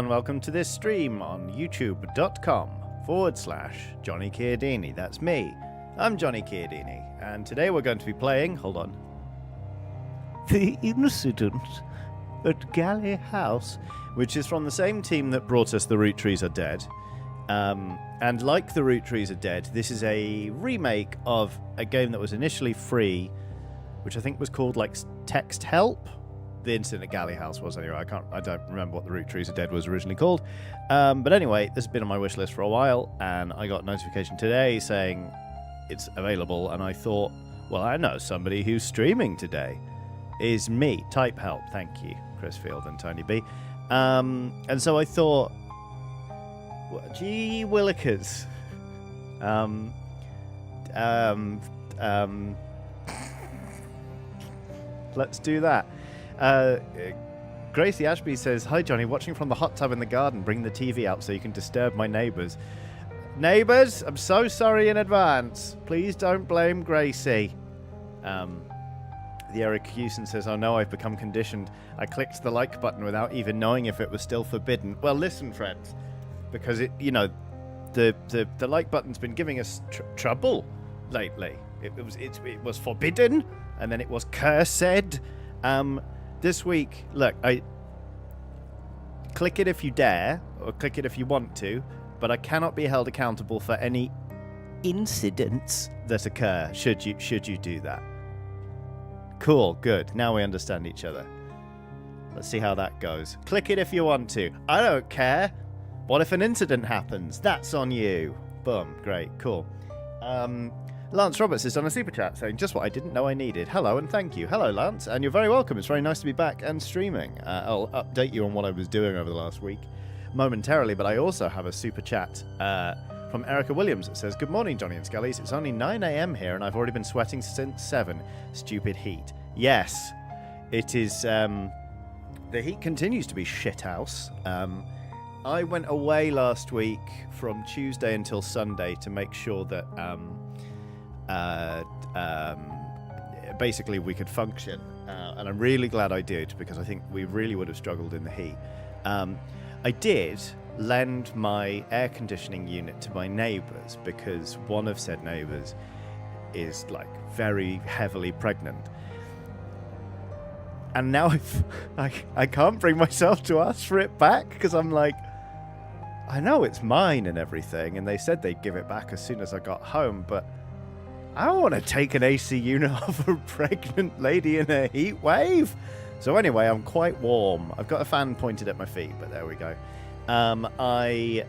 Welcome to this stream on youtube.com/Johnny Chiodini. That's me. I'm Johnny Chiodini, and today we're going to be playing, hold on, The Incident at Galley House, which is from the same team that brought us The Roottrees Are Dead. And like The Roottrees Are Dead, this is a remake of a game that was initially free, which I think was called like Text Help. The Incident at Galley House was anyway. I don't remember what The Roottrees Are Dead was originally called. But anyway, this has been on my wish list for a while, and I got a notification today saying it's available, and I thought, well, I know somebody who's streaming today. Is me. Type help. Thank you, Chris Field and Tony B. And so I thought, well, gee willikers. Let's do that. Gracie Ashby says, "Hi Johnny, watching from the hot tub in the garden. Bring the TV out so you can disturb my neighbours." Neighbours, I'm so sorry in advance. Please don't blame Gracie. The Eric Hewson says, "Oh no, I've become conditioned. I clicked the like button without even knowing if it was still forbidden." Well, listen, friends, because it, you know, the like button's been giving us trouble lately. It was forbidden, and then it was cursed. This week, look, I click it if you dare, or click it if you want to, but I cannot be held accountable for any incidents that occur should you do that. Cool, good. Now we understand each other. Let's see how that goes. Click it if you want to. I don't care. What if an incident happens? That's on you. Boom. Great. Cool. Lance Roberts has done a super chat saying, "Just what I didn't know I needed. Hello and thank you." Hello, Lance, and you're very welcome. It's very nice to be back and streaming. I'll update you on what I was doing over the last week momentarily, but I also have a super chat from Erica Williams that says, "Good morning, Johnny and Skellies. It's only 9 a.m. here, and I've already been sweating since 7. Stupid heat." Yes, it is. The heat continues to be shithouse. I went away last week from Tuesday until Sunday to make sure that basically we could function, and I'm really glad I did, because I think we really would have struggled in the heat. I did lend my air conditioning unit to my neighbours, because one of said neighbours is like very heavily pregnant, and now I can't bring myself to ask for it back, because I'm like, I know it's mine and everything, and they said they'd give it back as soon as I got home, but I don't want to take an AC unit off a pregnant lady in a heat wave. So anyway, I'm quite warm. I've got a fan pointed at my feet, but there we go. I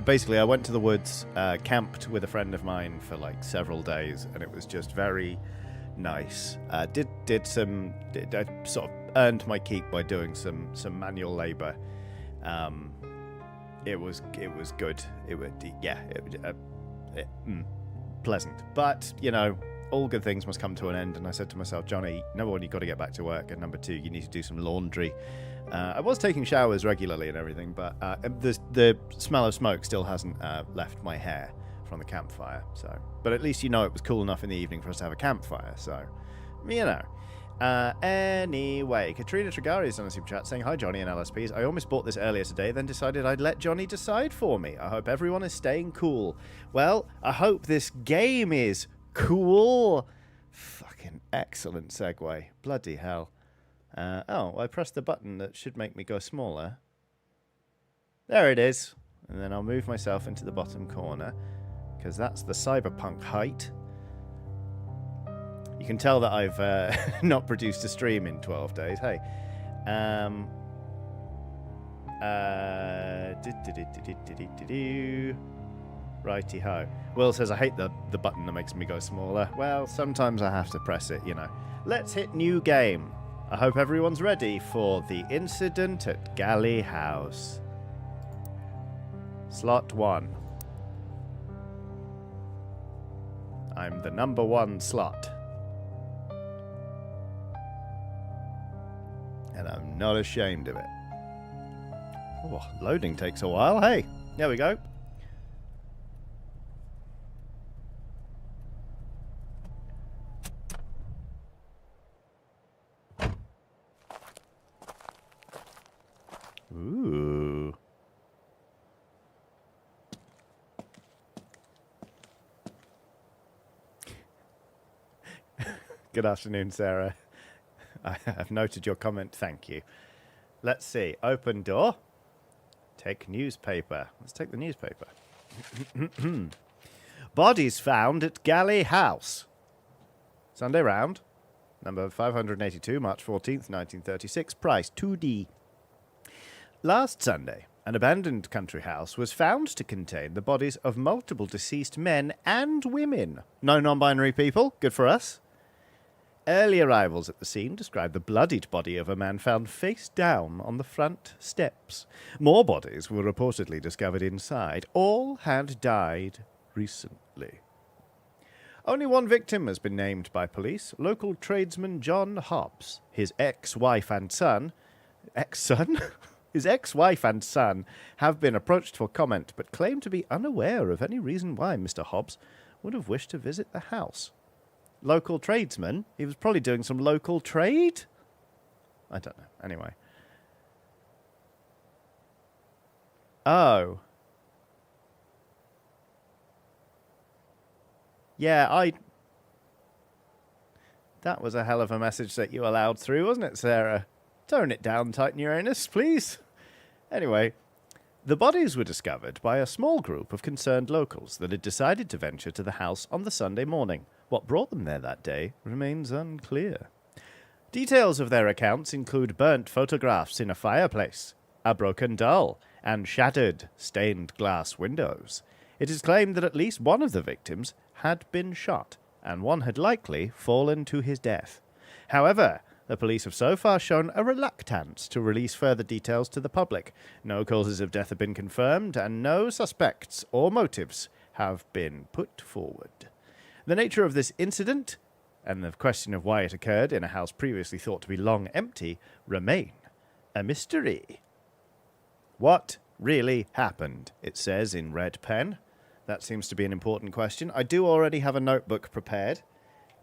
basically I went to the woods, camped with a friend of mine for like several days, and it was just very nice. I sort of earned my keep by doing some manual labor. It was good. Pleasant, but you know, all good things must come to an end, and I said to myself, Johnny, number one, you've got to get back to work, and number two, you need to do some laundry. I was taking showers regularly and everything, but the smell of smoke still hasn't left my hair from the campfire. So, but at least you know it was cool enough in the evening for us to have a campfire, so you know. Anyway, Katrina Trigari is on a super chat saying, "Hi Johnny and LSPs. I almost bought this earlier today, then decided I'd let Johnny decide for me. I hope everyone is staying cool." Well, I hope this game is cool. Fucking excellent segue. Bloody hell. I pressed the button that should make me go smaller. There it is. And then I'll move myself into the bottom corner, because that's the cyberpunk height. You can tell that I've not produced a stream in 12 days. Hey. Righty-ho. Will says, "I hate the button that makes me go smaller." Well, sometimes I have to press it, you know. Let's hit new game. I hope everyone's ready for the incident at Galley House. Slot 1. I'm the number 1 slot. And I'm not ashamed of it. Oh, loading takes a while. Hey, there we go. Ooh. Good afternoon, Sarah. I have noted your comment. Thank you. Let's see. Open door. Take newspaper. Let's take the newspaper. Bodies found at Galley House. Sunday round. Number 582, March 14th, 1936. Price 2D. Last Sunday, an abandoned country house was found to contain the bodies of multiple deceased men and women. No non-binary people. Good for us. Early arrivals at the scene describe the bloodied body of a man found face down on the front steps. More bodies were reportedly discovered inside. All had died recently. Only one victim has been named by police, local tradesman John Hobbs. His ex-wife and son... Ex-son? His ex-wife and son have been approached for comment, but claim to be unaware of any reason why Mr. Hobbs would have wished to visit the house. Local tradesman? He was probably doing some local trade? I don't know. Anyway. Oh. Yeah, That was a hell of a message that you allowed through, wasn't it, Sarah? Tone it down, Titan Uranus, please. Anyway, the bodies were discovered by a small group of concerned locals that had decided to venture to the house on the Sunday morning. What brought them there that day remains unclear. Details of their accounts include burnt photographs in a fireplace, a broken doll, and shattered stained glass windows. It is claimed that at least one of the victims had been shot, and one had likely fallen to his death. However, the police have so far shown a reluctance to release further details to the public. No causes of death have been confirmed, and no suspects or motives have been put forward. The nature of this incident, and the question of why it occurred in a house previously thought to be long empty, remain a mystery. What really happened? It says in red pen. That seems to be an important question. I do already have a notebook prepared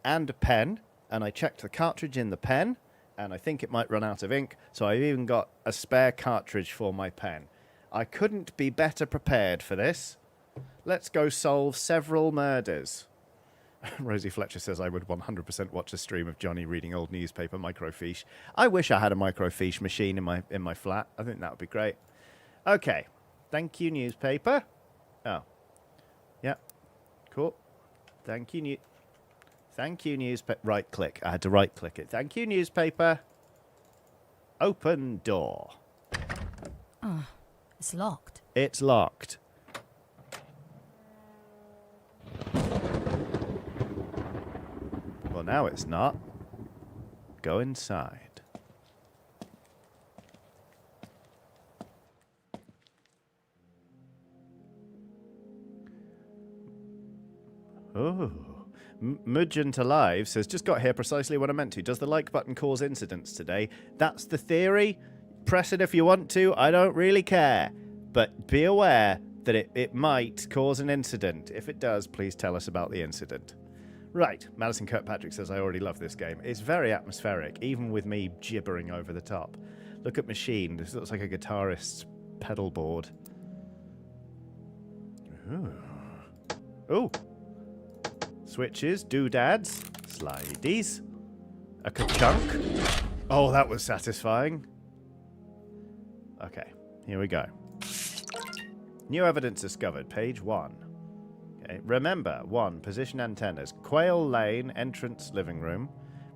and a pen, and I checked the cartridge in the pen, and I think it might run out of ink, so I've even got a spare cartridge for my pen. I couldn't be better prepared for this. Let's go solve several murders. Rosie Fletcher says I would 100% watch a stream of Johnny reading old newspaper microfiche. I wish I had a microfiche machine in my flat. I think that would be great. Okay. Thank you, newspaper. Oh. Yep. Cool. Thank you, newspaper. Right click. I had to right click it. Thank you, newspaper. Open door. Oh, it's locked. It's locked. Well, now it's not. Go inside. Oh. Mudgeon Alive says, just got here precisely when I meant to. Does the like button cause incidents today? That's the theory. Press it if you want to. I don't really care. But be aware that it might cause an incident. If it does, please tell us about the incident. Right. Madison Kirkpatrick says, I already love this game. It's very atmospheric, even with me gibbering over the top. Look at Machine. This looks like a guitarist's pedal board. Ooh. Ooh. Switches, doodads, slideys, a ka-chunk. Oh, that was satisfying. Okay, here we go. New evidence discovered, page 1. Okay, remember, 1, position antennas. Quail Lane, entrance, living room.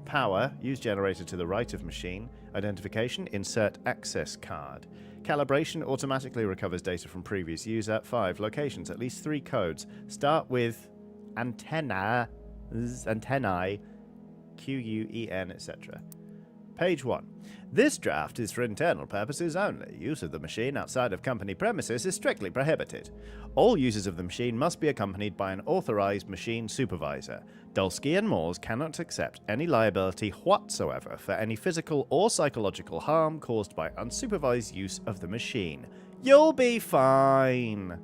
Power, use generator to the right of machine. Identification, insert access card. Calibration, automatically recovers data from previous user. 5, locations, at least 3 codes. Start with antennae, QUEN, etc. Page 1. This draft is for internal purposes only. Use of the machine outside of company premises is strictly prohibited. All users of the machine must be accompanied by an authorized machine supervisor. Bsky and Moores cannot accept any liability whatsoever for any physical or psychological harm caused by unsupervised use of the machine. You'll be fine.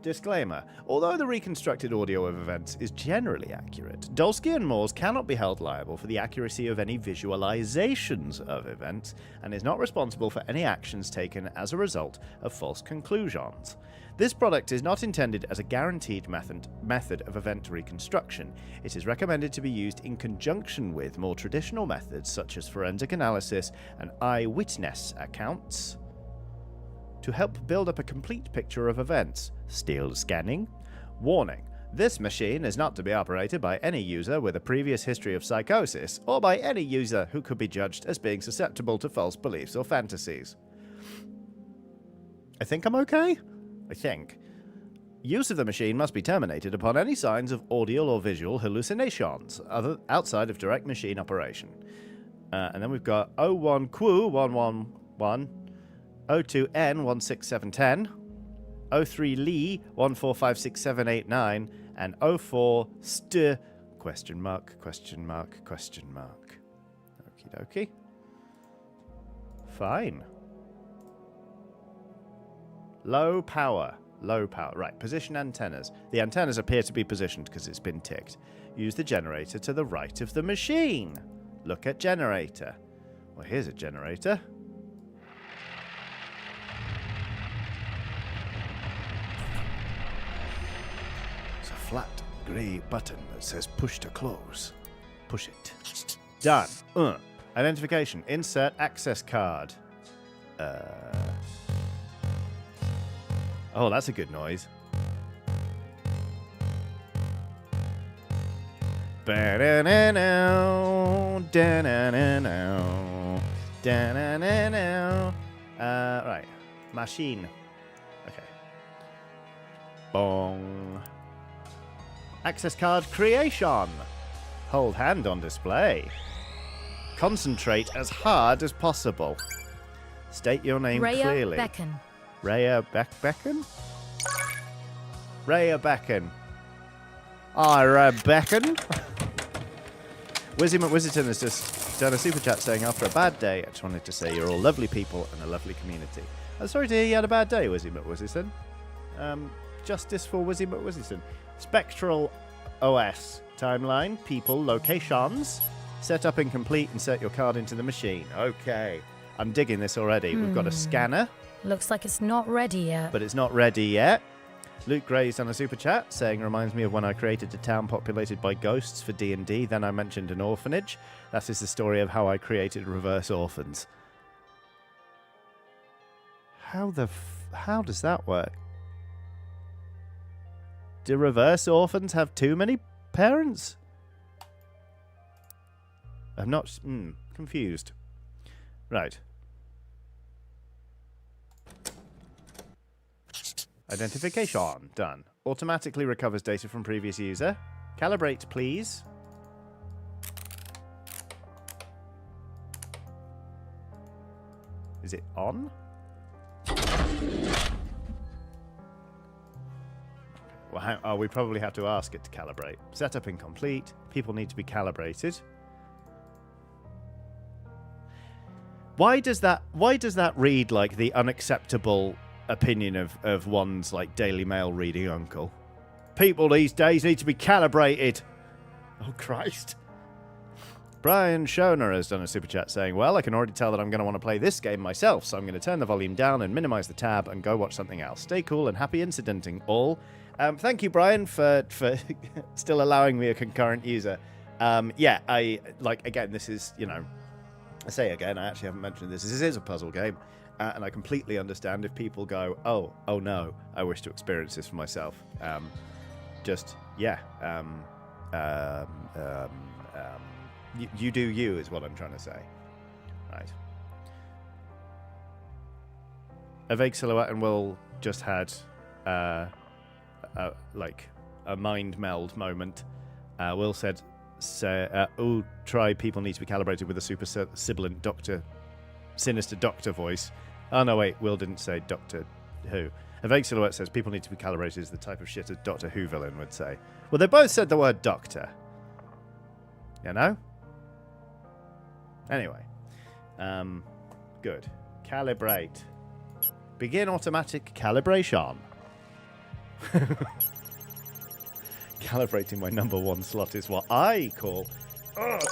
Disclaimer. Although the reconstructed audio of events is generally accurate, Bsky and Moores cannot be held liable for the accuracy of any visualizations of events and is not responsible for any actions taken as a result of false conclusions. This product is not intended as a guaranteed method of event reconstruction. It is recommended to be used in conjunction with more traditional methods such as forensic analysis and eyewitness accounts to help build up a complete picture of events. Still scanning. Warning. This machine is not to be operated by any user with a previous history of psychosis, or by any user who could be judged as being susceptible to false beliefs or fantasies. I think I'm okay? I think. Use of the machine must be terminated upon any signs of audio or visual hallucinations outside of direct machine operation. And then we've got 01Q111, 02N16710, 03 Lee 1456789, and 04 St question mark. Okie dokie. Fine. Low power. Right, position antennas. The antennas appear to be positioned because it's been ticked. Use the generator to the right of the machine. Look at generator. Well, here's a generator. Flat grey button that says push to close. Push it. Done. Identification. Insert access card. Oh, that's a good noise. Right. Machine. Okay. Bong. Access card creation. Hold hand on display. Concentrate as hard as possible. State your name clearly. Beckon. Raya Beckon? Raya Beckon. Ira Beckon? Wizzy McWizzyton has just done a super chat saying, after a bad day, I just wanted to say you're all lovely people and a lovely community. I'm sorry to hear you had a bad day, Wizzy McWizzyton. Justice for Wizzy McWizzyton. Spectral OS. Timeline, people, locations. Set up incomplete. Insert your card into the machine. Okay. I'm digging this already. We've got a scanner. Looks like it's not ready yet. But it's not ready yet. Luke Gray's done a super chat saying, reminds me of when I created a town populated by ghosts for D&D. Then I mentioned an orphanage. That is the story of how I created reverse orphans. How does that work? Do reverse orphans have too many parents? I'm not confused. Right. Identification. Done. Automatically recovers data from previous user. Calibrate, please. Is it on? Well, we probably have to ask it to calibrate. Setup incomplete. People need to be calibrated. Why does that read like the unacceptable opinion of one's like Daily Mail reading uncle? People these days need to be calibrated. Oh Christ. Brian Schoner has done a super chat saying, well, I can already tell that I'm going to want to play this game myself, so I'm going to turn the volume down and minimize the tab and go watch something else. Stay cool and happy incidenting all. Thank you, Brian, for still allowing me a concurrent user. Yeah, again, this is, I say again, I actually haven't mentioned this. This is a puzzle game, and I completely understand if people go, oh no, I wish to experience this for myself. You do you is what I'm trying to say. Right. A vague silhouette and Will just had a mind meld moment. Will said, all try people need to be calibrated with a super sibilant sinister doctor voice. Oh no, wait, Will didn't say Doctor Who. A vague silhouette says people need to be calibrated is the type of shit a Doctor Who villain would say. Well, they both said the word doctor. You know? Anyway. Good. Calibrate. Begin automatic calibration. Calibrating my number 1 slot is what I call...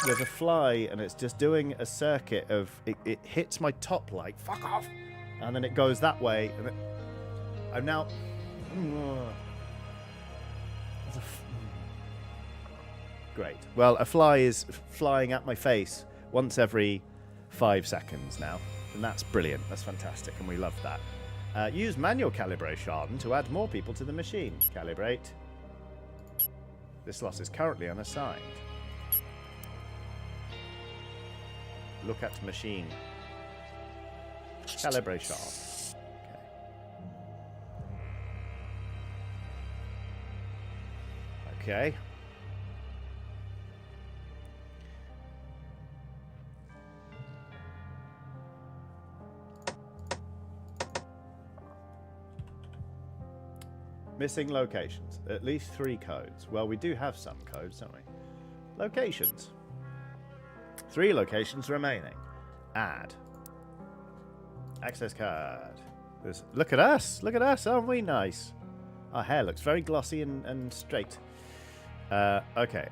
there's a fly, and it's just doing a circuit of... It hits my top light. Fuck off! And then it goes that way, and I'm now... Great. Well, a fly is flying at my face once every 5 seconds now. And that's brilliant. That's fantastic, and we love that. Use manual calibration to add more people to the machine. Calibrate. This slot is currently unassigned. Look at machine. Calibration. Okay. Missing locations. At least 3 codes. Well, we do have some codes, don't we? Locations. 3 locations remaining. Add. Access card. Look at us. Look at us. Aren't we nice? Our hair looks very glossy and straight. Okay.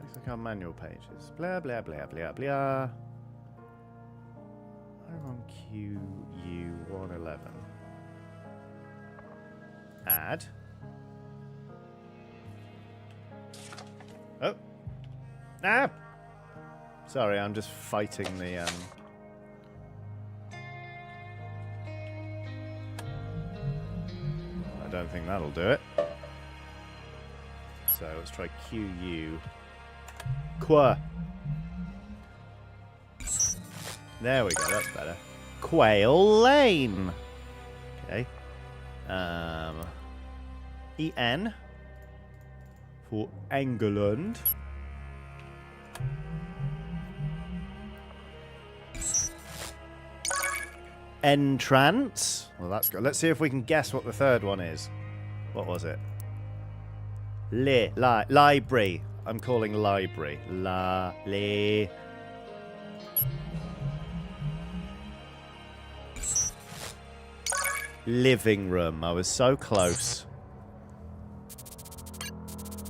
Let's look at our manual pages. Blah, blah, blah, blah, blah. I'm on QU111. Add. Oh. Ah! Sorry, I'm just fighting the, I don't think that'll do it. So let's try QU. Qua. There we go, that's better. Quail Lane. Okay. EN for England. Entrance. Well, that's good. Let's see if we can guess what the third one is. What was it? Library. I'm calling library. Living room. I was so close.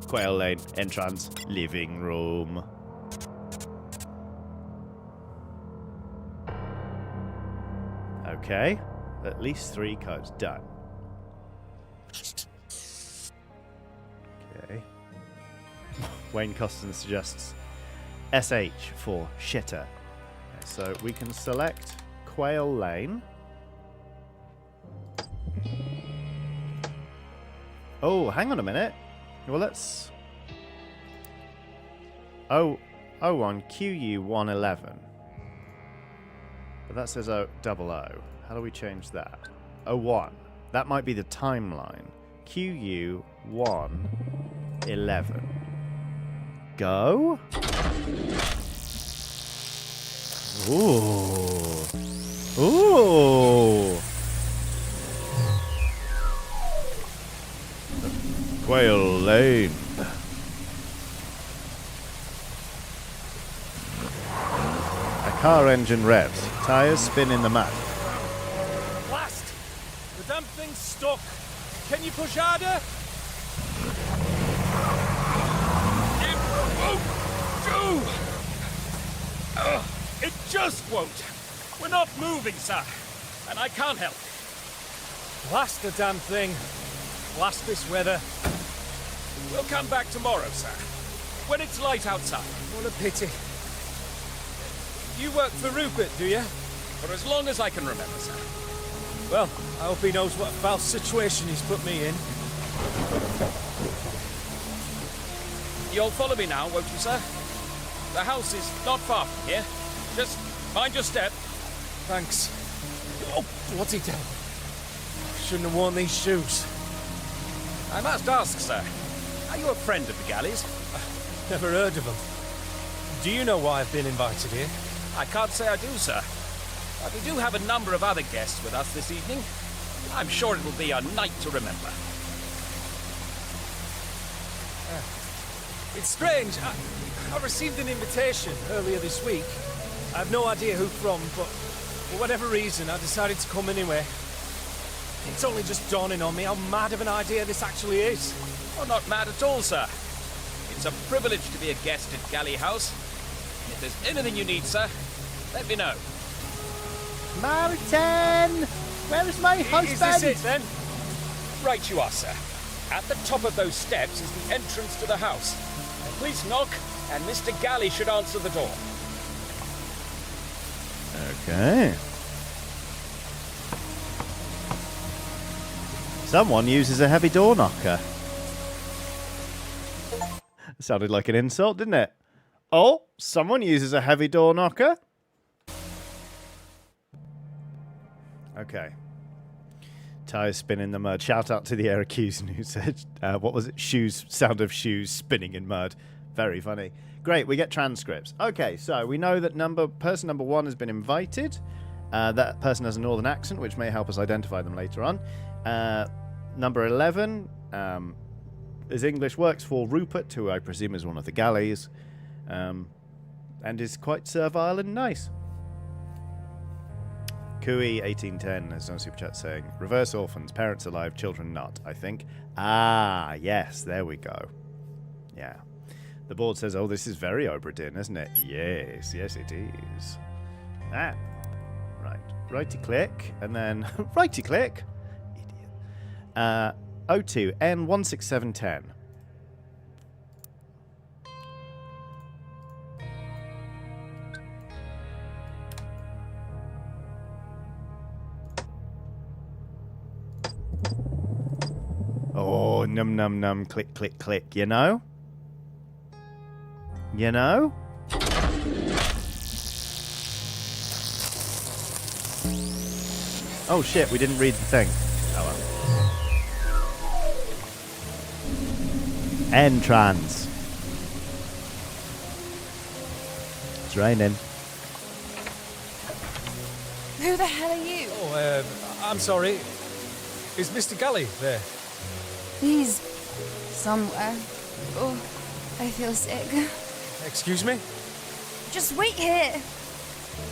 Quail Lane. Entrance. Living room. Okay. At least 3 codes. Done. Okay. Wayne Costin suggests SH for shitter. Okay, so we can select Quail Lane. Oh, hang on a minute. Well, let's... Oh, on QU111. But that says 00. How do we change that? 01. That might be the timeline. QU111. Go. Ooh. Ooh. Quail Lane. A car engine revs. Tires spin in the mud. Blast! The damn thing's stuck. Can you push harder? It won't do! It just won't. We're not moving, sir. And I can't help. Blast the damn thing. Blast this weather. We'll come back tomorrow, sir. When it's light outside. What a pity. You work for Rupert, do you? For as long as I can remember, sir. Well, I hope he knows what a foul situation he's put me in. You'll follow me now, won't you, sir? The house is not far from here. Just mind your step. Thanks. Oh, bloody devil. Shouldn't have worn these shoes. I must ask, sir, are you a friend of the Galleys? Never heard of them. Do you know why I've been invited here? I can't say I do, sir. But we do have a number of other guests with us this evening. I'm sure it will be a night to remember. It's strange. I received an invitation earlier this week. I have no idea who from, but for whatever reason, I decided to come anyway. It's only just dawning on me how mad of an idea this actually is. Oh, not mad at all, sir. It's a privilege to be a guest at Galley House. If there's anything you need, sir, let me know. Martin! Where is my husband? Is this it, then? Right you are, sir. At the top of those steps is the entrance to the house. Please knock, and Mr. Galley should answer the door. Okay. Someone uses a heavy door knocker. Sounded like an insult, didn't it? Oh, someone uses a heavy door knocker. Okay. Tires spin in the mud. Shout out to the Eracusan who said, what was it? Shoes, sound of shoes spinning in mud. Very funny. Great, we get transcripts. Okay, so we know that person number 1 has been invited. That person has a northern accent, which may help us identify them later on. Number 11 is English, works for Rupert, who I presume is one of the Galleys, and is quite servile and nice. Cooey 1810 has done a super chat saying, reverse orphans, parents alive, children not, I think. Ah, yes, there we go. Yeah. The board says, oh, this is very Obra Dinn, isn't it? Yes, yes it is. Ah, right. Righty-click, and then righty-click. Idiot. O2 N16710. Oh, num num num, click click click, you know? You know? Oh shit, we didn't read the thing. Oh well. Entrance. It's raining. Who the hell are you? Oh, I'm sorry. Is Mr. Galley there? He's somewhere. Oh, I feel sick. Excuse me? Just wait here.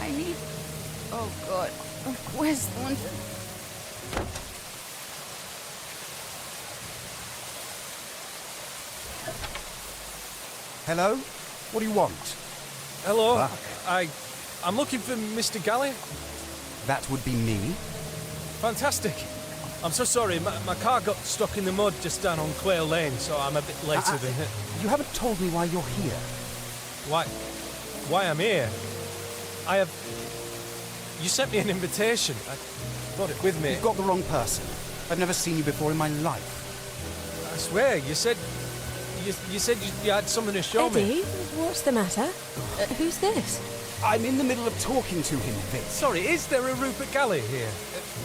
I need... Oh, God. Where's Thornton? Hello? What do you want? Hello? Fuck. I'm looking for Mr. Galley. That would be me. Fantastic. I'm so sorry. My car got stuck in the mud just down on Quail Lane, so I'm a bit later than... You haven't told me why you're here. Why I'm here? I have... You sent me an invitation. I brought it with me. You've got the wrong person. I've never seen you before in my life. I swear, you said you had something to show me. Eddie, what's the matter? Who's this? I'm in the middle of talking to him, Vic. Sorry, is there a Rupert Galley here?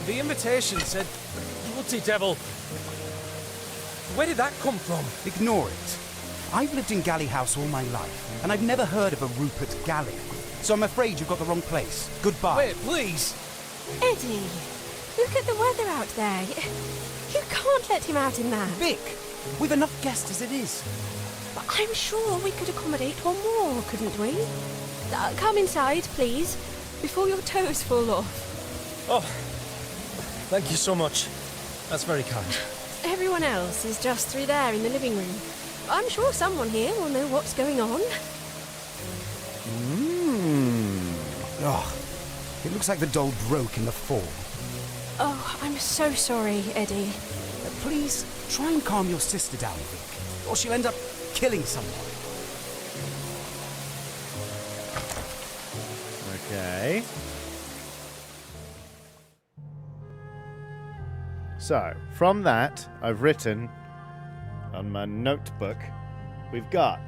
The invitation said, bloody devil. Where did that come from? Ignore it. I've lived in Galley House all my life, and I've never heard of a Rupert Galley. So I'm afraid you've got the wrong place. Goodbye. Wait, please. Eddie, look at the weather out there. You can't let him out in that. Vic, we've enough guests as it is. But I'm sure we could accommodate one more, couldn't we? Come inside, please, before your toes fall off. Oh, thank you so much. That's very kind. Everyone else is just through there in the living room. I'm sure someone here will know what's going on. Oh, it looks like the doll broke in the fall. Oh, I'm so sorry, Eddie. Please, try and calm your sister down, Vic, or she'll end up killing someone. Okay. So, from that, I've written on my notebook, we've got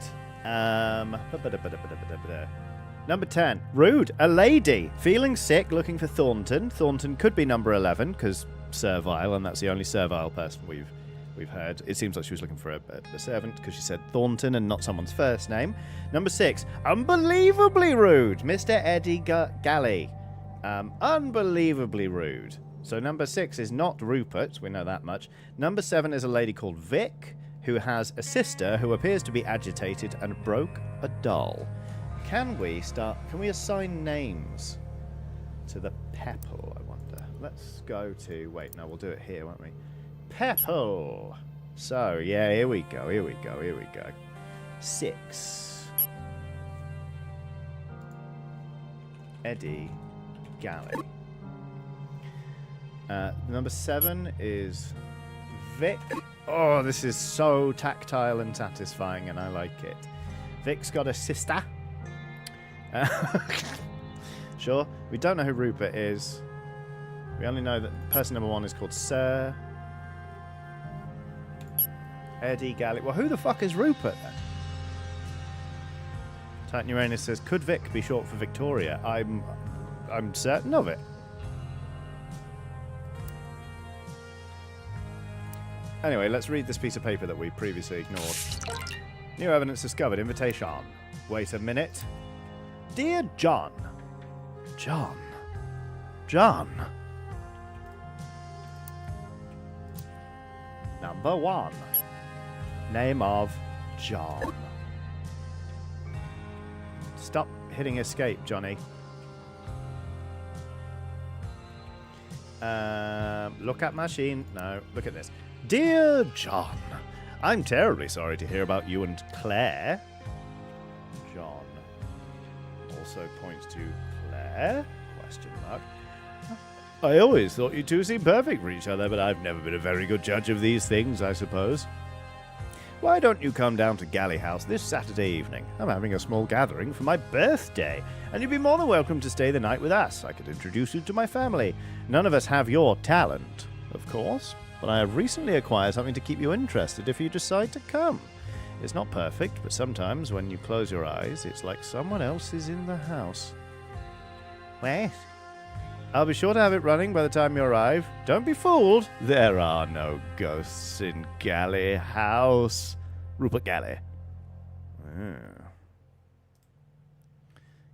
number 10, rude, a lady, feeling sick, looking for Thornton. Thornton could be number 11, because servile, and that's the only servile person we've heard. It seems like she was looking for a servant because she said Thornton and not someone's first name. Number 6, unbelievably rude, Mr. Eddie Galley. Unbelievably rude. So number 6 is not Rupert, we know that much. Number 7 is a lady called Vic, who has a sister who appears to be agitated and broke a doll. Can we assign names to the Pepple, I wonder? Let's go to, wait, no, we'll do it here, won't we? Pepple! So, yeah, here we go. 6. Eddie Galley. Number 7 is Vic. Oh, this is so tactile and satisfying, and I like it. Vic's got a sister. Sure. We don't know who Rupert is. We only know that person number 1 is called Sir Eddie Galley. Well, who the fuck is Rupert then? Titan Uranus says, could Vic be short for Victoria? I'm certain of it. Anyway, let's read this piece of paper that we previously ignored. New evidence discovered. Invitation. Wait a minute. Dear John. John. Number 1. Name of John. Stop hitting escape, Johnny. Look at machine. No, look at this. Dear John, I'm terribly sorry to hear about you and Claire. John also points to Claire? Question mark. I always thought you two seemed perfect for each other, but I've never been a very good judge of these things, I suppose. Why don't you come down to Galley House this Saturday evening? I'm having a small gathering for my birthday, and you'd be more than welcome to stay the night with us. I could introduce you to my family. None of us have your talent, of course, but I have recently acquired something to keep you interested if you decide to come. It's not perfect, but sometimes when you close your eyes, it's like someone else is in the house. What? I'll be sure to have it running by the time you arrive. Don't be fooled. There are no ghosts in Galley House. Rupert Galley.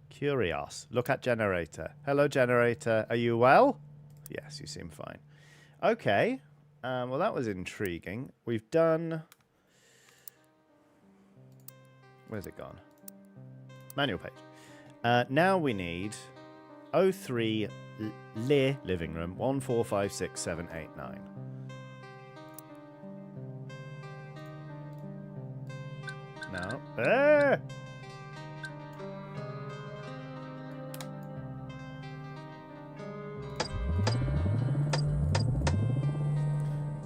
Curious. Look at generator. Hello, generator. Are you well? Yes, you seem fine. Okay. Well, that was intriguing. We've done... Where's it gone? Manual page. Now we need 03 living room 1456789. No. Ah!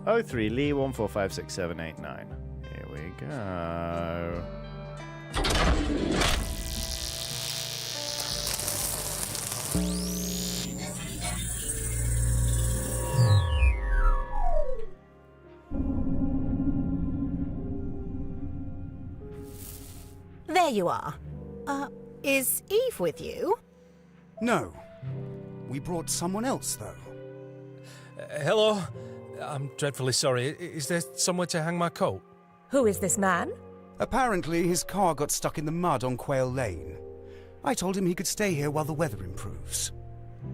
Oh, 3 Lee 1456789. Here we go. There you are. Is Eve with you? No. We brought someone else, though. Hello? I'm dreadfully sorry. Is there somewhere to hang my coat? Who is this man? Apparently, his car got stuck in the mud on Quail Lane. I told him he could stay here while the weather improves.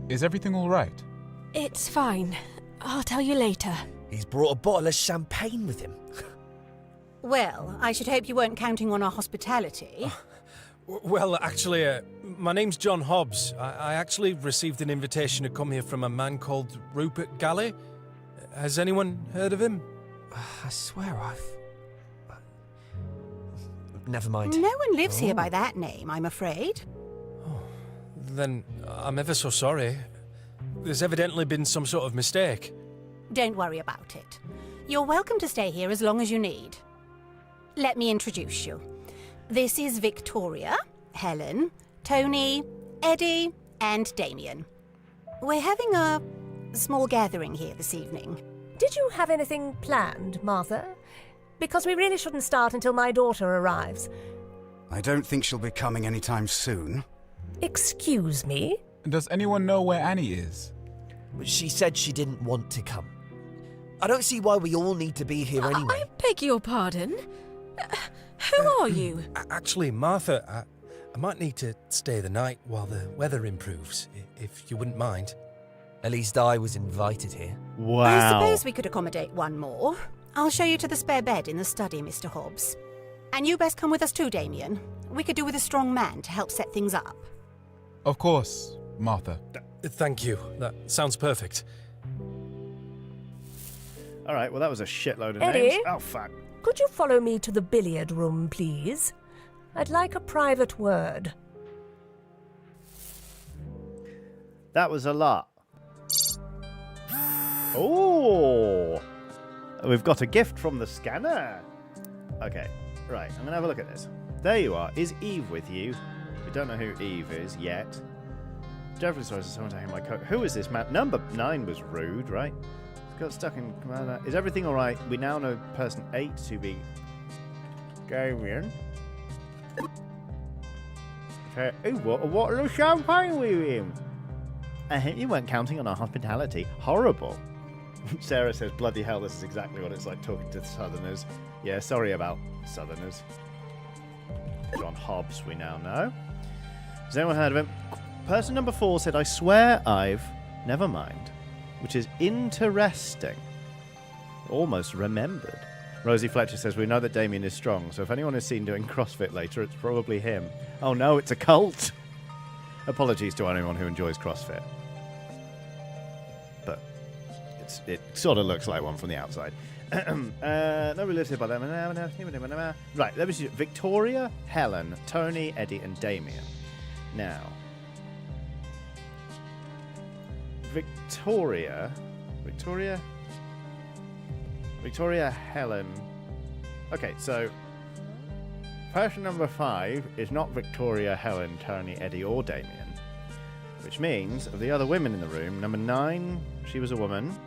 Is everything all right? It's fine. I'll tell you later. He's brought a bottle of champagne with him. Well, I should hope you weren't counting on our hospitality. Well, actually, my name's John Hobbs. I actually received an invitation to come here from a man called Rupert Galley. Has anyone heard of him? I swear Never mind. No one lives here by that name, I'm afraid. Oh, then I'm ever so sorry. There's evidently been some sort of mistake. Don't worry about it. You're welcome to stay here as long as you need. Let me introduce you. This is Victoria, Helen, Tony, Eddie, and Damien. We're having a small gathering here this evening. Did you have anything planned, Martha? Because we really shouldn't start until my daughter arrives. I don't think she'll be coming anytime soon. Excuse me? Does anyone know where Annie is? She said she didn't want to come. I don't see why we all need to be here anyway. I beg your pardon? Who are you? Actually, Martha, I might need to stay the night while the weather improves, if you wouldn't mind. At least I was invited here. Wow. I suppose we could accommodate one more. I'll show you to the spare bed in the study, Mr. Hobbs. And you best come with us too, Damien. We could do with a strong man to help set things up. Of course, Martha. Thank you. That sounds perfect. All right, well, that was a shitload of Eddie? names. Oh, fuck. Could you follow me to the billiard room, please? I'd like a private word. That was a lot. Oh! We've got a gift from the scanner. Okay, right, I'm going to have a look at this. There you are. Is Eve with you? We don't know who Eve is yet. Jeffrey saw someone taking my coat. Who is this man? Number 9 was rude, right? Got stuck in commander. Is everything all right? We now know person 8 to be Damien. Okay. Ooh, what a bottle of champagne with him. I hope you weren't counting on our hospitality. Horrible. Sarah says, bloody hell, this is exactly what it's like talking to Southerners. Yeah, sorry about Southerners. John Hobbs, we now know. Has anyone heard of him? Person number 4 said, I swear I've... Never mind. Which is interesting. Almost remembered. Rosie Fletcher says, we know that Damien is strong, so if anyone is seen doing CrossFit later, it's probably him. Oh no, it's a cult! Apologies to anyone who enjoys CrossFit. But it sort of looks like one from the outside. Nobody lives here by them. Right, let me see. Victoria, Helen, Tony, Eddie, and Damien. Now... Victoria, Helen. Okay, so person number 5 is not Victoria, Helen, Tony, Eddie, or Damien, which means of the other women in the room, number 9, she was a woman.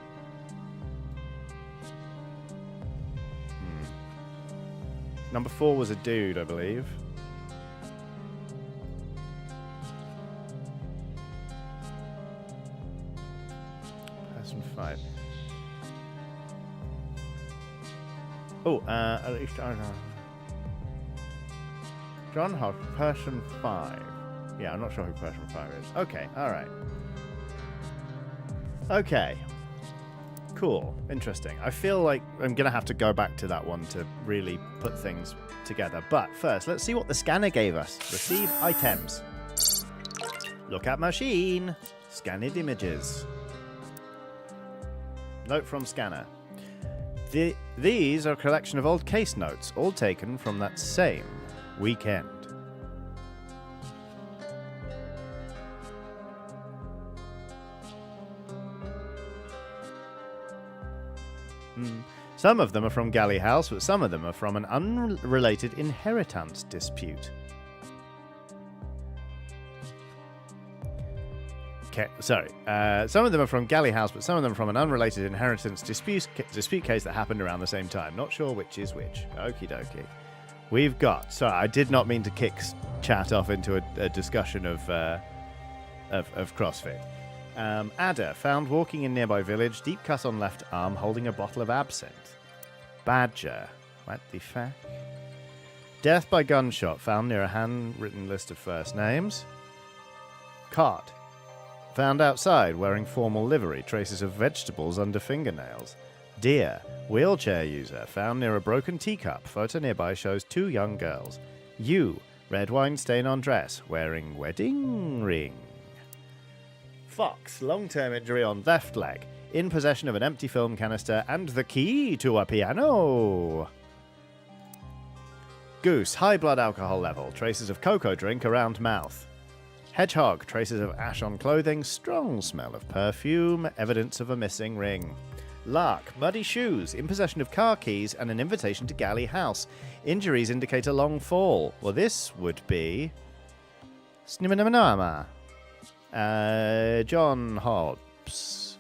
Number 4 was a dude, I believe. Person 5. Oh, at least I know. John Hobbs, person 5. Yeah, I'm not sure who person 5 is. Okay, alright. Okay. Cool. Interesting. I feel like I'm going to have to go back to that one to really put things together. But first, let's see what the scanner gave us. Receive items. Look at machine. Scanned images. Note from scanner. These are a collection of old case notes, all taken from that same weekend. Some of them are from Galley House, but some of them are from an unrelated inheritance dispute. Okay, sorry. Some of them are from Galley House, but some of them are from an unrelated inheritance dispute case that happened around the same time. Not sure which is which. Okie dokie. We've got... Sorry, I did not mean to kick chat off into a discussion of CrossFit. Ada, found walking in nearby village, deep cut on left arm, holding a bottle of absinthe. Badger. What the fuck? Death by gunshot, found near a handwritten list of first names. Cod. Found outside, wearing formal livery, traces of vegetables under fingernails. Deer. Wheelchair user, found near a broken teacup. Photo nearby shows 2 young girls. You. Red wine stain on dress, wearing wedding ring. Fox, long-term injury on left leg, in possession of an empty film canister and the key to a piano. Goose, high blood alcohol level, traces of cocoa drink around mouth. Hedgehog, traces of ash on clothing, strong smell of perfume, evidence of a missing ring. Lark, muddy shoes, in possession of car keys and an invitation to Galley House. Injuries indicate a long fall. Well, this would be... Snimanamanama. John Hobbs.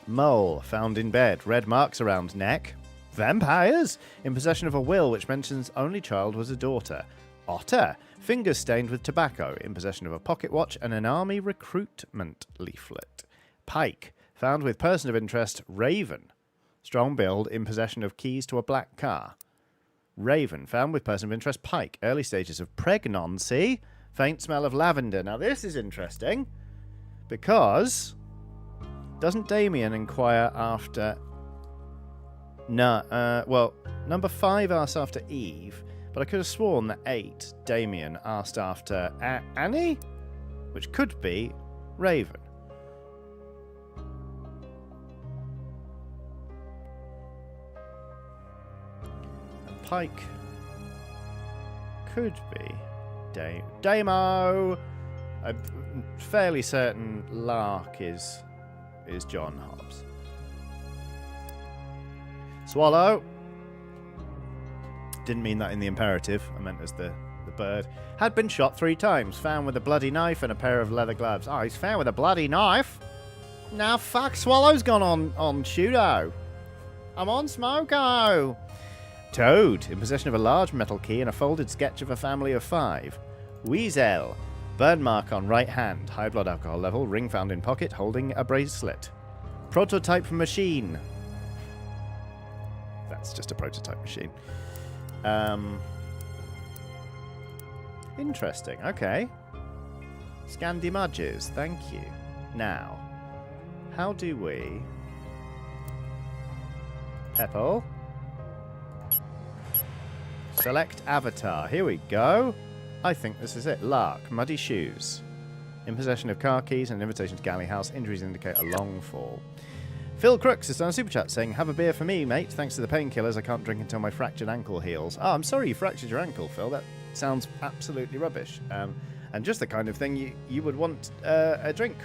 Mole, found in bed. Red marks around neck. Vampires, in possession of a will which mentions only child was a daughter. Otter, fingers stained with tobacco, in possession of a pocket watch and an army recruitment leaflet. Pike. Found with person of interest, Raven. Strong build, in possession of keys to a black car. Raven. Found with person of interest, Pike. Early stages of pregnancy. Faint smell of lavender. Now this is interesting, because doesn't Damien inquire after... No, well, number 5 asks after Eve, but I could have sworn that 8, Damien, asked after Annie? Which could be Raven. And Pike could be Damo! I'm fairly certain Lark is John Hobbs. Swallow. Didn't mean that in the imperative. I meant as the bird. Had been shot 3 times. Found with a bloody knife and a pair of leather gloves. Oh, he's found with a bloody knife? Now fuck, Swallow's gone on Shudo. I'm on Smoko. Toad. In possession of a large metal key and a folded sketch of a family of 5. Weasel. Burn mark on right hand. High blood alcohol level. Ring found in pocket holding a bracelet. Prototype machine. That's just a prototype machine. Interesting. Okay. Scandi Mudges. Thank you. Now, how do we... Pepple. Select avatar. Here we go. I think this is it. Lark. Muddy shoes. In possession of car keys and an invitation to Galley House. Injuries indicate a long fall. Phil Crooks is on a super chat saying, have a beer for me, mate. Thanks to the painkillers, I can't drink until my fractured ankle heals. Oh, I'm sorry you fractured your ankle, Phil. That sounds absolutely rubbish. And just the kind of thing you would want a drink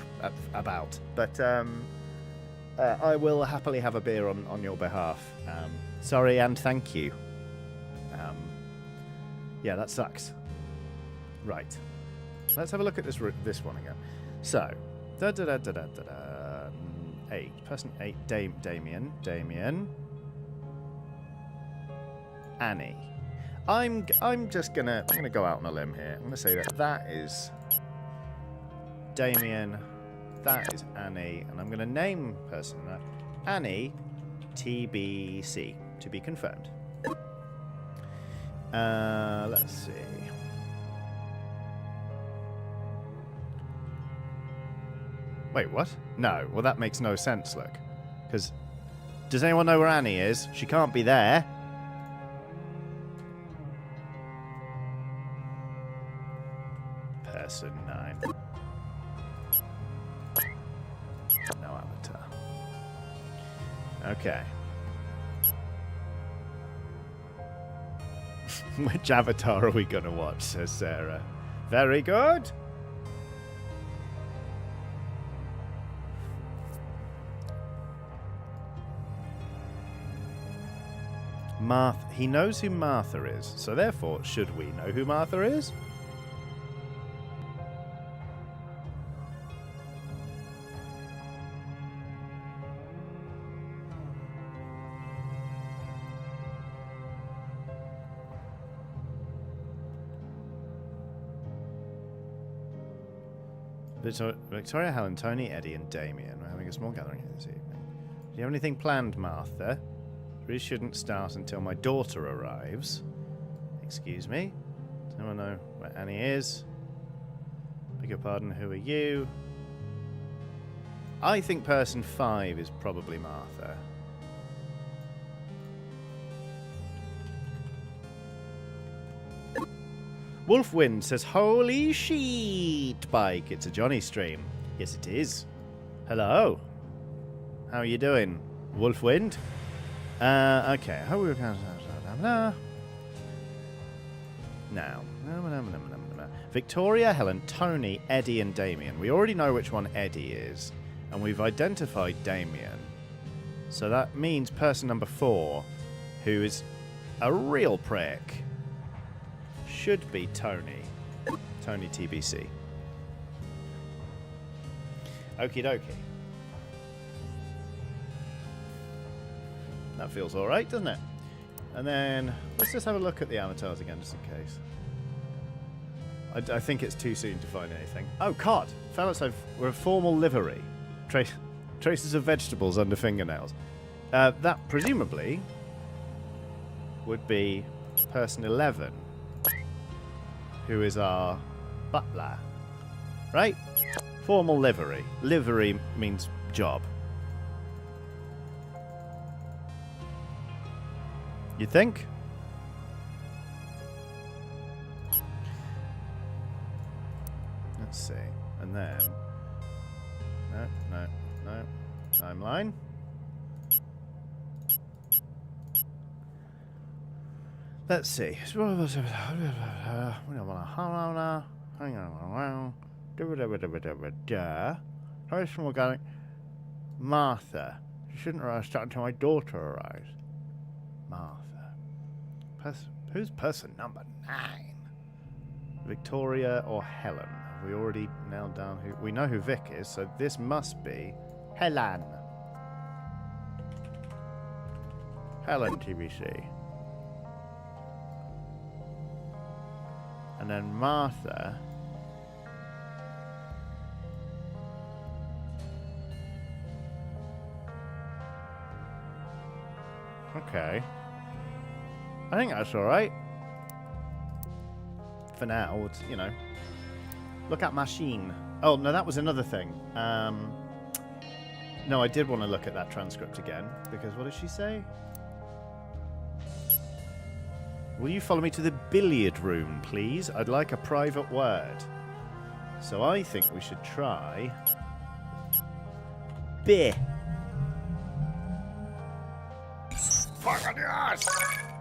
about. But I will happily have a beer on your behalf. Sorry and thank you. Yeah, that sucks. Right. Let's have a look at this one again. So, 8. Person 8. Damien. Annie. I'm gonna go out on a limb here. I'm gonna say that is Damien. That is Annie, and I'm gonna name person Annie TBC to be confirmed. Let's see. Wait, what? No. Well, that makes no sense, look. Because does anyone know where Annie is? She can't be there. Person 9. No avatar. Okay. Which avatar are we going to watch, says Sarah. Very good. Martha. He knows who Martha is, so therefore, should we know who Martha is? Victoria, Helen, Tony, Eddie, and Damien. We're having a small gathering here this evening. Do you have anything planned, Martha? We shouldn't start until my daughter arrives. Excuse me? Does anyone know where Annie is? Beg your pardon, who are you? I think person 5 is probably Martha. Wolfwind says, holy shit, Bike. It's a Johnny stream. Yes, it is. Hello. How are you doing, Wolfwind? Okay. Now. Victoria, Helen, Tony, Eddie, and Damien. We already know which one Eddie is, and we've identified Damien. So that means person number 4, who is a real prick, should be Tony. Tony TBC. Okie dokie. That feels alright, doesn't it? And then, let's just have a look at the avatars again, just in case. I think it's too soon to find anything. Oh, COD! Found out we're a formal livery. Traces of vegetables under fingernails. That presumably would be person 11, who is our butler. Right? Formal livery. Livery means job. You think? Let's see. And then... No. Timeline. Let's see. Martha. She shouldn't have started until my daughter arrives. Martha. Who's person number 9? Victoria or Helen? Have we already nailed down who? We know who Vic is, so this must be Helen. Helen TBC. And then Martha. Okay. I think that's alright. For now, it's, you know. Look at machine. Oh, no, that was another thing. No, I did want to look at that transcript again, because what did she say? Will you follow me to the billiard room, please? I'd like a private word. So I think we should try... Beer. Fucking yes!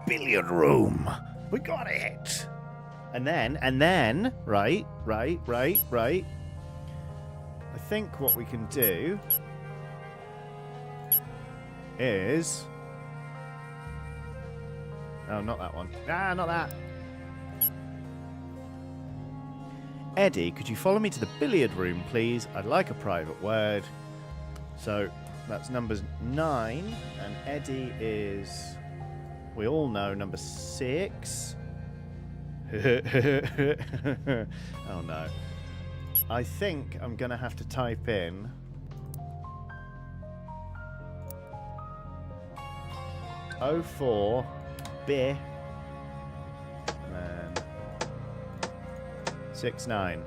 Billiard room. We got it. And then, right. I think what we can do is... Oh, not that one. Ah, not that. Eddie, could you follow me to the billiard room, please? I'd like a private word. So, that's numbers 9, and Eddie is... We all know number 6. Oh no. I think I'm going to have to type in... '04 beer and 69.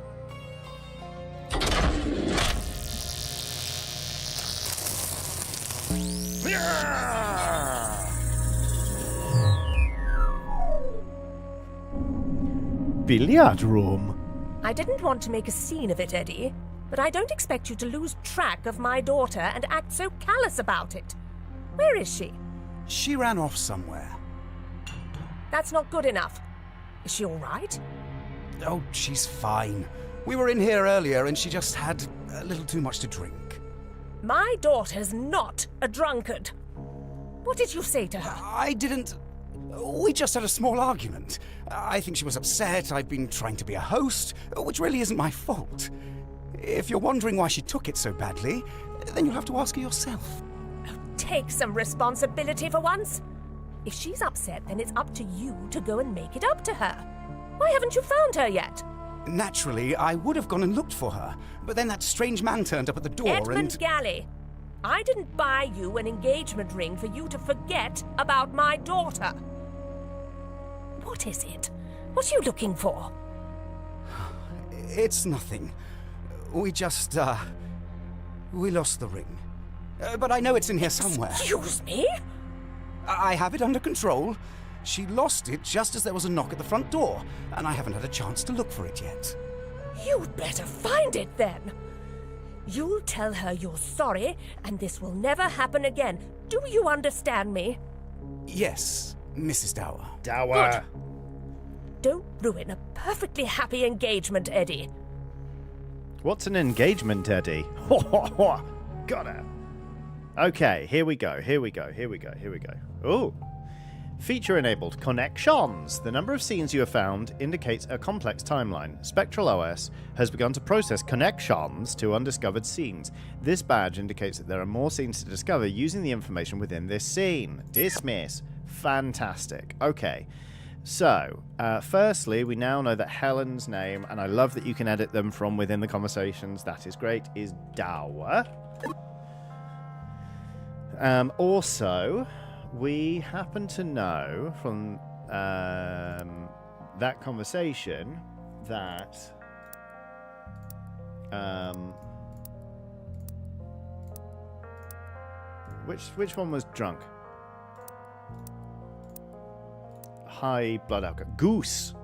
Billiard room. I didn't want to make a scene of it, Eddie, but I don't expect you to lose track of my daughter and act so callous about it. Where is she? She ran off somewhere. That's not good enough. Is she all right? Oh, she's fine. We were in here earlier and she just had a little too much to drink. My daughter's not a drunkard. What did you say to her? I didn't... We just had a small argument. I think she was upset. I've been trying to be a host, which really isn't my fault. If you're wondering why she took it so badly, then you'll have to ask her yourself. Take some responsibility for once. If she's upset, then it's up to you to go and make it up to her. Why haven't you found her yet? Naturally, I would have gone and looked for her, but then that strange man turned up at the door Edmund Galley, I didn't buy you an engagement ring for you to forget about my daughter. What is it? What are you looking for? It's nothing. We just, we lost the ring. But I know it's in here somewhere. Excuse me? I have it under control. She lost it just as there was a knock at the front door, and I haven't had a chance to look for it yet. You'd better find it then. You'll tell her you're sorry, and this will never happen again. Do you understand me? Yes, Mrs. Dower. Dower. Good. Don't ruin a perfectly happy engagement, Eddie. What's an engagement, Eddie? Got it. Okay, here we go. Ooh. Feature enabled. Connections. The number of scenes you have found indicates a complex timeline. Spectral OS has begun to process connections to undiscovered scenes. This badge indicates that there are more scenes to discover using the information within this scene. Dismiss. Fantastic. Okay. So, firstly, we now know that Helen's name, and I love that you can edit them from within the conversations, that is great, is Dower. Also, we happen to know from that conversation that which one was drunk? High blood alcohol. Goose.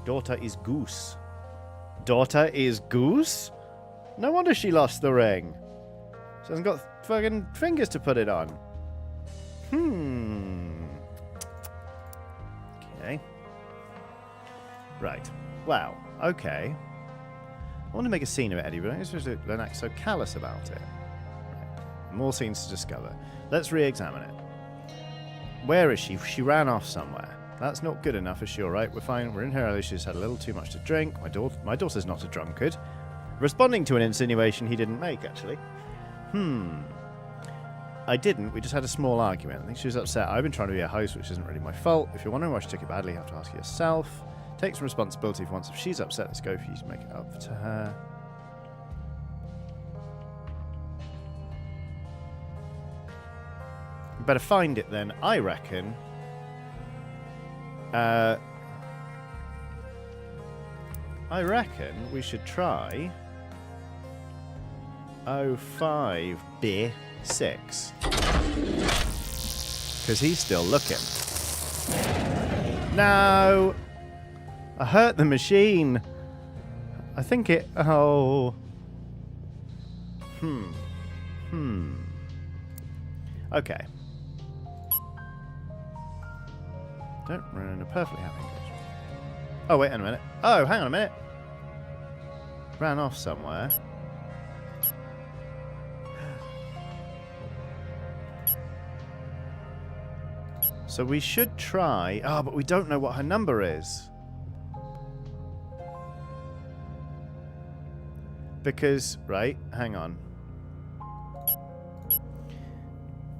Daughter is Goose. Daughter is Goose? No wonder she lost the ring. She hasn't got fucking fingers to put it on. Okay. Right. Wow. Okay. I want to make a scene of it, Eddie, but I'm supposed to don't act so callous about it. Right. More scenes to discover. Let's re-examine it. Where is she? She ran off somewhere. That's not good enough. Is she alright? We're fine. We're in her early. She's had a little too much to drink. My daughter's not a drunkard. Responding to an insinuation he didn't make, actually. I didn't. We just had a small argument. I think she was upset. I've been trying to be a host, which isn't really my fault. If you're wondering why she took it badly, you have to ask yourself. Take some responsibility for once. If she's upset, let's go for you to make it up to her. You better find it then, I reckon. I reckon we should try 05B6. Because he's still looking. No! I hurt the machine. I think it... Oh. Okay. Don't run in a perfectly happy engagement. Oh, wait a minute. Oh, hang on a minute. Ran off somewhere. So we should try... Oh, but we don't know what her number is. Because... Right, hang on.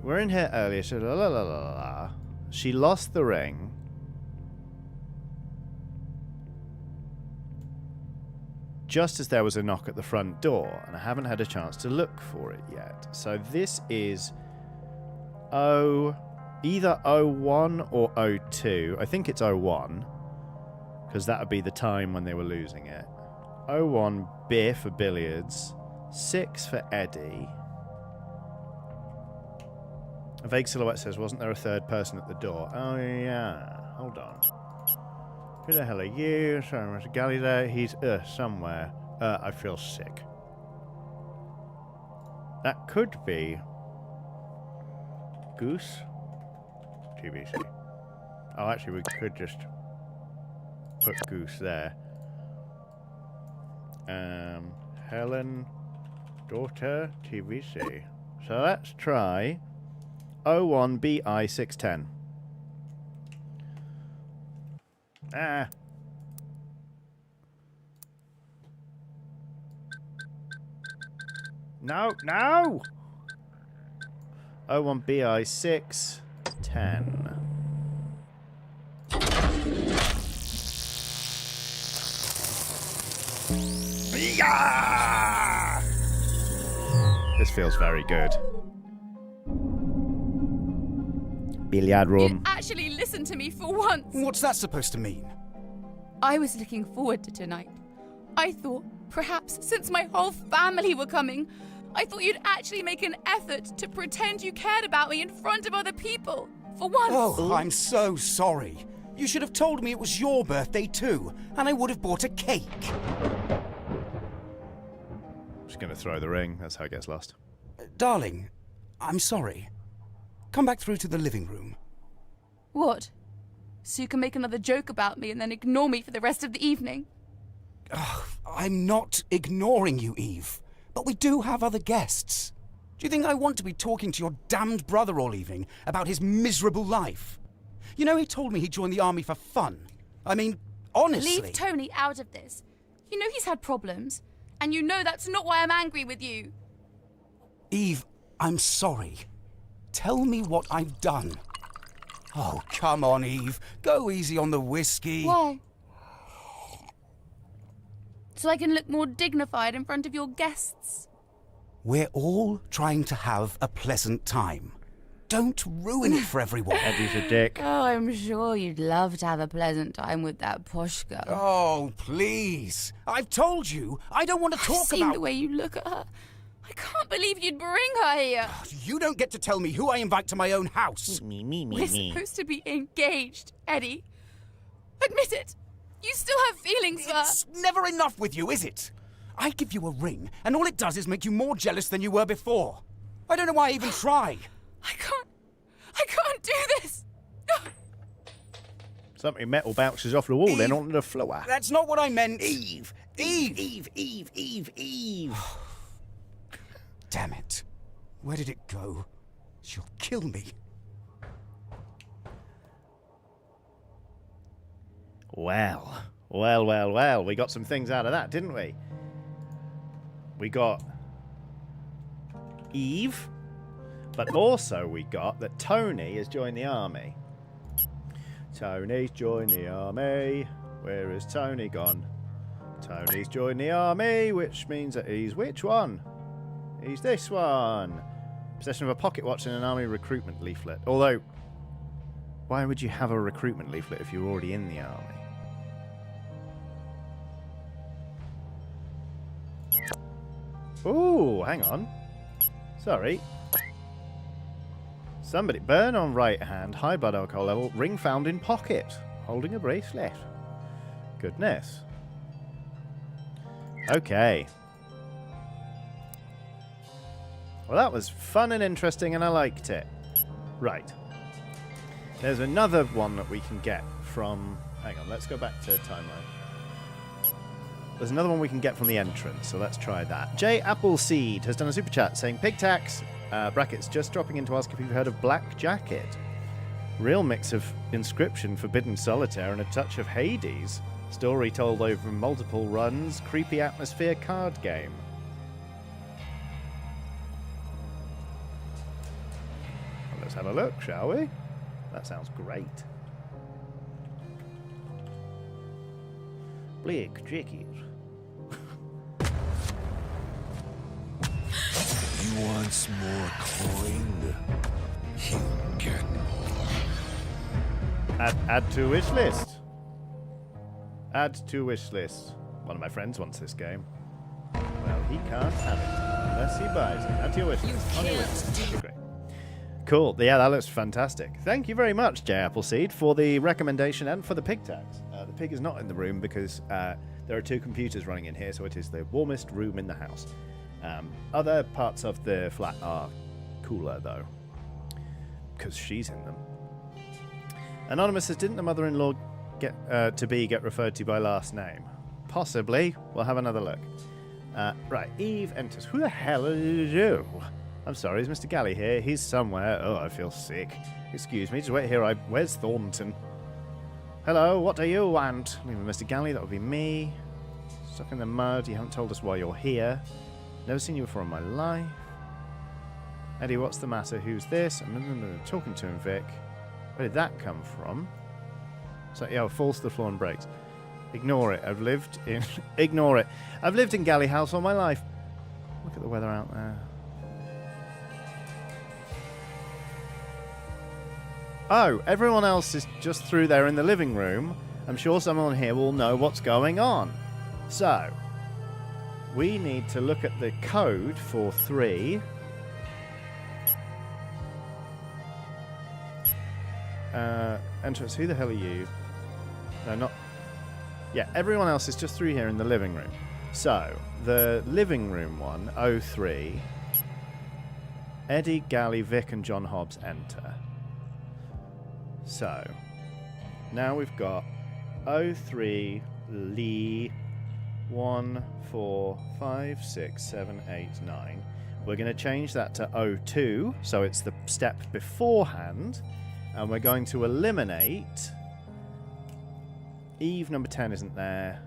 We're in here earlier. So la la la la la. She lost the ring. Just as there was a knock at the front door, and I haven't had a chance to look for it yet. So this is either 01 or 02. I think it's 01, because that would be the time when they were losing it. 01 beer for billiards, 6 for Eddie. A vague silhouette says, wasn't there a third person at the door? Oh, yeah. Hold on. Who the hell are you? Sorry, Mr. Galley there. He's somewhere. I feel sick. That could be Goose. TBC. Oh, actually, we could just put Goose there. Helen, daughter, TBC. So let's try 01BI610. Ah. No, no! 01BI610. Yeah! This feels very good. Billiard room. You actually listen to me for once. What's that supposed to mean? I was looking forward to tonight. I thought, perhaps, since my whole family were coming, I thought you'd actually make an effort to pretend you cared about me in front of other people. For once. Oh, I'm so sorry. You should have told me it was your birthday too, and I would have bought a cake. Just gonna throw the ring. That's how it gets lost. Darling, I'm sorry. Come back through to the living room. What? So you can make another joke about me and then ignore me for the rest of the evening? I'm not ignoring you, Eve. But we do have other guests. Do you think I want to be talking to your damned brother all evening about his miserable life? You know, he told me he joined the army for fun. I mean, honestly... Leave Tony out of this. You know he's had problems. And you know that's not why I'm angry with you. Eve, I'm sorry. Tell me what I've done. Oh, come on, Eve. Go easy on the whiskey. Why? So I can look more dignified in front of your guests. We're all trying to have a pleasant time. Don't ruin it for everyone. Eddie's a dick. Oh, I'm sure you'd love to have a pleasant time with that posh girl. Oh, please. I've told you, I don't want to talk I've seen about... the way you look at her. I can't believe you'd bring her here. You don't get to tell me who I invite to my own house. We're supposed to be engaged, Eddie. Admit it. You still have feelings for... It's never enough with you, is it? I give you a ring, and all it does is make you more jealous than you were before. I don't know why I even try. I can't do this. Something metal bounces off the wall, then onto the floor. That's not what I meant. Eve. Damn it. Where did it go? She'll kill me. Well. We got some things out of that, didn't we? We got Eve, but also we got that Tony has joined the army. Tony's joined the army. Where has Tony gone? Tony's joined the army, which means that he's which one? He's this one. Possession of a pocket watch and an army recruitment leaflet. Although, why would you have a recruitment leaflet if you're already in the army? Ooh, hang on. Sorry. Somebody. Burn on right hand. High blood alcohol level. Ring found in pocket. Holding a bracelet. Goodness. Okay. Well, that was fun and interesting, and I liked it. Right. There's another one that we can get from... Hang on, let's go back to timeline. There's another one we can get from the entrance, so let's try that. J Appleseed has done a super chat saying, Pig tax, brackets, just dropping in to ask if you've heard of Black Jacket. Real mix of Inscription, Forbidden Solitaire, and a touch of Hades. Story told over multiple runs, creepy atmosphere card game. Well, let's have a look, shall we? That sounds great. Black Jacket. You want some more coin? You get more. Add to wish list. Add to wish list. One of my friends wants this game. Well, he can't have it unless he buys it. Add to your wish list. On your wish list. Great. Cool. Yeah, that looks fantastic. Thank you very much, J Appleseed, for the recommendation and for the pig tax. The pig is not in the room because there are two computers running in here, so it is the warmest room in the house. Other parts of the flat are cooler, though, because she's in them. Anonymous says, didn't the mother-in-law get referred to by last name? Possibly. We'll have another look. Right, Eve enters. Who the hell are you? I'm sorry, is Mr. Galley here? He's somewhere. Oh, I feel sick. Excuse me, just wait here. Where's Thornton? Hello, what do you want? Mr. Galley, that would be me. Stuck in the mud. You haven't told us why you're here. Never seen you before in my life. Eddie, what's the matter? Who's this? I'm talking to him, Vic. Where did that come from? So, yeah, falls to the floor and breaks. Ignore it. Ignore it. I've lived in Galley House all my life. Look at the weather out there. Oh, everyone else is just through there in the living room. I'm sure someone here will know what's going on. So, we need to look at the code for 3. Entrance, who the hell are you? No, not... Yeah, everyone else is just through here in the living room. So, the living room one, 03. Eddie, Galley, Vic, and John Hobbs enter. So, now we've got 03, Lee, 1, 4, 5, 6, 7, 8, 9. We're going to change that to 02, so it's the step beforehand. And we're going to eliminate... Eve number 10 isn't there.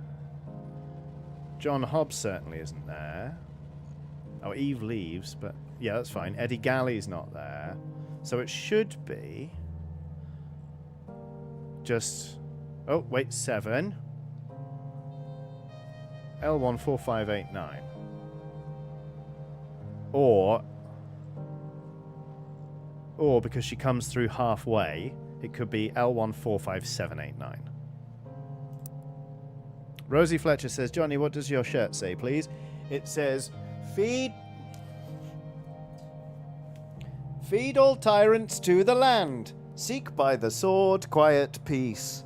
John Hobbs certainly isn't there. Oh, Eve leaves, but yeah, that's fine. Eddie Galley's not there. So it should be... just... Oh, wait, 7. L14589. Or because she comes through halfway, it could be L145789. Rosie Fletcher says, Johnny, what does your shirt say, please? It says, Feed all tyrants to the land. Seek by the sword quiet peace.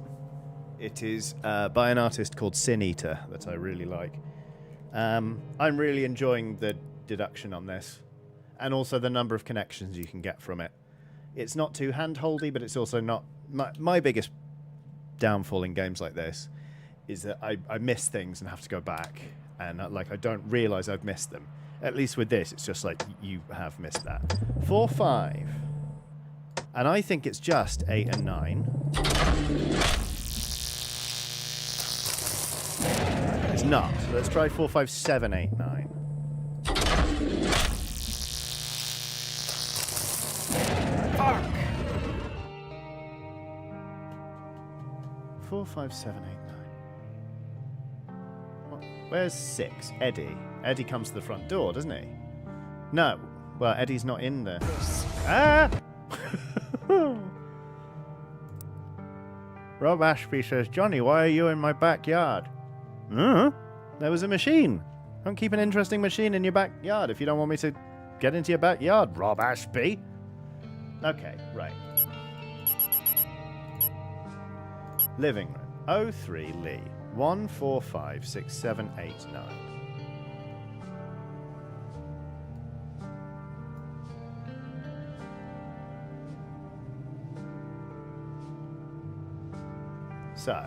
It is by an artist called Sin Eater that I really like. I'm really enjoying the deduction on this, and also the number of connections you can get from it. It's not too hand-holdy, but it's also not... My biggest downfall in games like this is that I miss things and have to go back, and I don't realise I've missed them. At least with this, it's just like, you have missed that. 4, 5. And I think it's just 8 and 9. It's not. So let's try 4, 5, 7, 8, 9. Fuck! 4, 5, 7, 8, 9. What? Where's 6? Eddie. Eddie comes to the front door, doesn't he? No. Well, Eddie's not in there. Ah! Rob Ashby says, Johnny, why are you in my backyard? There was a machine. Don't keep an interesting machine in your backyard if you don't want me to get into your backyard, Rob Ashby. Okay, right. Living room. 03 Lee. 1, 4, 5, 6, 7, 8, 9. So,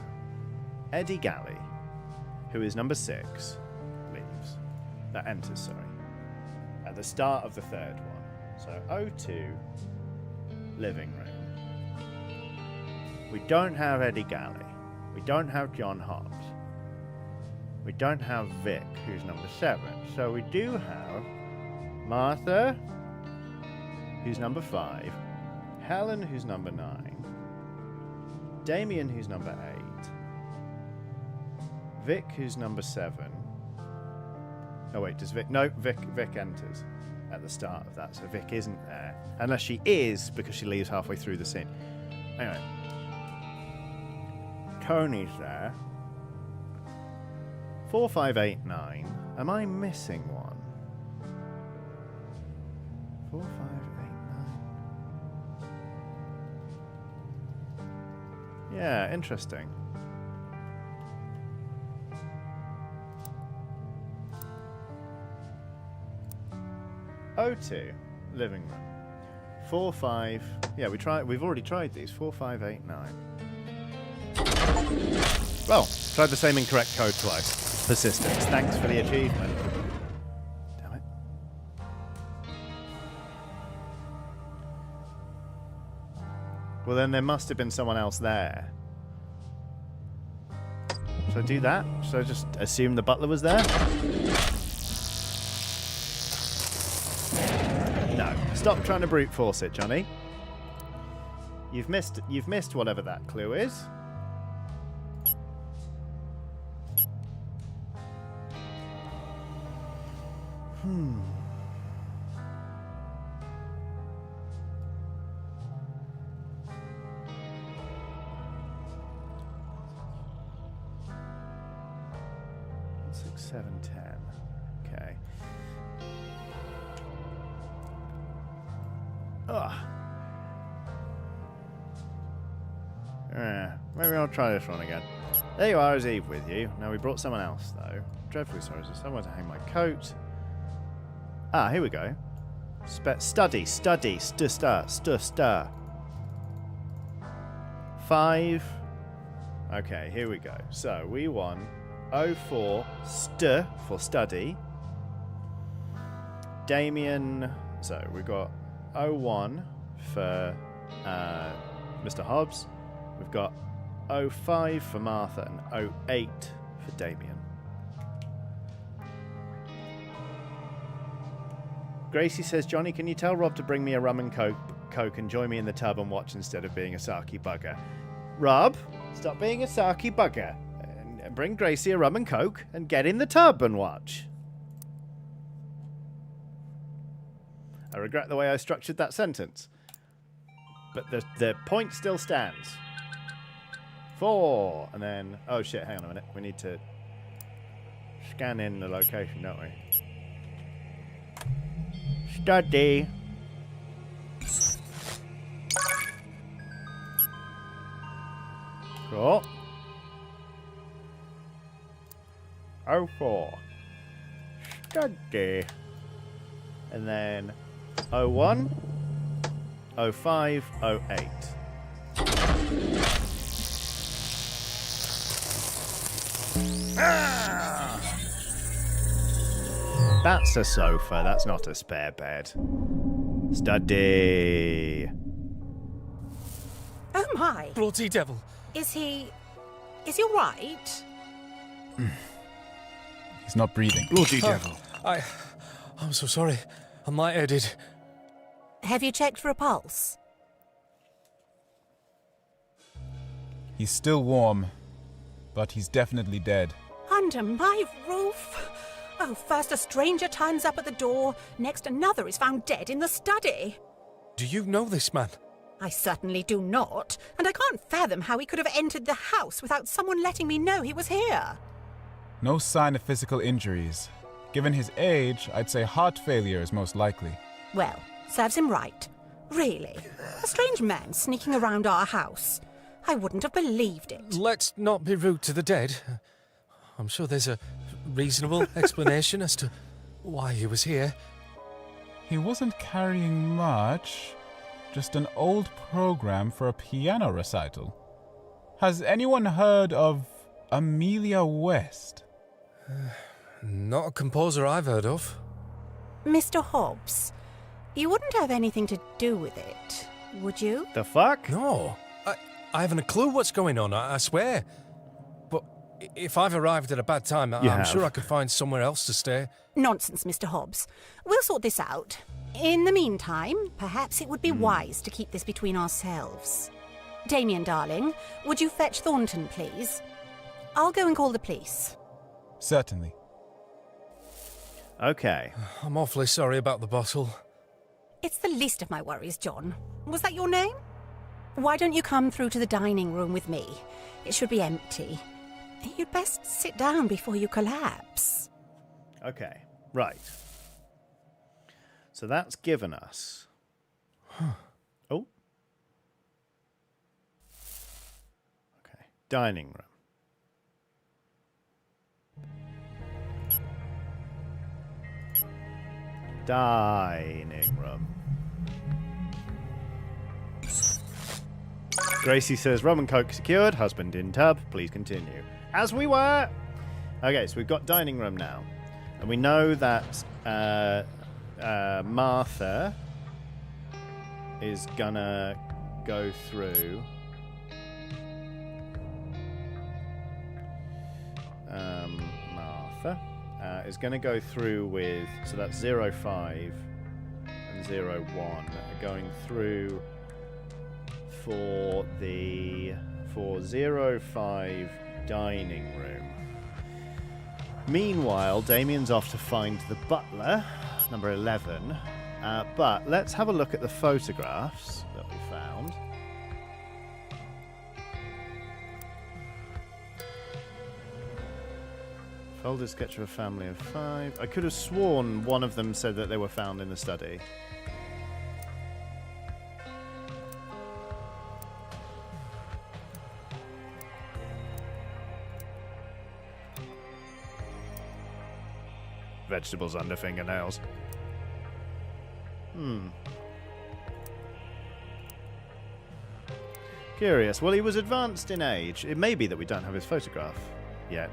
Eddie Galley, who is number 6, leaves. That enters, sorry. At the start of the third one. So, 02, living room. We don't have Eddie Galley. We don't have John Hobbs. We don't have Vic, who's number 7. So we do have Martha, who's number 5. Helen, who's number 9. Damien, who's number 8. Vic, who's number 7. Oh wait, does Vic... No, Vic enters at the start of that, so Vic isn't there. Unless she is, because she leaves halfway through the scene. Anyway. Tony's there. 4, 5, 8, 9. Am I missing one? 4, 5, 8, 9. Yeah, interesting. O2, living room. 4, 5. Yeah, we've already tried these. 4, 5, 8, 9. Well, tried the same incorrect code twice. Persistence. Thanks for the achievement. Damn it. Well, then there must have been someone else there. Should I do that? Should I just assume the butler was there? No. Stop trying to brute force it, Johnny. You've missed whatever that clue is. Six, 7, 10. Okay. Ugh. Maybe I'll try this one again. There you are, is Eve with you. Now we brought someone else though. Dreadfully sorry, there's somewhere to hang my coat. Ah, here we go. Study. 5. Okay, here we go. So we won 04 for study. Damien. So we got 01 for Mr. Hobbs. We've got 05 for Martha and 08 for Damien. Gracie says, Johnny, can you tell Rob to bring me a rum and coke and join me in the tub and watch instead of being a sarky bugger? Rob, stop being a sarky bugger and bring Gracie a rum and coke and get in the tub and watch. I regret the way I structured that sentence. But the point still stands. 4. And then... Oh, shit. Hang on a minute. We need to scan in the location, don't we? Study. Cool. 04. Study. And then 01, 05, 08. Ah! That's a sofa, that's not a spare bed. Study. Oh my. Bloody devil. Is he all right? He's not breathing. Bloody devil. I'm so sorry. I'm lightheaded. Have you checked for a pulse? He's still warm, but he's definitely dead. Under my roof? Oh, first a stranger turns up at the door, next another is found dead in the study. Do you know this man? I certainly do not, and I can't fathom how he could have entered the house without someone letting me know he was here. No sign of physical injuries. Given his age, I'd say heart failure is most likely. Well, serves him right. Really. A strange man sneaking around our house. I wouldn't have believed it. Let's not be rude to the dead. I'm sure there's a reasonable explanation as to why he was here. He wasn't carrying much. Just an old program for a piano recital. Has anyone heard of Amelia West? Not a composer I've heard of. Mr. Hobbs, you wouldn't have anything to do with it, would you? The fuck? No. I haven't a clue what's going on, I swear. But if I've arrived at a bad time, I'm sure I could find somewhere else to stay. Nonsense, Mr. Hobbs. We'll sort this out. In the meantime, perhaps it would be wise to keep this between ourselves. Damien, darling, would you fetch Thornton, please? I'll go and call the police. Certainly. Okay. I'm awfully sorry about the bottle. It's the least of my worries, John. Was that your name? Why don't you come through to the dining room with me? It should be empty. You'd best sit down before you collapse. Okay. Right. So that's given us... Oh. Okay. Dining room. Dining room. Gracie says, rum and coke secured, husband in tub, please continue. As we were! Okay, so we've got dining room now. And we know that Martha is gonna go through... Martha is gonna go through with... So that's 05 and 01 going through... for 05 dining room. Meanwhile, Damien's off to find the butler, number 11. But let's have a look at the photographs that we found. Folded sketch of a family of 5. I could have sworn one of them said that they were found in the study. Vegetables under fingernails. Curious. Well, he was advanced in age. It may be that we don't have his photograph yet.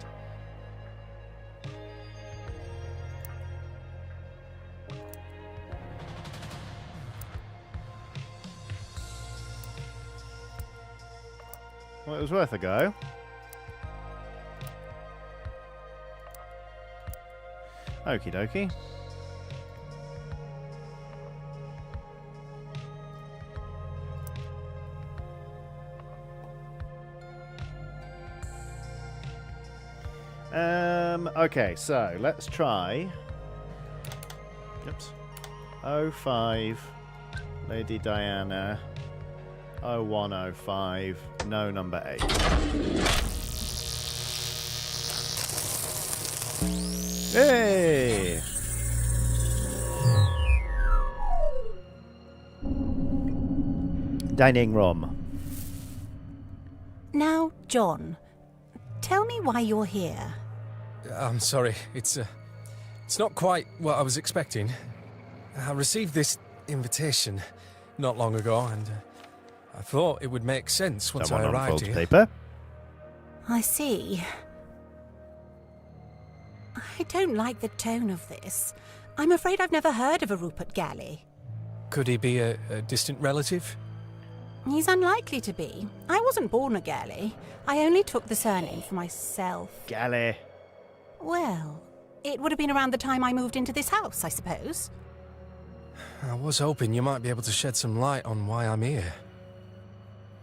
Well, it was worth a go. Okie dokie. Okay, so let's try. Oops. 05, Lady Diana. 0105, no number 8. Hey! Dining room. Now, John, tell me why you're here. I'm sorry, it's not quite what I was expecting. I received this invitation not long ago, and I thought it would make sense once I arrived here. Paper. I see. I don't like the tone of this. I'm afraid I've never heard of a Rupert Galley. Could he be a distant relative? He's unlikely to be. I wasn't born a Galley. I only took the surname for myself. Galley. Well, it would have been around the time I moved into this house, I suppose. I was hoping you might be able to shed some light on why I'm here.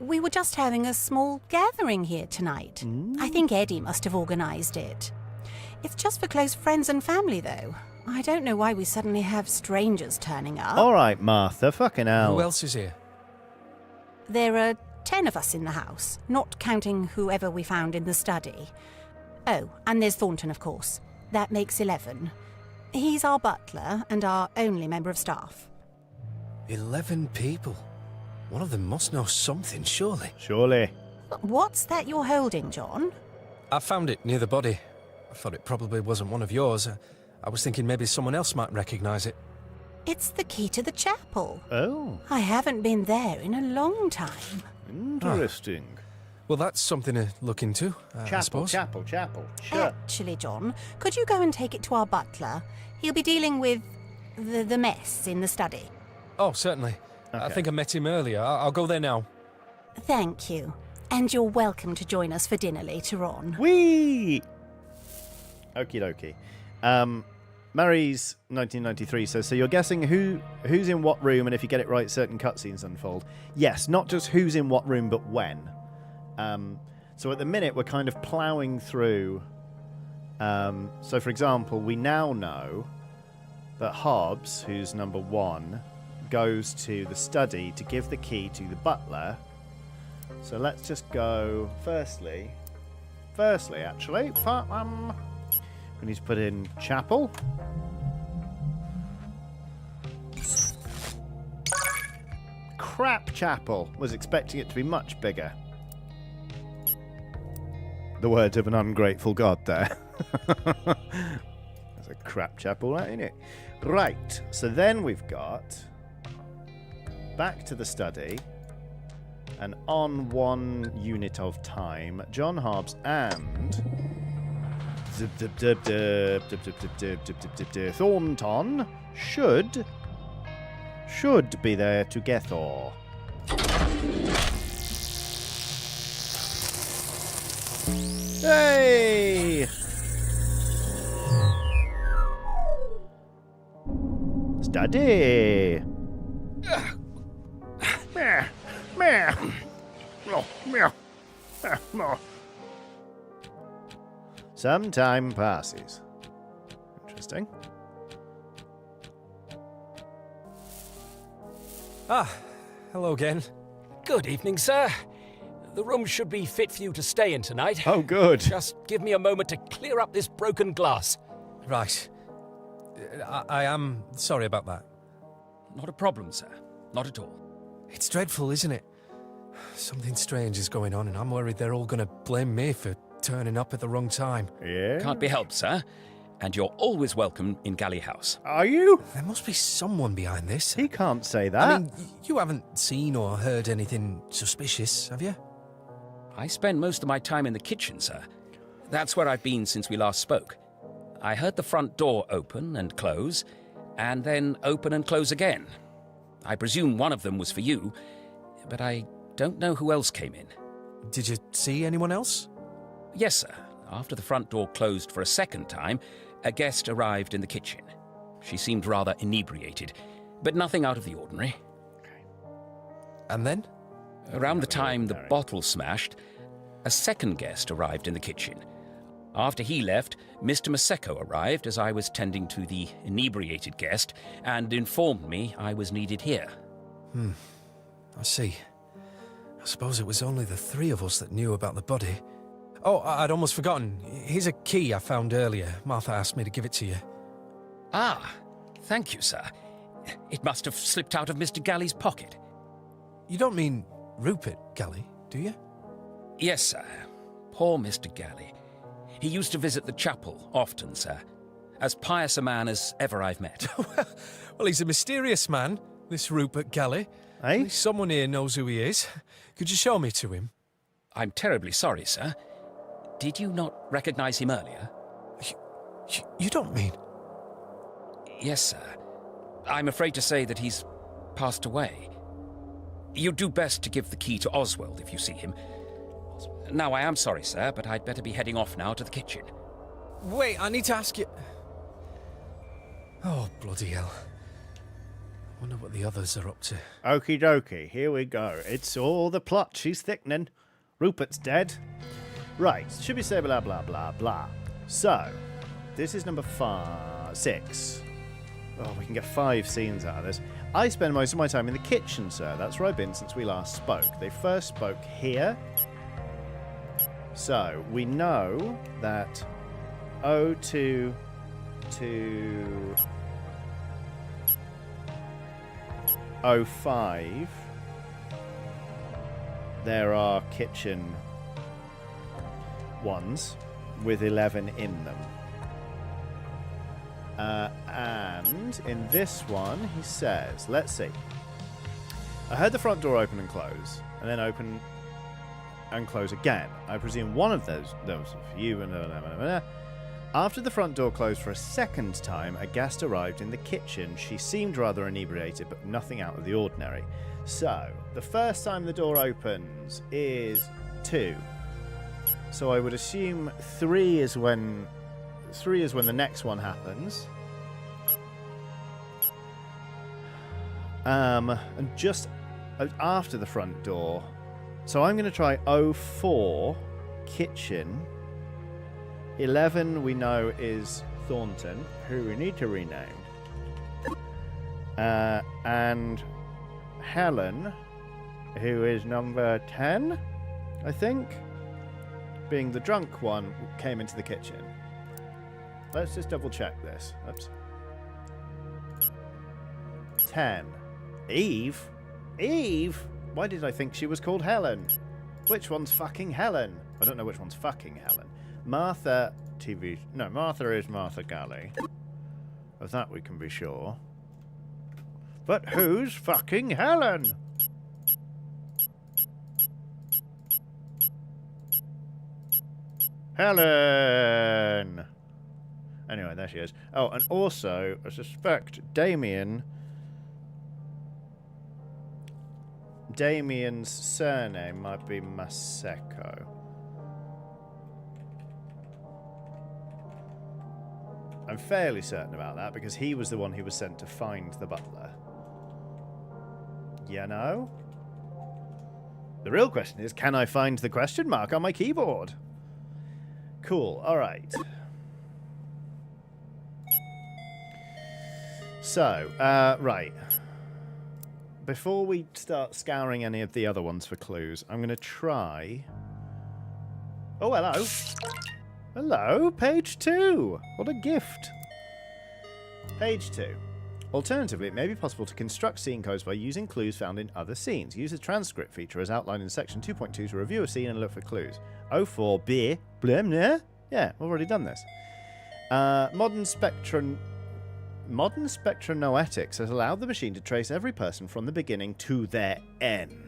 We were just having a small gathering here tonight. I think Eddie must have organised it. It's just for close friends and family, though. I don't know why we suddenly have strangers turning up. All right, Martha, fucking hell. Who else is here? There are 10 of us in the house, not counting whoever we found in the study. Oh, and there's Thornton, of course. That makes 11. He's our butler and our only member of staff. 11 people. One of them must know something, surely. Surely. What's that you're holding, John? I found it near the body. I thought it probably wasn't one of yours. I was thinking maybe someone else might recognise it. It's the key to the chapel. Oh. I haven't been there in a long time. Interesting. Well, that's something to look into, I suppose. Chapel. Sure. Actually, John, could you go and take it to our butler? He'll be dealing with the mess in the study. Oh, certainly. Okay. I think I met him earlier. I'll go there now. Thank you. And you're welcome to join us for dinner later on. Whee! Okie dokie. Mary's 1993 says, so you're guessing who's in what room, and if you get it right, certain cutscenes unfold. Yes, not just who's in what room, but when. So at the minute, we're kind of ploughing through. So, for example, we now know that Hobbs, who's number 1, goes to the study to give the key to the butler. So let's just go firstly, actually, we need to put in chapel. Crap chapel. Was expecting it to be much bigger. The words of an ungrateful god there. That's a crap chapel, that, ain't it? Right, so then we've got back to the study, and on 1 unit of time, John Hobbs and Thornton should be there together. Hey! Study. Some time passes. Interesting. Hello again. Good evening, sir. The room should be fit for you to stay in tonight. Oh, good. Just give me a moment to clear up this broken glass. Right. I am sorry about that. Not a problem, sir. Not at all. It's dreadful, isn't it? Something strange is going on, and I'm worried they're all going to blame me for turning up at the wrong time. Yeah? Can't be helped, sir. And you're always welcome in Galley House. Are you? There must be someone behind this. He can't say that. I mean, you haven't seen or heard anything suspicious, have you? I spend most of my time in the kitchen, sir. That's where I've been since we last spoke. I heard the front door open and close, and then open and close again. I presume one of them was for you, but I don't know who else came in. Did you see anyone else? Yes, sir. After the front door closed for a second time, a guest arrived in the kitchen. She seemed rather inebriated, but nothing out of the ordinary. And then? Around the time the bottle smashed, a second guest arrived in the kitchen. After he left, Mr. Maseko arrived as I was tending to the inebriated guest and informed me I was needed here. I see. I suppose it was only the three of us that knew about the body. Oh, I'd almost forgotten. Here's a key I found earlier. Martha asked me to give it to you. Ah, thank you, sir. It must have slipped out of Mr. Galley's pocket. You don't mean Rupert Galley, do you? Yes, sir. Poor Mr. Galley. He used to visit the chapel often, sir. As pious a man as ever I've met. Well, he's a mysterious man, this Rupert Galley. Eh? At least someone here knows who he is. Could you show me to him? I'm terribly sorry, sir. Did you not recognize him earlier? You don't mean... Yes, sir. I'm afraid to say that he's passed away. You'd do best to give the key to Oswald if you see him. Now, I am sorry, sir, but I'd better be heading off now to the kitchen. Wait, I need to ask you... Oh, bloody hell. I wonder what the others are up to. Okie dokie, here we go. It's all the plot. She's thickening. Rupert's dead. Right, should we say blah, blah, blah, blah. So, this is number 6. Oh, we can get 5 scenes out of this. I spend most of my time in the kitchen, sir. That's where I've been since we last spoke. They first spoke here. So, we know that 02 to 05 there are kitchen ones with 11 in them. And in this one, he says, let's see. I heard the front door open and close, and then open and close again. I presume one of those for you. And after the front door closed for a second time, a guest arrived in the kitchen. She seemed rather inebriated, but nothing out of the ordinary. So, the first time the door opens is 2. So I would assume 3 is when the next one happens. And just after the front door. So I'm going to try 04 kitchen. 11 we know is Thornton, who we need to rename. And Helen, who is number 10, I think, being the drunk one, came into the kitchen. Let's just double check this. Oops. 10. Eve? Eve? Why did I think she was called Helen? Which one's fucking Helen? I don't know which one's fucking Helen. Martha Martha is Martha Galley. Of that we can be sure. But who's fucking Helen? Helen! Anyway, there she is. Oh, and also, I suspect Damien's surname might be Maseko. I'm fairly certain about that because he was the one who was sent to find the butler. You know? The real question is, can I find the question mark on my keyboard? Cool, alright. So, right. Before we start scouring any of the other ones for clues, I'm going to try... Oh, hello. Hello, page 2. What a gift. Page 2. Alternatively, it may be possible to construct scene codes by using clues found in other scenes. Use the transcript feature as outlined in section 2.2 to review a scene and look for clues. 04 beer. Blimner. Yeah, we've already done this. Modern spectronoetics has allowed the machine to trace every person from the beginning to their end.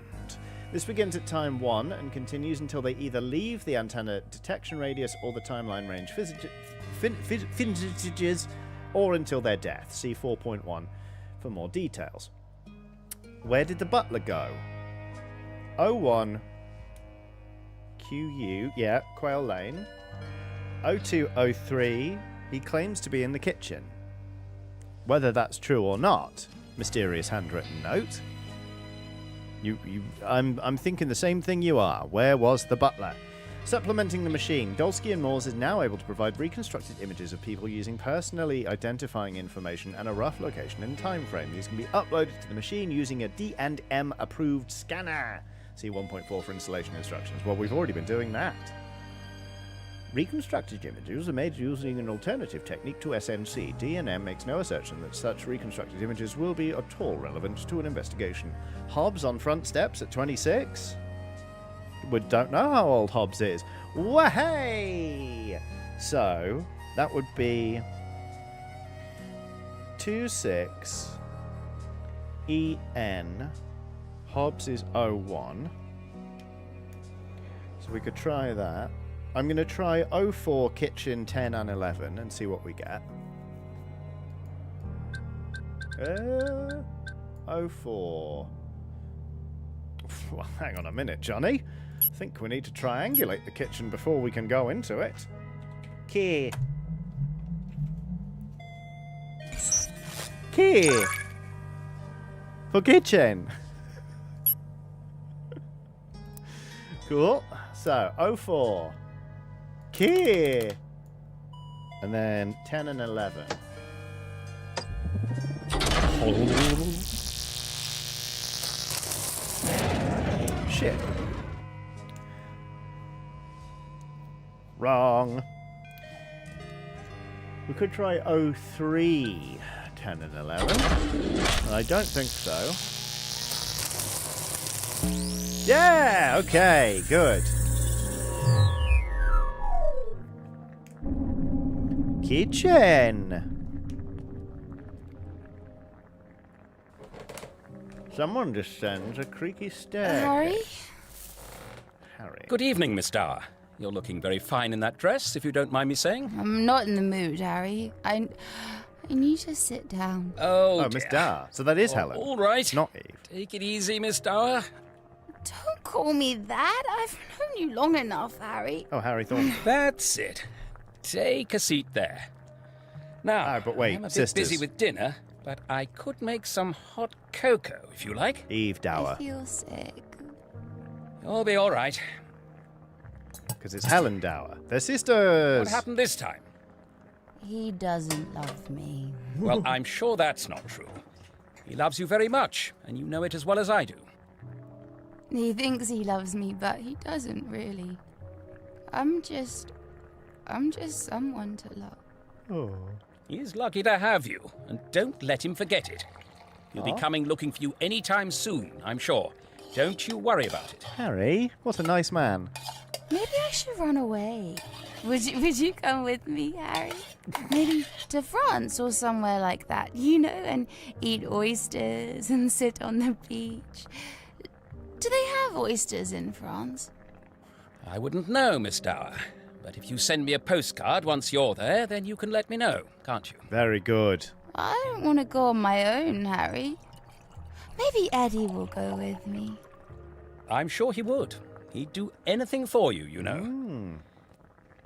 This begins at time 1 and continues until they either leave the antenna detection radius or the timeline range vintages, or until their death. See 4.1 for more details. Where did the butler go? 01 QU, yeah, Quail Lane. 0203, he claims to be in the kitchen. Whether that's true or not, mysterious handwritten note. I'm thinking the same thing you are. Where was the butler? Supplementing the machine, Bsky and Moores is now able to provide reconstructed images of people using personally identifying information and a rough location and time frame. These can be uploaded to the machine using a D&M approved scanner. See 1.4 for installation instructions. Well, we've already been doing that. Reconstructed images are made using an alternative technique to SNC. D&M makes no assertion that such reconstructed images will be at all relevant to an investigation. Hobbs on front steps at 26? We don't know how old Hobbs is. Wahey! So, that would be 26 EN. Hobbs is 01. So we could try that. I'm going to try 04, kitchen, 10 and 11 and see what we get. 04. Well, hang on a minute, Johnny. I think we need to triangulate the kitchen before we can go into it. Key. Key. For kitchen. Cool. So, 04. Key. And then 10 and 11. Shit. Wrong. We could try 03, 10 and 11. I don't think so. Yeah, okay, good. Kitchen. Someone descends a creaky stair. Harry? Harry. Good evening, Miss Dower. You're looking very fine in that dress, if you don't mind me saying. I'm not in the mood, Harry. I need to sit down. Oh, Miss Dower. So that is Helen. All right. Not Eve. Take it easy, Miss Dower. Don't call me that. I've known you long enough, Harry. Oh, Harry Thornton. That's it. Take a seat there. Now, but wait, I'm a bit sisters. busy with dinner, but I could make some hot cocoa, if you like. Eve Dower. I feel sick. You'll be all right. Because it's Helen Dower. They're sisters. What happened this time? He doesn't love me. Well, I'm sure that's not true. He loves you very much, and you know it as well as I do. He thinks he loves me, but he doesn't really. I'm just someone to love. Oh. He's lucky to have you, and don't let him forget it. He'll be coming looking for you any time soon, I'm sure. Don't you worry about it. Harry, what a nice man. Maybe I should run away. Would you come with me, Harry? Maybe to France or somewhere like that, you know, and eat oysters and sit on the beach. Do they have oysters in France? I wouldn't know, Miss Dower. But if you send me a postcard once you're there, then you can let me know, can't you? Very good. I don't want to go on my own, Harry. Maybe Eddie will go with me. I'm sure he would. He'd do anything for you, you know.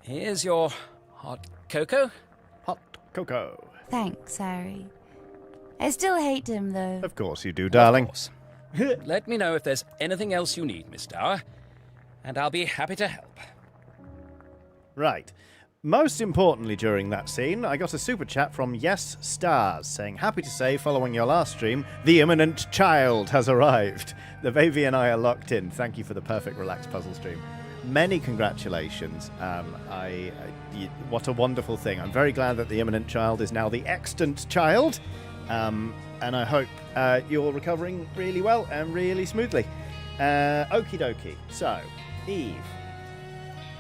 Here's your hot cocoa. Hot cocoa. Thanks, Harry. I still hate him, though. Of course you do, darling. Of course. Let me know if there's anything else you need, Miss Dower, and I'll be happy to help. Right. Most importantly during that scene, I got a super chat from Yes Stars saying, happy to say, following your last stream, the imminent child has arrived. The baby and I are locked in. Thank you for the perfect relaxed puzzle stream. Many congratulations. What a wonderful thing. I'm very glad that the imminent child is now the extant child. And I hope you're recovering really well and really smoothly. Okie dokie. So, Eve.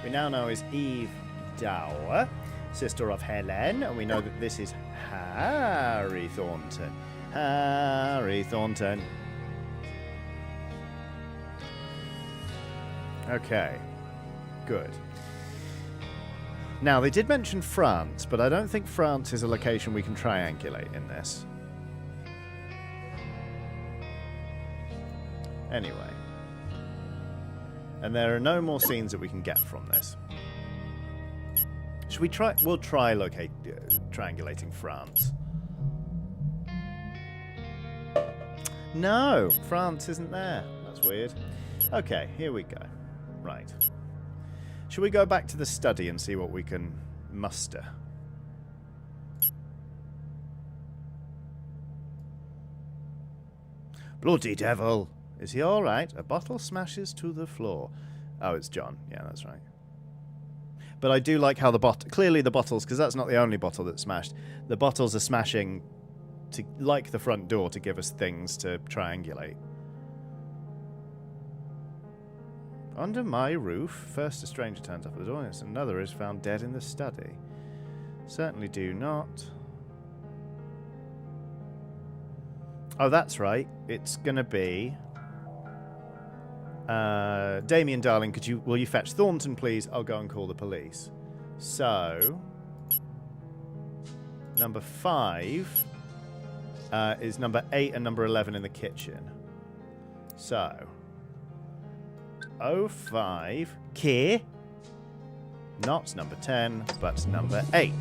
We now know is Eve Dower, sister of Helen, and we know that this is Harry Thornton. Harry Thornton. Okay, good. Now, they did mention France, but I don't think France is a location we can triangulate in this. Anyway. And there are no more scenes that we can get from this. Should we try? We'll try triangulating France. No, France isn't there. That's weird. Okay, here we go. Right. Should we go back to the study and see what we can muster? Bloody devil! Is he alright? A bottle smashes to the floor. Oh, it's John. Yeah, that's right. But I do like how clearly the bottles, because that's not the only bottle that's smashed. The bottles are smashing to, like the front door, to give us things to triangulate. Under my roof, first a stranger turns up at the door, and another is found dead in the study. Certainly do not. Oh, that's right. It's gonna be Damien, darling, will you fetch Thornton, please? I'll go and call the police. So, number 5 is number 8 and number 11 in the kitchen. So, 05 Key, not number 10, but number 8.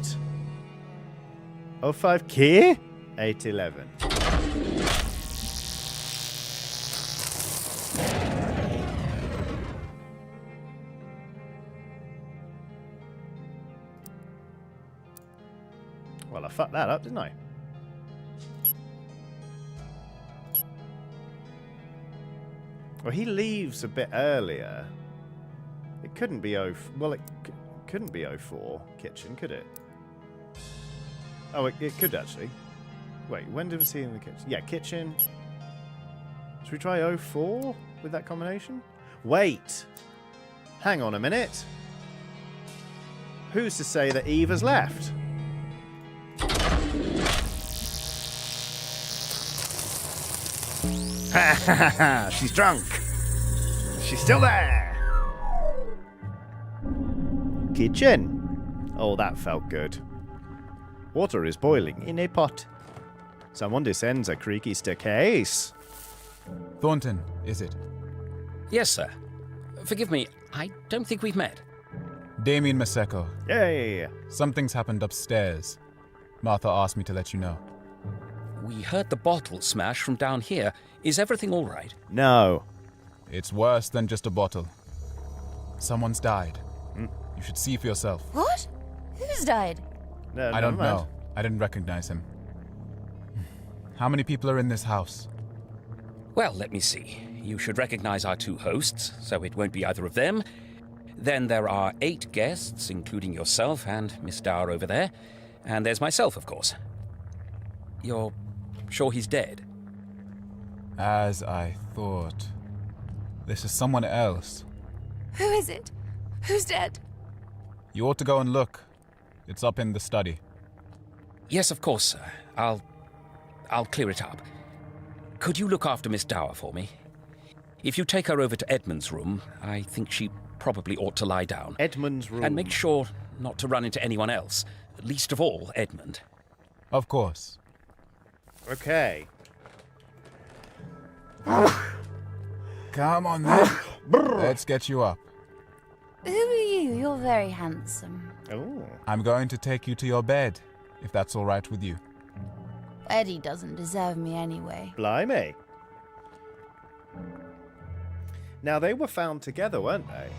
05 Key, 811. Well, I fucked that up, didn't I? Well, he leaves a bit earlier. It couldn't be well, it couldn't be 04 kitchen, could it? Oh, it could actually. Wait, when did we see in the kitchen? Yeah, kitchen. Should we try 04 with that combination? Wait! Hang on a minute. Who's to say that Eve has left? Ha ha ha! She's drunk! She's still there! Kitchen! Oh, that felt good. Water is boiling in a pot. Someone descends a creaky staircase. Thornton, is it? Yes, sir. Forgive me, I don't think we've met. Damien Maseko. Yay! Something's happened upstairs. Martha asked me to let you know. We heard the bottle smash from down here. Is everything all right? No. It's worse than just a bottle. Someone's died. You should see for yourself. What? Who's died? No, I don't know. I didn't recognize him. How many people are in this house? Well, let me see. You should recognize our 2 hosts, so it won't be either of them. Then there are 8 guests, including yourself and Miss Dower over there. And there's myself, of course. You're sure he's dead? As I thought. This is someone else. Who is it? Who's dead? You ought to go and look. It's up in the study. Yes, of course, sir. I'll clear it up. Could you look after Miss Dower for me? If you take her over to Edmund's room, I think she probably ought to lie down. Edmund's room. And make sure not to run into anyone else. Least of all, Edmund. Of course. Okay. Come on then. Let's get you up. Who are you? You're very handsome. Oh. I'm going to take you to your bed, if that's all right with you. Eddie doesn't deserve me anyway. Blimey. Now, they were found together, weren't they?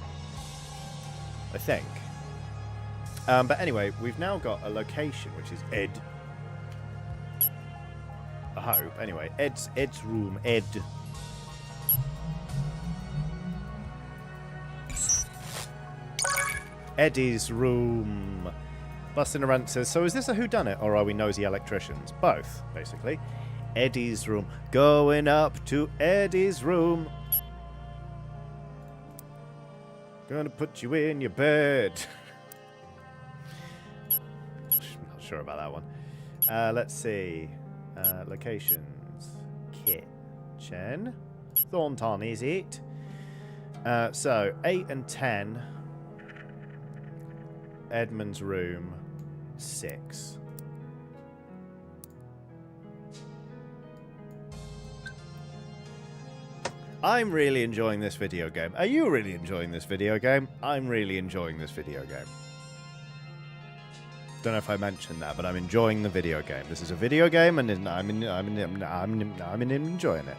I think. But anyway, we've now got a location, which is Ed. I hope. Anyway, Ed's room. Ed. Eddie's room. Bustin' Around says, so is this a whodunit or are we nosy electricians? Both, basically. Eddie's room. Going up to Eddie's room. Gonna put you in your bed. Not sure about that one. Let's see. Locations. Kitchen. Thornton, is it? So, 8 and 10. Edmund's room. 6. I'm really enjoying this video game. Are you really enjoying this video game? I'm really enjoying this video game. Don't know if I mentioned that, but I'm enjoying the video game. This is a video game, and I'm enjoying it.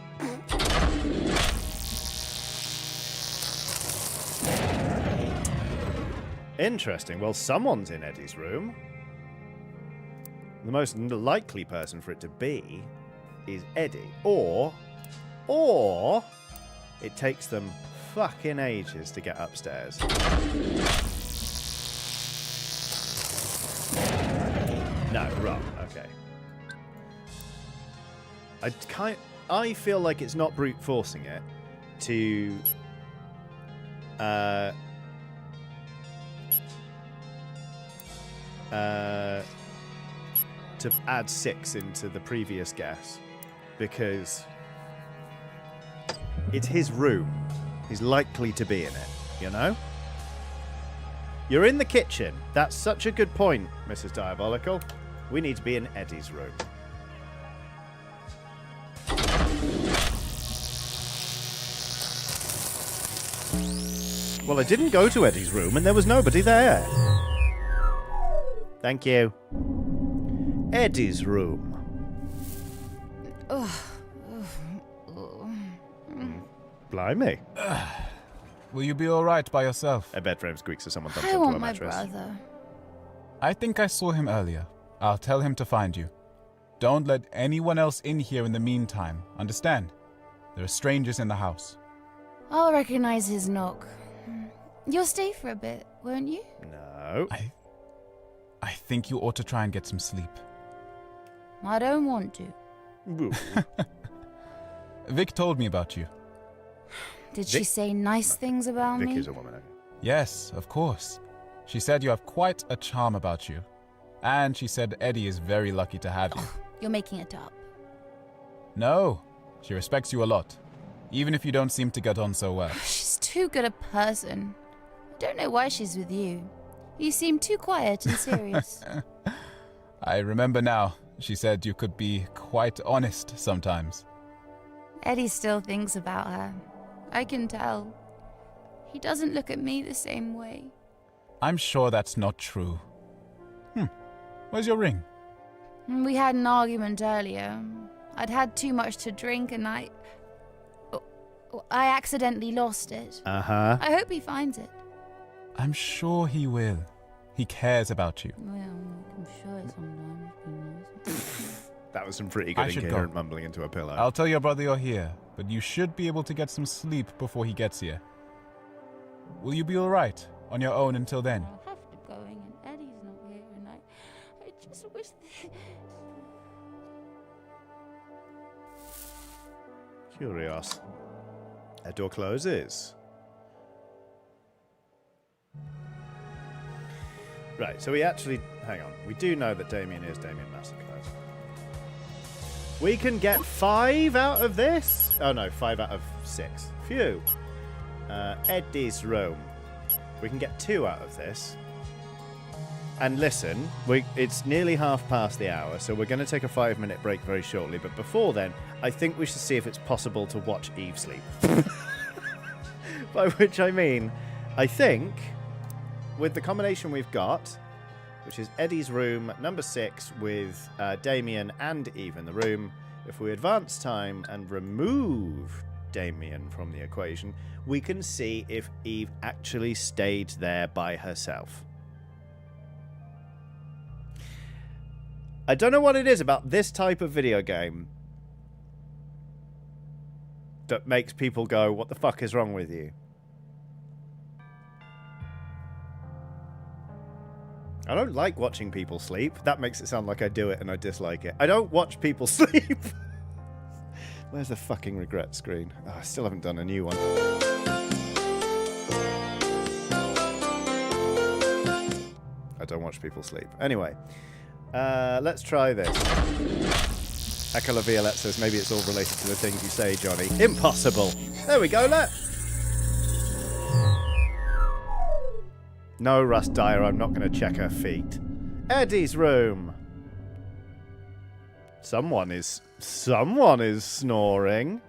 Interesting. Well, someone's in Eddie's room. The most likely person for it to be is Eddie. Or it takes them fucking ages to get upstairs. No, wrong. Okay. I feel like it's not brute forcing it to to add 6 into the previous guess, because it's his room. He's likely to be in it, you know? You're in the kitchen. That's such a good point, Mrs. Diabolical. We need to be in Eddie's room. Well, I didn't go to Eddie's room and there was nobody there. Thank you. Eddie's room. Blimey. Will you be alright by yourself? A bed frame squeaks as someone thumps I onto want a my mattress. brother. I think I saw him earlier. I'll tell him to find you. Don't let anyone else in here in the meantime. Understand? There are strangers in the house. I'll recognize his knock. You'll stay for a bit, won't you? No. I think you ought to try and get some sleep. I don't want to. Vic told me about you. Did she say nice things about me? Vic is a woman. Yes, of course. She said you have quite a charm about you. And she said Eddie is very lucky to have you. You're making it up. No, she respects you a lot. Even if you don't seem to get on so well. She's too good a person. I don't know why she's with you. You seem too quiet and serious. I remember now. She said you could be quite honest sometimes. Eddie still thinks about her. I can tell. He doesn't look at me the same way. I'm sure that's not true. Where's your ring? We had an argument earlier. I'd had too much to drink and I accidentally lost it. Uh-huh. I hope he finds it. I'm sure he will. He cares about you. Well, I'm sure sometimes. That was some pretty good incoherent mumbling into a pillow. I'll tell your brother you're here, but you should be able to get some sleep before he gets here. Will you be alright on your own until then? I'll have to go in and Eddie's not here and I just wish Curious. That door closes. Right, so we actually... Hang on. We do know that Damien is Damien Massacre. We can get 5 out of this? Oh, no, 5 out of 6. Phew. Eddie's room. We can get 2 out of this. And listen, it's nearly half past the hour, so we're going to take a 5-minute break very shortly. But before then, I think we should see if it's possible to watch Eve sleep. By which I mean, I think... with the combination we've got, which is Eddie's room, number 6, with Damien and Eve in the room, if we advance time and remove Damien from the equation, we can see if Eve actually stayed there by herself. I don't know what it is about this type of video game that makes people go, what the fuck is wrong with you? I don't like watching people sleep. That makes it sound like I do it and I dislike it. I don't watch people sleep. Where's the fucking regret screen? Oh, I still haven't done a new one. I don't watch people sleep. Anyway, let's try this. Akala Violette says maybe it's all related to the things you say, Johnny. Impossible. There we go, look. No, Russ Dyer, I'm not going to check her feet. Eddie's room. Someone is snoring.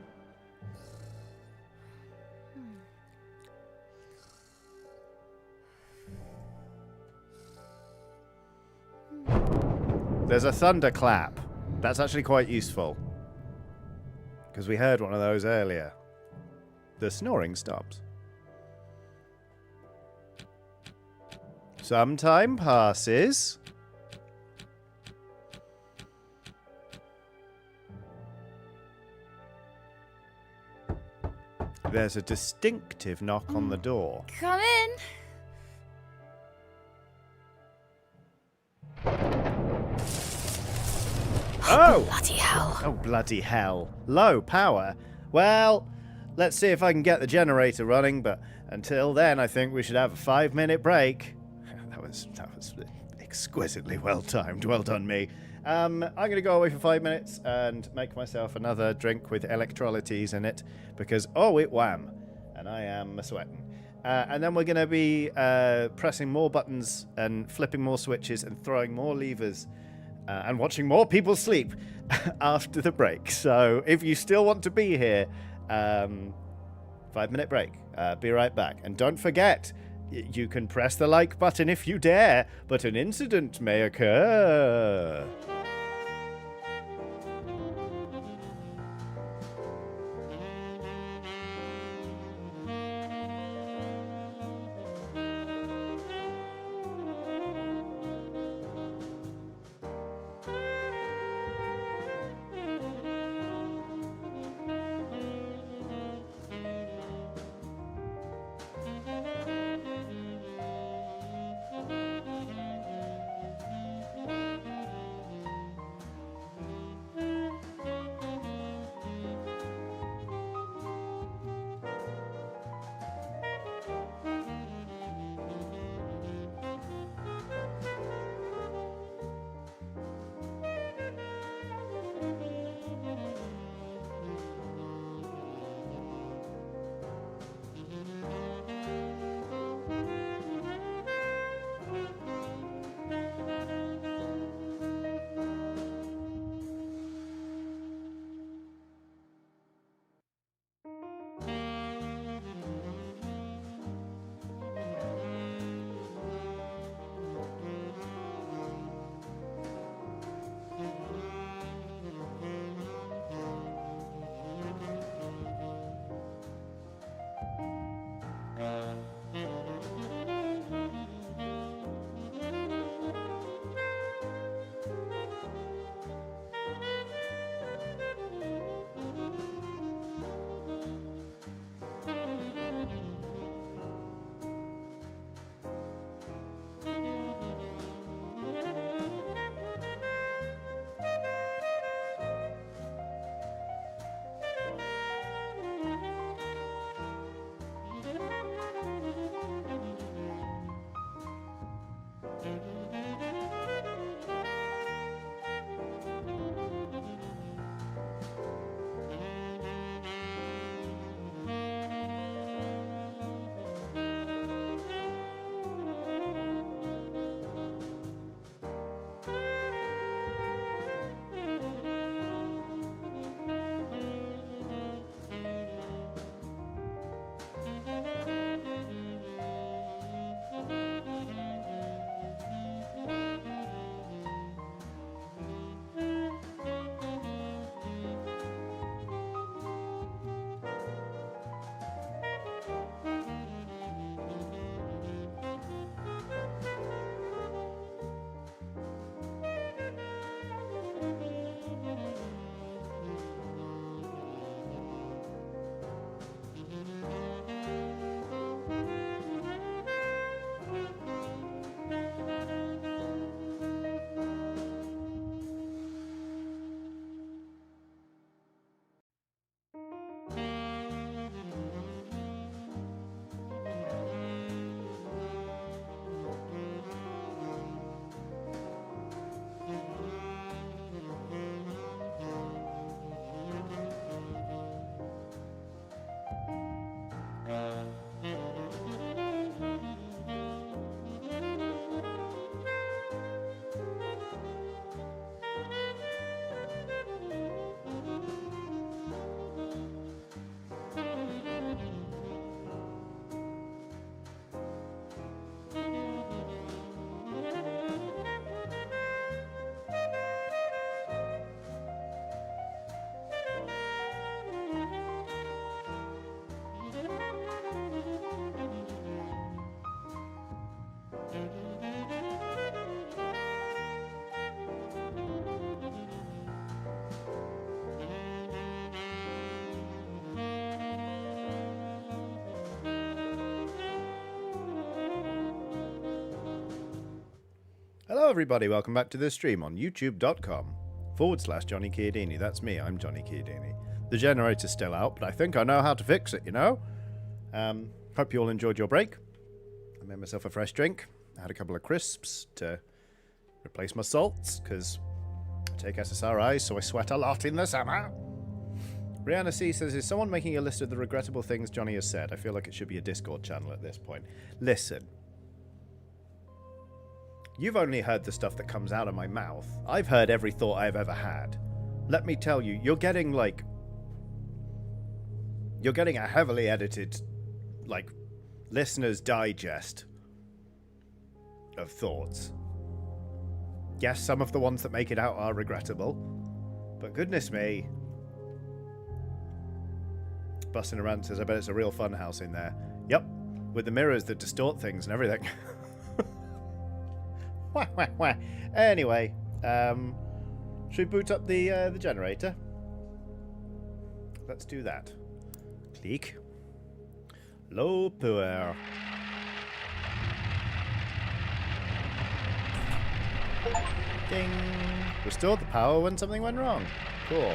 There's a thunderclap. That's actually quite useful. Because we heard one of those earlier. The snoring stops. Some time passes. There's a distinctive knock on the door. Come in. Oh! Bloody hell. Oh, bloody hell. Low power? Well, let's see if I can get the generator running, but until then, I think we should have a 5-minute break. That was exquisitely well timed. Well done, me. I'm going to go away for 5 minutes and make myself another drink with electrolytes in it because, oh, it wham. And I am sweating. And then we're going to be pressing more buttons and flipping more switches and throwing more levers and watching more people sleep after the break. So if you still want to be here, 5-minute break. Be right back. And don't forget, you can press the like button if you dare, but an incident may occur. Hello everybody, welcome back to this stream on youtube.com/JohnnyKiodini. That's me, I'm Johnny Chiodini. The generator's still out, but I think I know how to fix it, you know? Hope you all enjoyed your break. I made myself a fresh drink. I had a couple of crisps to replace my salts, because I take SSRIs, so I sweat a lot in the summer. Rihanna C says, is someone making a list of the regrettable things Johnny has said? I feel like it should be a Discord channel at this point. Listen. You've only heard the stuff that comes out of my mouth. I've heard every thought I've ever had. Let me tell you, you're getting a heavily edited, listener's digest of thoughts. Yes, some of the ones that make it out are regrettable, but goodness me. Busting around says, I bet it's a real fun house in there. Yep, with the mirrors that distort things and everything. Wah, wah, wah. Anyway, should we boot up the generator? Let's do that. Click. Low power. Ding. Restored the power when something went wrong. Cool.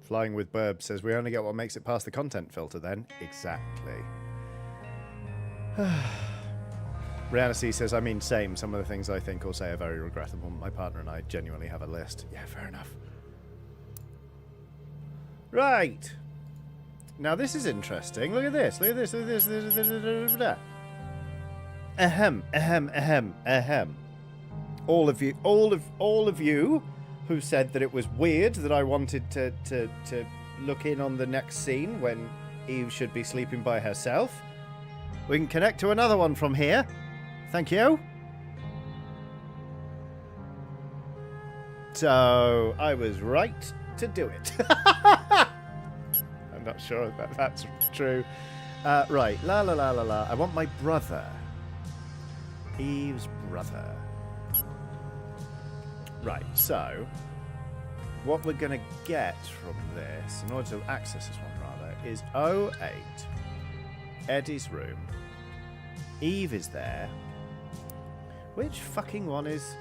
Flying with Burb says we only get what makes it past the content filter then. Exactly. Rihanna C says, I mean, same. Some of the things I think or say are very regrettable. My partner and I genuinely have a list. Yeah, fair enough. Right. Now, this is interesting. Look at this. Look at this. Look at this. Ahem. All of you who said that it was weird that I wanted to look in on the next scene when Eve should be sleeping by herself. We can connect to another one from here. Thank you. So, I was right to do it. I'm not sure that that's true. Right. La la la la la. I want my brother. Eve's brother. Right, so what we're going to get from this, in order to access this one rather, is 08, Eddie's room. Eve is there. Which fucking one is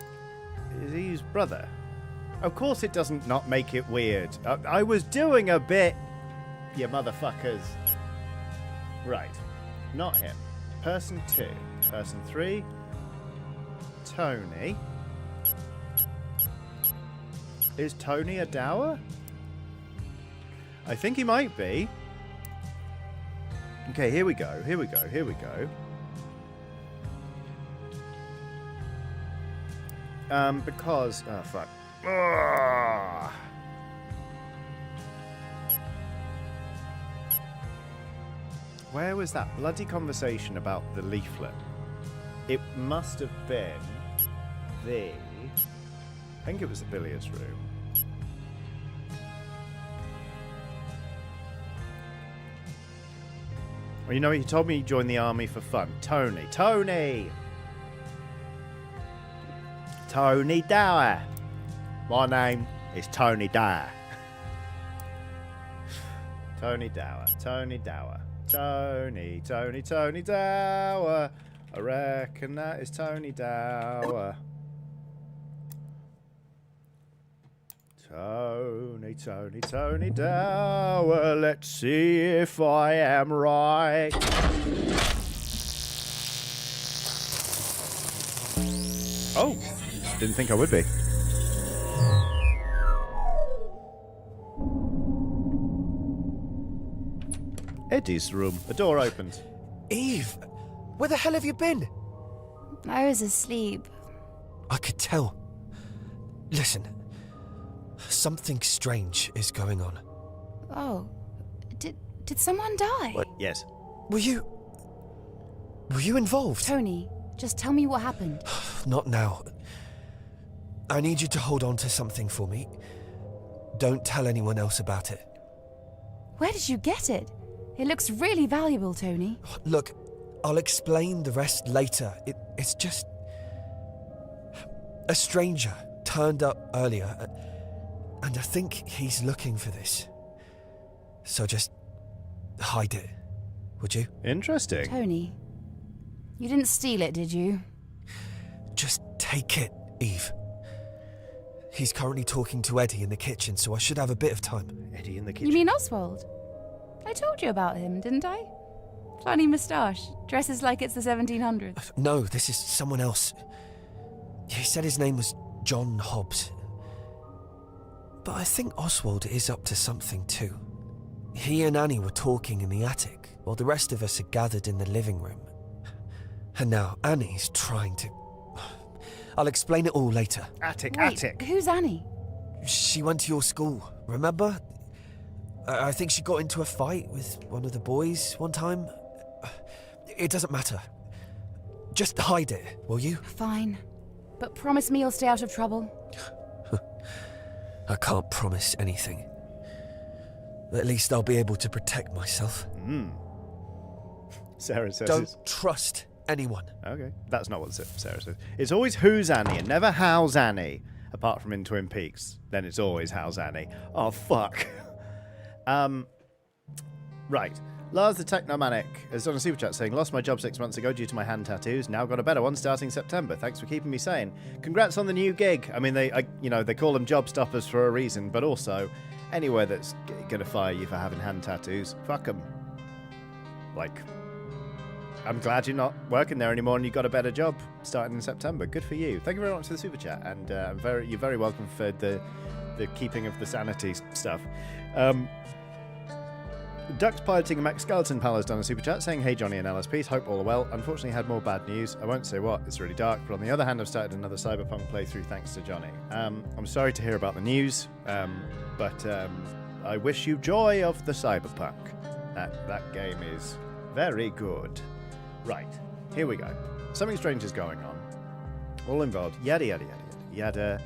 Eve's brother? Of course it doesn't not make it weird. I was doing a bit, you motherfuckers. Right, not him. Person 2. Person 3, Tony. Is Tony a dower? I think he might be. Okay, here we go. Because... oh, fuck. Ugh. Where was that bloody conversation about the leaflet? It must have been the... I think it was the billiards room. Well, you know, he told me he joined the army for fun. Tony Dower. My name is Tony Dower. Tony Dower. Tony Dower. I reckon that is Tony Dower. Tony Dower, let's see if I am right. Oh, didn't think I would be. Eddie's room. The door opens. Eve, where the hell have you been? I was asleep. I could tell. Listen. Something strange is going on. Oh, did someone die? What? Yes. Were you involved? Tony, just tell me what happened. Not now. I need you to hold on to something for me. Don't tell anyone else about it. Where did you get it? It looks really valuable, Tony. Look, I'll explain the rest later. It's just... a stranger turned up earlier, and I think he's looking for this. So just hide it, would you? Interesting. Tony, you didn't steal it, did you? Just take it, Eve. He's currently talking to Eddie in the kitchen, so I should have a bit of time. Eddie in the kitchen? You mean Oswald? I told you about him, didn't I? Funny moustache. Dresses like it's the 1700s. No, this is someone else. He said his name was John Hobbs. But I think Oswald is up to something too. He and Annie were talking in the attic, while the rest of us are gathered in the living room. And now Annie's trying to... I'll explain it all later. Wait, who's Annie? She went to your school, remember? I think she got into a fight with one of the boys one time. It doesn't matter. Just hide it, will you? Fine. But promise me you'll stay out of trouble. I can't promise anything. At least I'll be able to protect myself. Sarah says... Don't trust anyone. Okay, that's not what Sarah says. It's always who's Annie and never how's Annie. Apart from in Twin Peaks, then it's always how's Annie. Oh, fuck. Right. Lars the Technomanic has done a super chat saying, lost my job 6 months ago due to my hand tattoos. Now got a better one starting September. Thanks for keeping me sane. Congrats on the new gig. I mean, they call them job stoppers for a reason, but also anywhere that's going to fire you for having hand tattoos, fuck them. Like, I'm glad you're not working there anymore and you got a better job starting in September. Good for you. Thank you very much for the super chat, and you're very welcome for the keeping of the sanity stuff. Ducks Piloting a Max Skeleton Pal has done a super chat saying, hey Johnny and Alice, peace, hope all are well. Unfortunately had more bad news. I won't say what, it's really dark, but on the other hand I've started another Cyberpunk playthrough thanks to Johnny. I'm sorry to hear about the news, but I wish you joy of the Cyberpunk. That game is very good. Right, here we go. Something strange is going on. All involved, yada yada yada yada. Yada.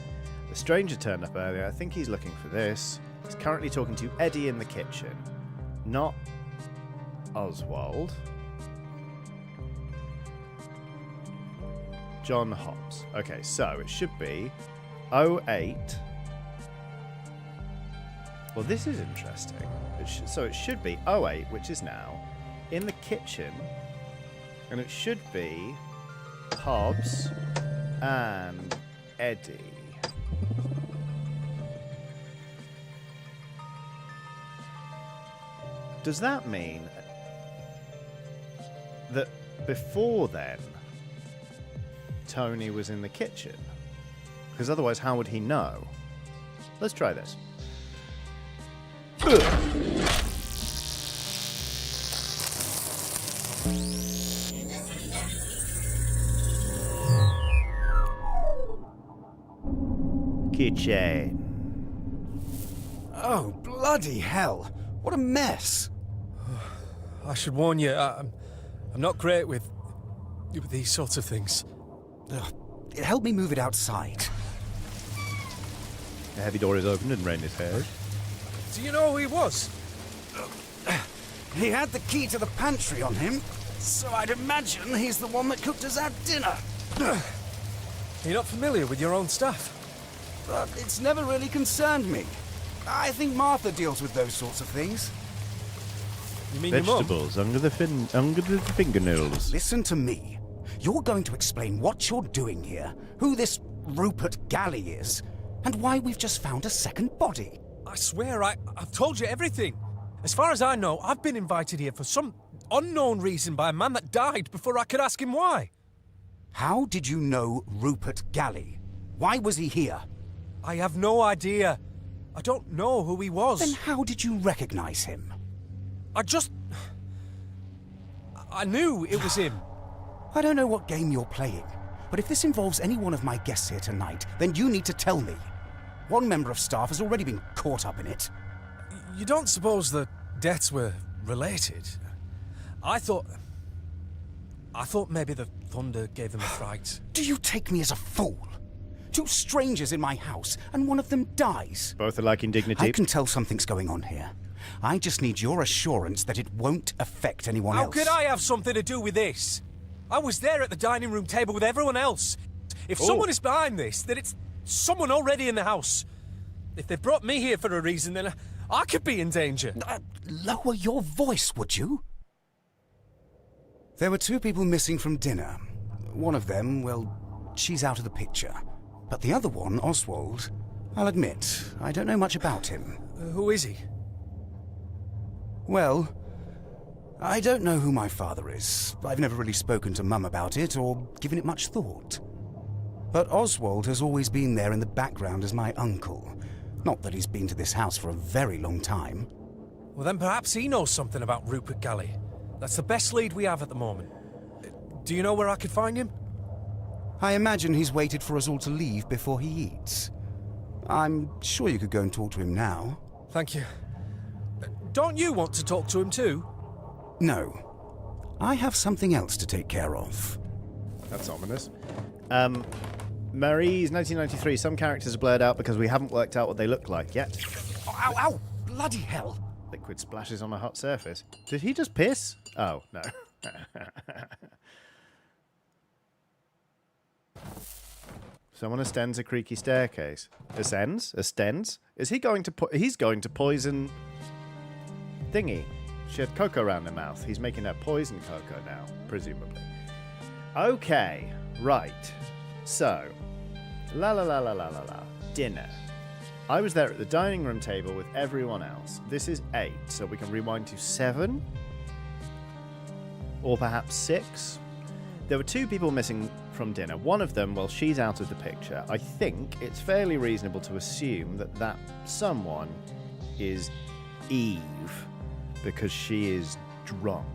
The stranger turned up earlier. I think he's looking for this. He's currently talking to Eddie in the kitchen. Not Oswald. John Hobbs. Okay, so it should be 08. Well, this is interesting. So it should be 08, which is now, in the kitchen. And it should be Hobbs and Eddie. Does that mean that before then, Tony was in the kitchen? Because otherwise, how would he know? Let's try this. Kitchen. Oh, bloody hell. What a mess. I should warn you, I'm not great with these sorts of things. Help me move it outside. The heavy door is opened and rain is heard. Do you know who he was? He had the key to the pantry on him, so I'd imagine he's the one that cooked us our dinner. You're not familiar with your own stuff? But it's never really concerned me. I think Martha deals with those sorts of things. You mean vegetables under the fingernails. Listen to me. You're going to explain what you're doing here, who this Rupert Galley is, and why we've just found a second body. I swear I've told you everything. As far as I know, I've been invited here for some unknown reason by a man that died before I could ask him why. How did you know Rupert Galley? Why was he here? I have no idea. I don't know who he was. Then how did you recognize him? I knew it was him. I don't know what game you're playing, but if this involves any one of my guests here tonight, then you need to tell me. One member of staff has already been caught up in it. You don't suppose the deaths were related? I thought maybe the thunder gave them a fright. Do you take me as a fool? 2 strangers in my house, and one of them dies. Both are lacking dignity. I can tell something's going on here. I just need your assurance that it won't affect anyone else. How could I have something to do with this? I was there at the dining room table with everyone else. If someone is behind this, then it's someone already in the house. If they brought me here for a reason, then I could be in danger. Lower your voice, would you? There were 2 people missing from dinner. One of them, well, she's out of the picture. But the other one, Oswald, I'll admit, I don't know much about him. Who is he? Well, I don't know who my father is. I've never really spoken to Mum about it or given it much thought. But Oswald has always been there in the background as my uncle. Not that he's been to this house for a very long time. Well, then perhaps he knows something about Rupert Galley. That's the best lead we have at the moment. Do you know where I could find him? I imagine he's waited for us all to leave before he eats. I'm sure you could go and talk to him now. Thank you. Don't you want to talk to him too? No. I have something else to take care of. That's ominous. Marie's 1993. Some characters are blurred out because we haven't worked out what they look like yet. Oh, ow, ow! Bloody hell! Liquid splashes on a hot surface. Did he just piss? Oh, no. Someone ascends a creaky staircase. Ascends? Ascends? Is he going to he's going to poison Thingy. She had cocoa around her mouth. He's making her poison cocoa now, presumably. Okay, right. So, dinner. I was there at the dining room table with everyone else. This is 8, so we can rewind to 7? Or perhaps 6? There were 2 people missing from dinner. One of them, well, she's out of the picture. I think it's fairly reasonable to assume that that someone is Eve, because she is drunk.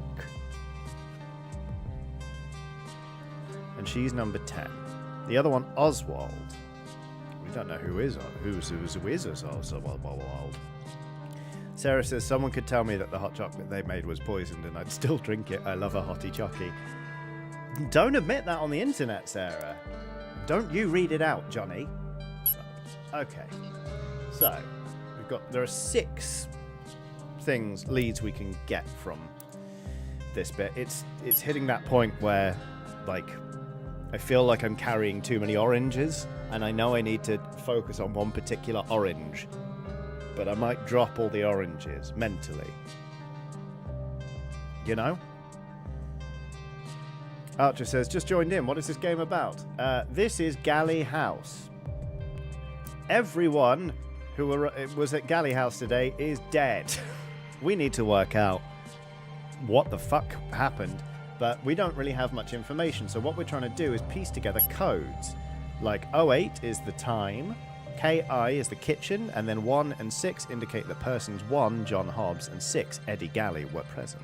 And she's number 10. The other one, Oswald. We don't know who is Oswald. Sarah says, someone could tell me that the hot chocolate they made was poisoned and I'd still drink it. I love a hottie chocky. Don't admit that on the internet, Sarah. Don't you read it out, Johnny. Okay. So, there are 6 leads we can get from this bit. It's hitting that point where, like, I feel like I'm carrying too many oranges, and I know I need to focus on one particular orange, but I might drop all the oranges mentally. You know? Archer says, just joined in. What is this game about? This is Galley House. Everyone who was at Galley House today is dead. We need to work out what the fuck happened, but we don't really have much information. So what we're trying to do is piece together codes. Like 08 is the time, KI is the kitchen, and then 1 and 6 indicate that persons 1, John Hobbs, and 6, Eddie Galley, were present.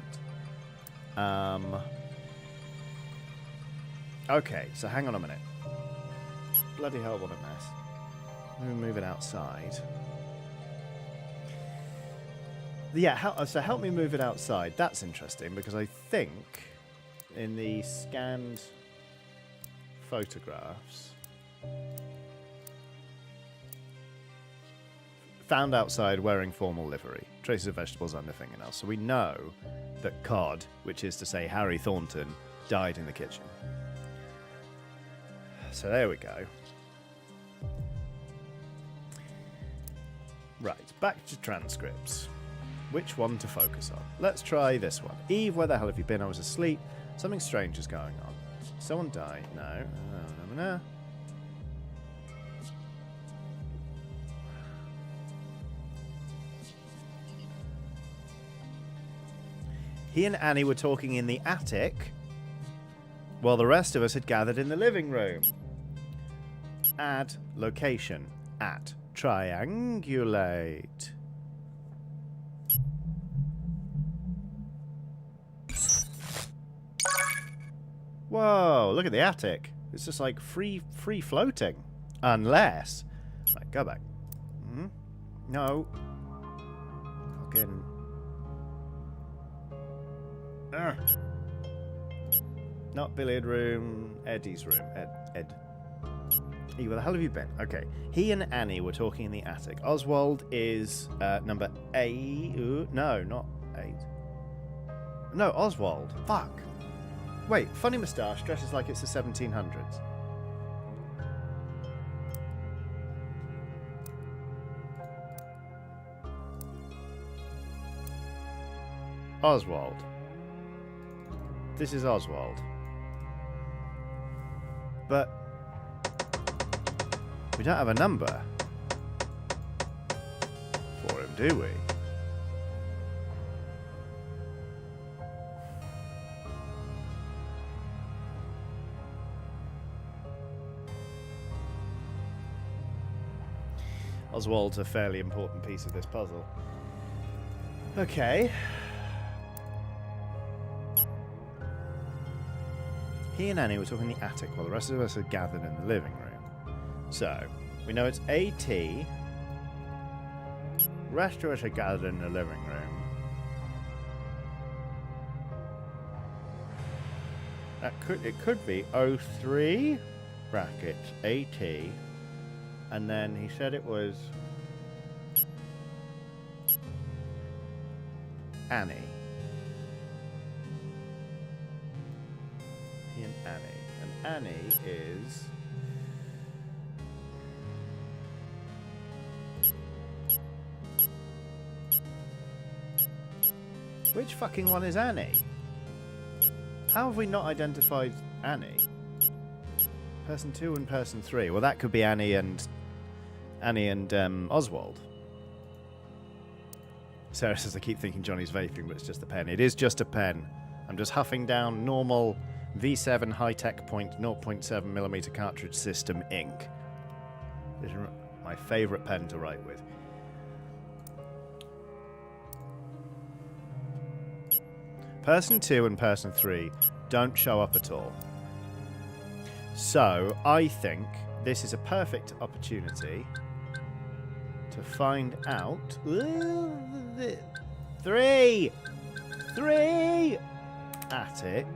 Okay, so hang on a minute. Bloody hell, what a mess. Let me move it outside. Yeah, so help me move it outside. That's interesting, because I think in the scanned photographs, found outside wearing formal livery, traces of vegetables under fingernails. So we know that Cod, which is to say Harry Thornton, died in the kitchen. So there we go. Right, back to transcripts. Which one to focus on? Let's try this one. Eve, where the hell have you been? I was asleep. Something strange is going on. Someone died. No. He and Annie were talking in the attic while the rest of us had gathered in the living room. Add location. At triangulate. Whoa, look at the attic. It's just like free floating. Unless... Right, go back. No. Fucking... Not billiard room, Eddie's room. Ed. Where the hell have you been? Okay. He and Annie were talking in the attic. Oswald is number 8. No, not 8. No, Oswald. Fuck. Wait, funny moustache, dresses like it's the 1700s. Oswald. This is Oswald. But We don't have a number for him, do we? Oswald's a fairly important piece of this puzzle. Okay. He and Annie were talking in the attic while the rest of us are gathered in the living room. So, we know it's AT. Rest of us are gathered in the living room. It could be 03 brackets AT. And then he said it was Annie. He and Annie. And Annie is... Which fucking one is Annie? How have we not identified Annie? Person 2 and person 3. Well, that could be Annie and Oswald. Sarah says, I keep thinking Johnny's vaping, but it's just a pen. It is just a pen. I'm just huffing down normal V7 high-tech 0.7mm cartridge system ink. This is my favourite pen to write with. Person 2 and person 3 don't show up at all. So, I think this is a perfect opportunity to find out... Three! Attic.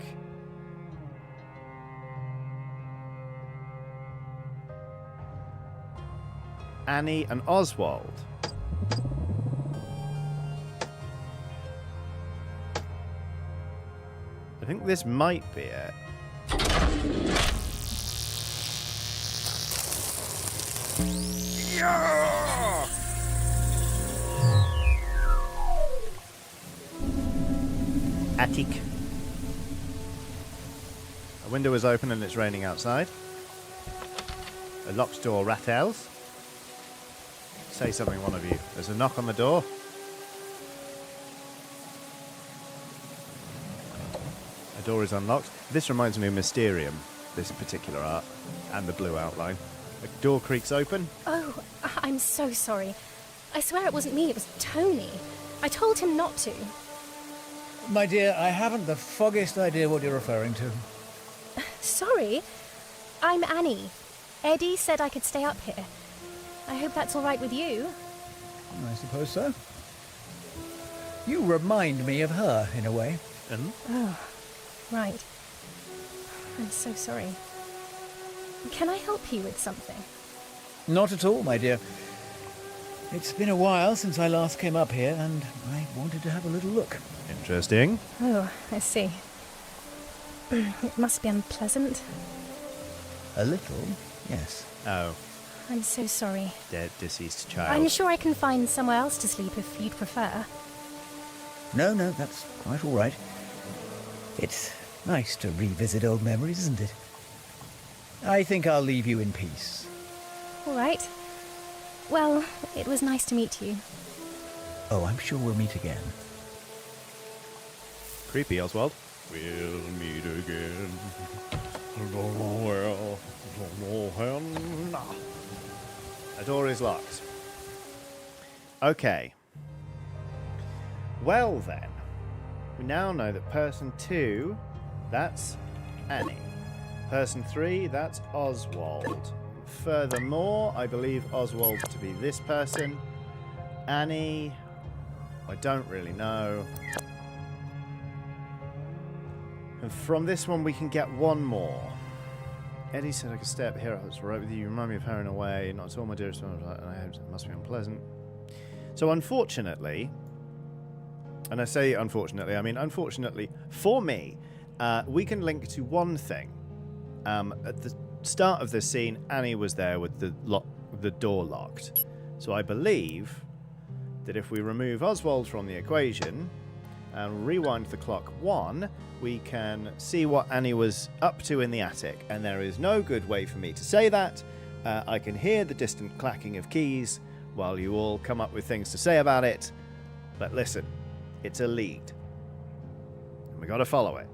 Annie and Oswald. I think this might be it. Yeah! Attic. A window is open and it's raining outside. A locked door rattles. Say something, one of you. There's a knock on the door. The door is unlocked. This reminds me of Mysterium, this particular art, and the blue outline. The door creaks open. Oh, I'm so sorry. I swear it wasn't me, it was Tony. I told him not to. My dear, I haven't the foggiest idea what you're referring to. Sorry. I'm Annie. Eddie said I could stay up here. I hope that's all right with you. I suppose so. You remind me of her, in a way. Oh, right. I'm so sorry. Can I help you with something? Not at all, my dear. It's been a while since I last came up here, and I wanted to have a little look. Interesting. Oh, I see. It must be unpleasant. A little, yes. Oh. I'm so sorry. Dead, deceased child. I'm sure I can find somewhere else to sleep if you'd prefer. No, that's quite all right. It's nice to revisit old memories, isn't it? I think I'll leave you in peace. All right. Well, it was nice to meet you. Oh, I'm sure we'll meet again. Creepy, Oswald. We'll meet again. The door is locked. Okay. Well then, we now know that person 2, that's Annie. Person 3, that's Oswald. Furthermore, I believe Oswald to be this person. Annie, I don't really know. And from this one, we can get one more. Eddie said I could stay up here. I was right with you. You remind me of her in a way. Not at all, my dearest one. And I hope it must be unpleasant. So unfortunately, and I say unfortunately, I mean unfortunately for me, we can link to one thing. At the start of this scene, Annie was there with the door locked. So I believe that if we remove Oswald from the equation and rewind the clock 1, we can see what Annie was up to in the attic. And there is no good way for me to say that I can hear the distant clacking of keys while you all come up with things to say about it. But listen, it's a lead. And we gotta follow it.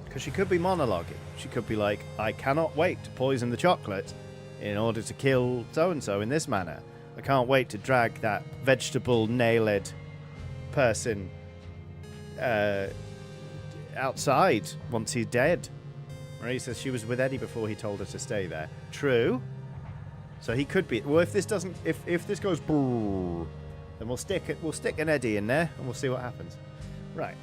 Because she could be monologuing. She could be like, I cannot wait to poison the chocolate in order to kill so-and-so in this manner. I can't wait to drag that vegetable nailed person outside once he's dead. Marie says she was with Eddie before he told her to stay there. True. So he could be. Well, if this doesn't, if this goes, then we'll stick an Eddie in there and we'll see what happens. Right.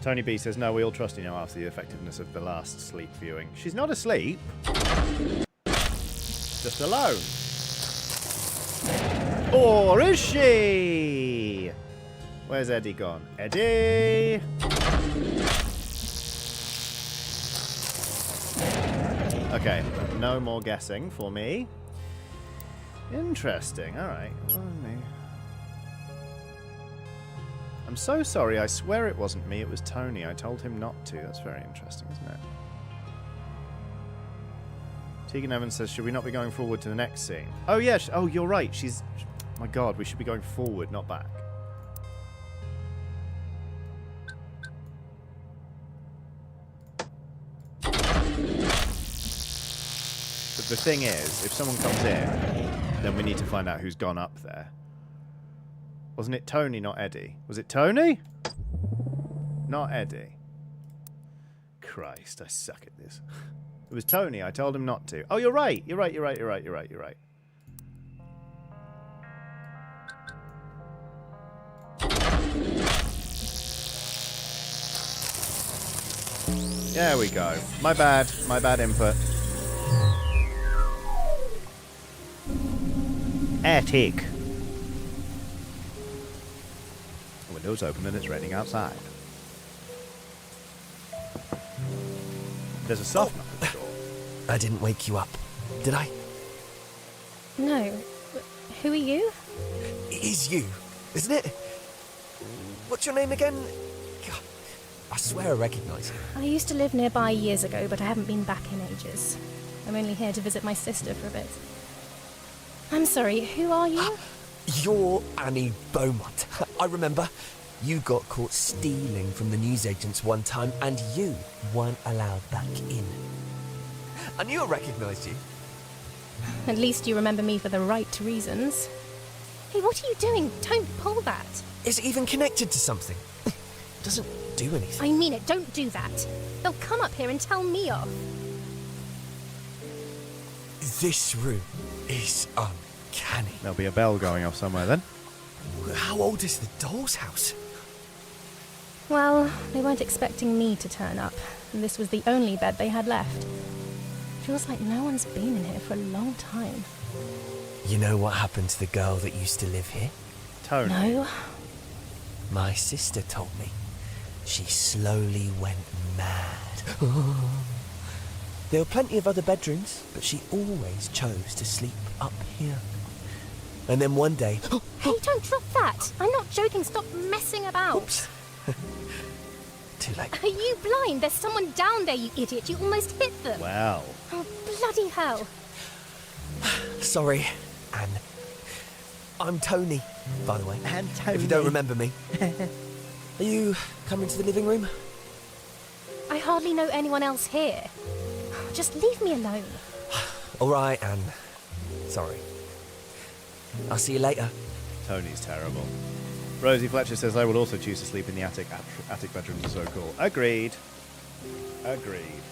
Tony B says, no, we all trust you now after the effectiveness of the last sleep viewing. She's not asleep. Just alone. Or is she? Where's Eddie gone? Eddie! Okay, no more guessing for me. Interesting, alright. I'm so sorry, I swear it wasn't me, it was Tony. I told him not to. That's very interesting, isn't it? Tegan Evans says, should we not be going forward to the next scene? Oh, yeah. Oh, you're right. She's... My God, we should be going forward, not back. But the thing is, if someone comes in, then we need to find out who's gone up there. Wasn't it Tony, not Eddie? Was it Tony? Not Eddie. Christ, I suck at this. It was Tony. I told him not to. Oh, you're right. You're right. There we go. My bad input. Attic. The window's open and it's raining outside. There's a soft knock at the door. I didn't wake you up, did I? No. Who are you? It is you, isn't it? What's your name again? God, I swear I recognise you. I used to live nearby years ago, but I haven't been back in ages. I'm only here to visit my sister for a bit. I'm sorry, who are you? You're Annie Beaumont. I remember. You got caught stealing from the newsagents one time, and you weren't allowed back in. I knew I recognised you. At least you remember me for the right reasons. Hey, what are you doing? Don't pull that. Is it even connected to something? Doesn't do anything. I mean it, don't do that. They'll come up here and tell me off. This room is uncanny. There'll be a bell going off somewhere then. How old is the doll's house? Well, they weren't expecting me to turn up, and this was the only bed they had left. Feels like no one's been in here for a long time. You know what happened to the girl that used to live here? Tony. No. My sister told me. She slowly went mad. There were plenty of other bedrooms, but she always chose to sleep up here. And then one day... Hey, don't drop that! I'm not joking, stop messing about! Oops. Too late. Are you blind? There's someone down there, you idiot! You almost hit them! Wow. Oh, bloody hell! Sorry, Anne. I'm Tony, by the way. And Tony. If you don't remember me. Are you coming to the living room? I hardly know anyone else here. Just leave me alone. All right, Anne. Sorry. I'll see you later. Tony's terrible. Rosie Fletcher says, I would also choose to sleep in the attic. Attic bedrooms are so cool. Agreed. Agreed.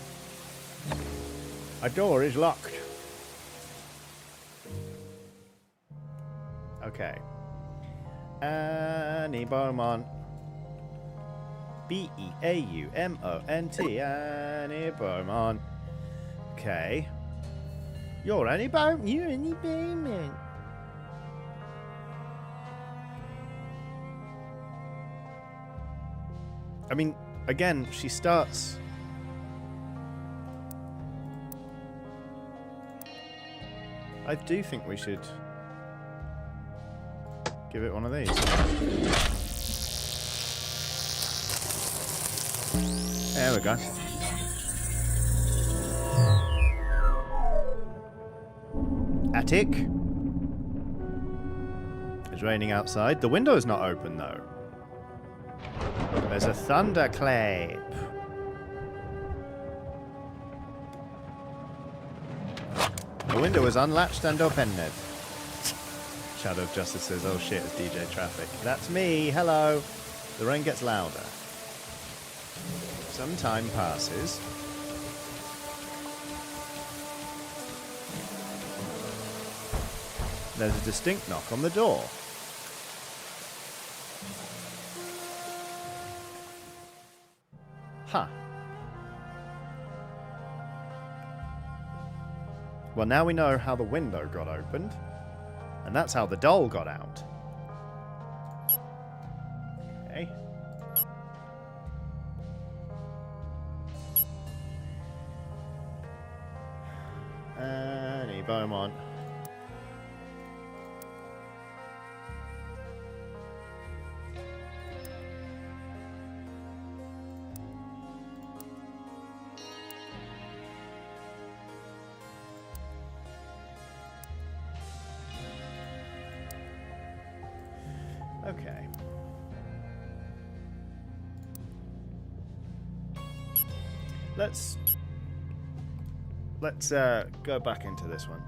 A door is locked. Okay. Annie Beaumont. B-E-A-U-M-O-N-T. Annie Beaumont. Okay. You're Annie Beaumont. You're Annie Beaumont. I mean, again, she starts... I do think we should give it one of these. There we go. attic. It's raining outside. The window is not open, though. There's a thunderclap. The window is unlatched and opened. Shadow of Justice says, oh shit, it's DJ Traffic. That's me, hello. The rain gets louder. Some time passes. There's a distinct knock on the door. Huh. Well, now we know how the window got opened. And that's how the doll got out. Okay. Annie Beaumont. Okay. Let's go back into this one,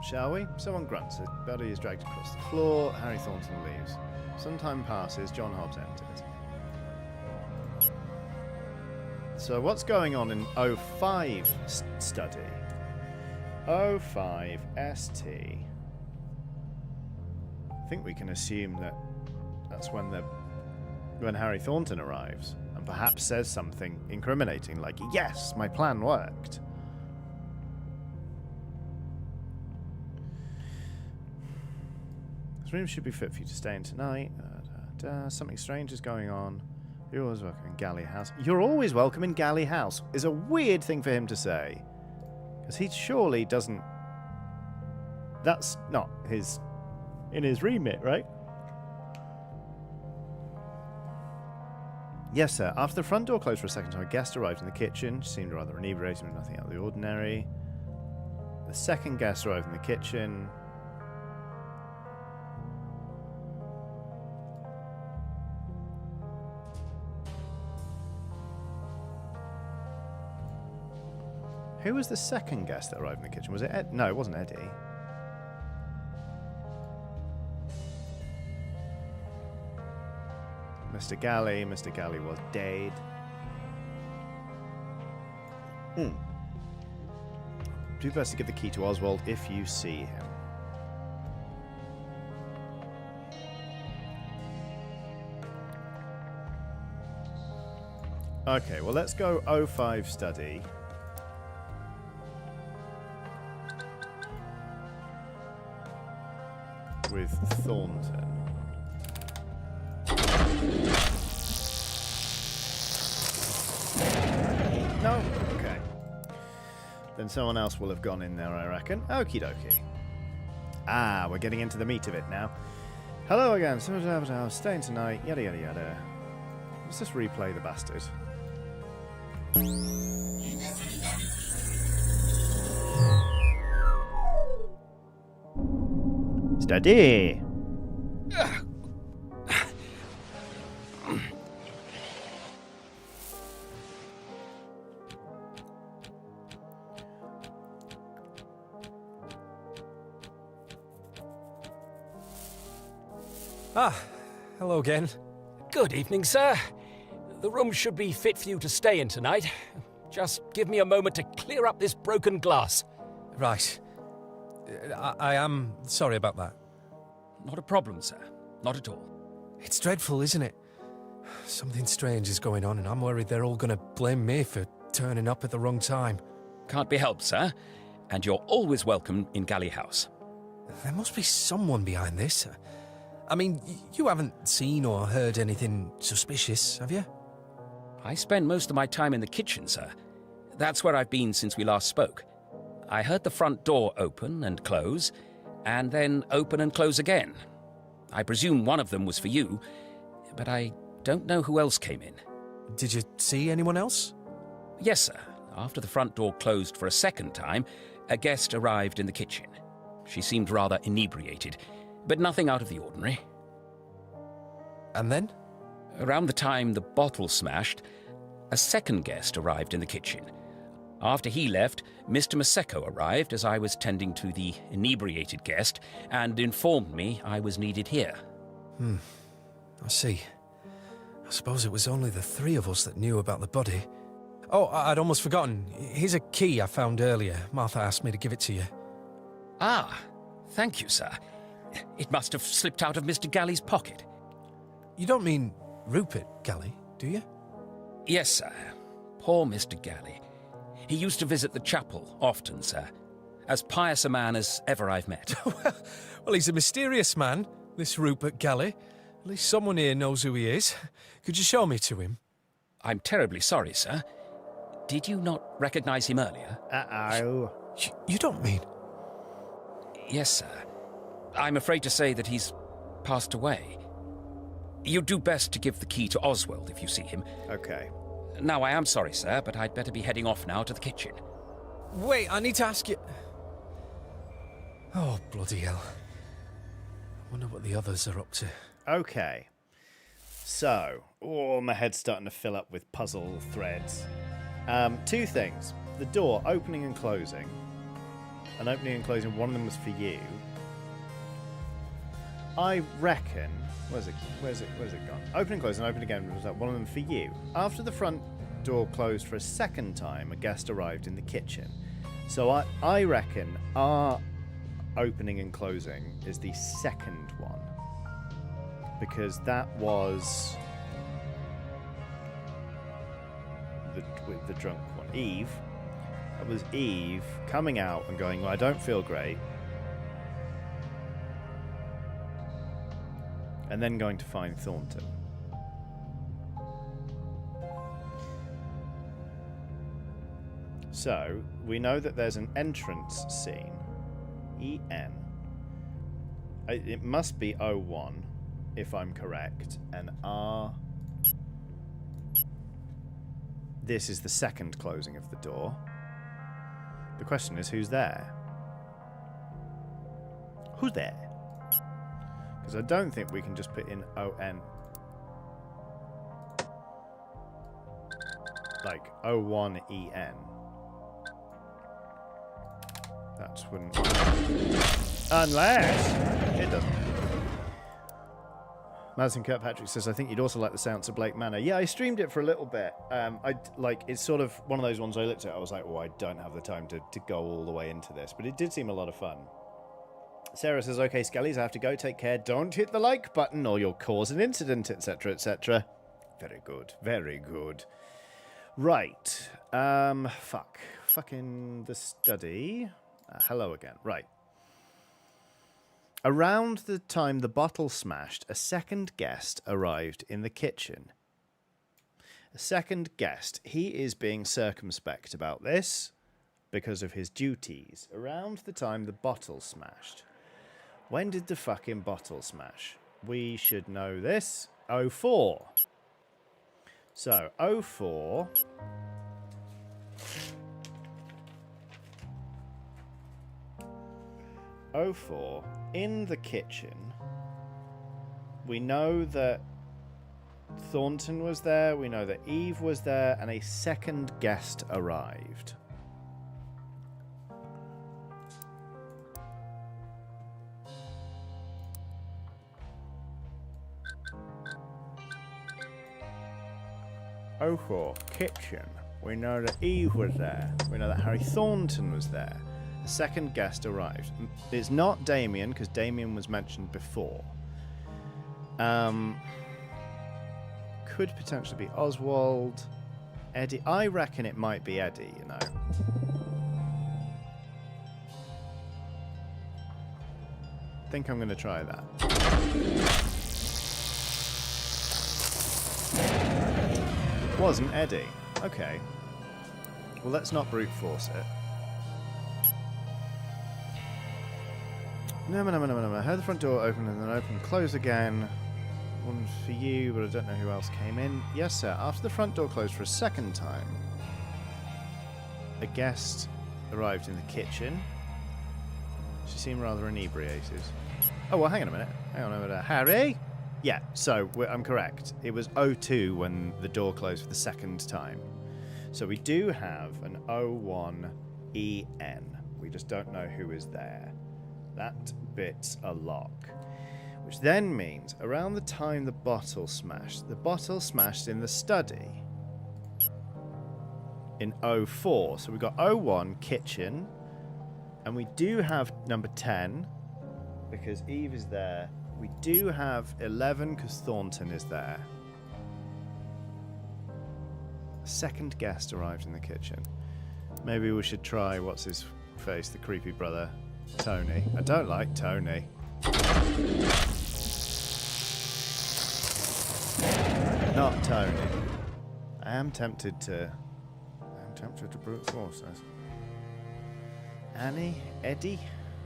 shall we? Someone grunts. A body is dragged across the floor. Harry Thornton leaves. Some time passes. John Hobbs enters. So what's going on in 05 study? 05 ST. I think we can assume that that's when Harry Thornton arrives and perhaps says something incriminating like, yes, my plan worked. This room should be fit for you to stay in tonight. Something strange is going on. You're always welcome in Galley House. You're always welcome in Galley House is a weird thing for him to say. Because he surely doesn't... That's not in his remit, right? Yes, sir. After the front door closed for a second time, a guest arrived in the kitchen. She seemed rather inebriated with nothing out of the ordinary. The second guest arrived in the kitchen. Who was the second guest that arrived in the kitchen? Was it Ed? No, it wasn't Eddie. Mr. Galley. Mr. Galley was dead. Do best to give the key to Oswald if you see him. Okay, well, let's go 05 study. With Thornton. No? Okay. Then someone else will have gone in there, I reckon. Okie dokie. Ah, we're getting into the meat of it now. Hello again. Staying tonight. Yada yada yada. Let's just replay the bastard. Steady. Hello again. Good evening, sir. The room should be fit for you to stay in tonight. Just give me a moment to clear up this broken glass. Right. I am sorry about that. Not a problem, sir. Not at all. It's dreadful, isn't it? Something strange is going on, and I'm worried they're all going to blame me for turning up at the wrong time. Can't be helped, sir. And you're always welcome in Galley House. There must be someone behind this. I mean, you haven't seen or heard anything suspicious, have you? I spend most of my time in the kitchen, sir. That's where I've been since we last spoke. I heard the front door open and close, and then open and close again. I presume one of them was for you, but I don't know who else came in. Did you see anyone else? Yes, sir. After the front door closed for a second time, a guest arrived in the kitchen. She seemed rather inebriated, but nothing out of the ordinary. And then? Around the time the bottle smashed, a second guest arrived in the kitchen. After he left, Mr. Maseko arrived as I was tending to the inebriated guest and informed me I was needed here. I see. I suppose it was only the three of us that knew about the body. Oh, I'd almost forgotten. Here's a key I found earlier. Martha asked me to give it to you. Ah, thank you, sir. It must have slipped out of Mr. Galley's pocket. You don't mean Rupert Galley, do you? Yes, sir. Poor Mr. Galley. He used to visit the chapel often, sir. As pious a man as ever I've met. Well, he's a mysterious man, this Rupert Galley. At least someone here knows who he is. Could you show me to him? I'm terribly sorry, sir. Did you not recognize him earlier? Uh-oh. You don't mean... Yes, sir. I'm afraid to say that he's passed away. You'd do best to give the key to Oswald if you see him. Okay. Now, I am sorry, sir, but I'd better be heading off now to the kitchen. Wait, I need to ask you... Oh, bloody hell. I wonder what the others are up to. Okay. So, my head's starting to fill up with puzzle threads. Two things. The door opening and closing. And opening and closing, one of them was for you. I reckon... Where's it gone? Open and close and open again. Was that one of them for you? After the front door closed for a second time, a guest arrived in the kitchen. So I reckon our opening and closing is the second one. Because that was the drunk one. Eve. That was Eve coming out and going, well, I don't feel great. And then going to find Thornton. So, we know that there's an entrance scene. EN. It must be 01, if I'm correct. And R... This is the second closing of the door. The question is, who's there? Who's there? Because I don't think we can just put in ON. Like 01EN. That wouldn't... Unless... It doesn't. Madison Kirkpatrick says, I think you'd also like the sounds of Blake Manor. Yeah, I streamed it for a little bit. It's sort of one of those ones I looked at. I was like, oh, I don't have the time to go all the way into this. But it did seem a lot of fun. Sarah says, okay, Skellies, I have to go. Take care. Don't hit the like button or you'll cause an incident, etc., etc. Very good. Very good. Right. Fucking the study. Hello again. Right. Around the time the bottle smashed, a second guest arrived in the kitchen. A second guest. He is being circumspect about this because of his duties. Around the time the bottle smashed. When did the fucking bottle smash? We should know this. 04. So, 04. In the kitchen. We know that Thornton was there. We know that Eve was there. And a second guest arrived. Kitchen. We know that Eve was there. We know that Harry Thornton was there. The second guest arrived. It's not Damien, because Damien was mentioned before. Could potentially be Oswald. Eddie. I reckon it might be Eddie, you know. I think I'm going to try that. Wasn't Eddie. Okay. Well, let's not brute force it. No. I heard the front door open and then open, close again. One for you, but I don't know who else came in. Yes, sir. After the front door closed for a second time, a guest arrived in the kitchen. She seemed rather inebriated. Oh, well, hang on a minute. Hang on a minute. Harry? Yeah, so I'm correct. It was 02 when the door closed for the second time. So we do have an 01EN. We just don't know who is there. That bit's a lock. Which then means around the time the bottle smashed in the study in 04. So we've got 01, kitchen, and we do have number 10 because Eve is there. We do have 11 because Thornton is there. Second guest arrived in the kitchen. Maybe we should try, what's his face, the creepy brother, Tony. I don't like Tony. Not Tony. I am tempted to brute force this. Annie? Eddie?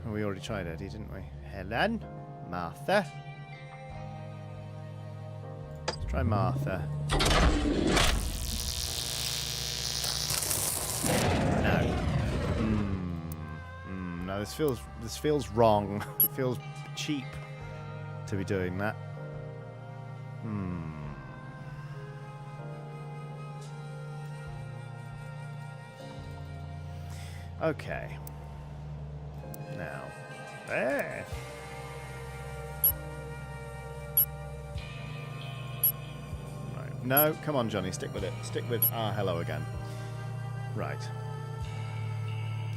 Oh, we already tried Eddie, didn't we? Helen? Martha? Let's try Martha. No. No, this feels wrong. It feels cheap to be doing that. Okay. Now. There. Right. No, come on, Johnny, stick with it. Stick with hello again. Right.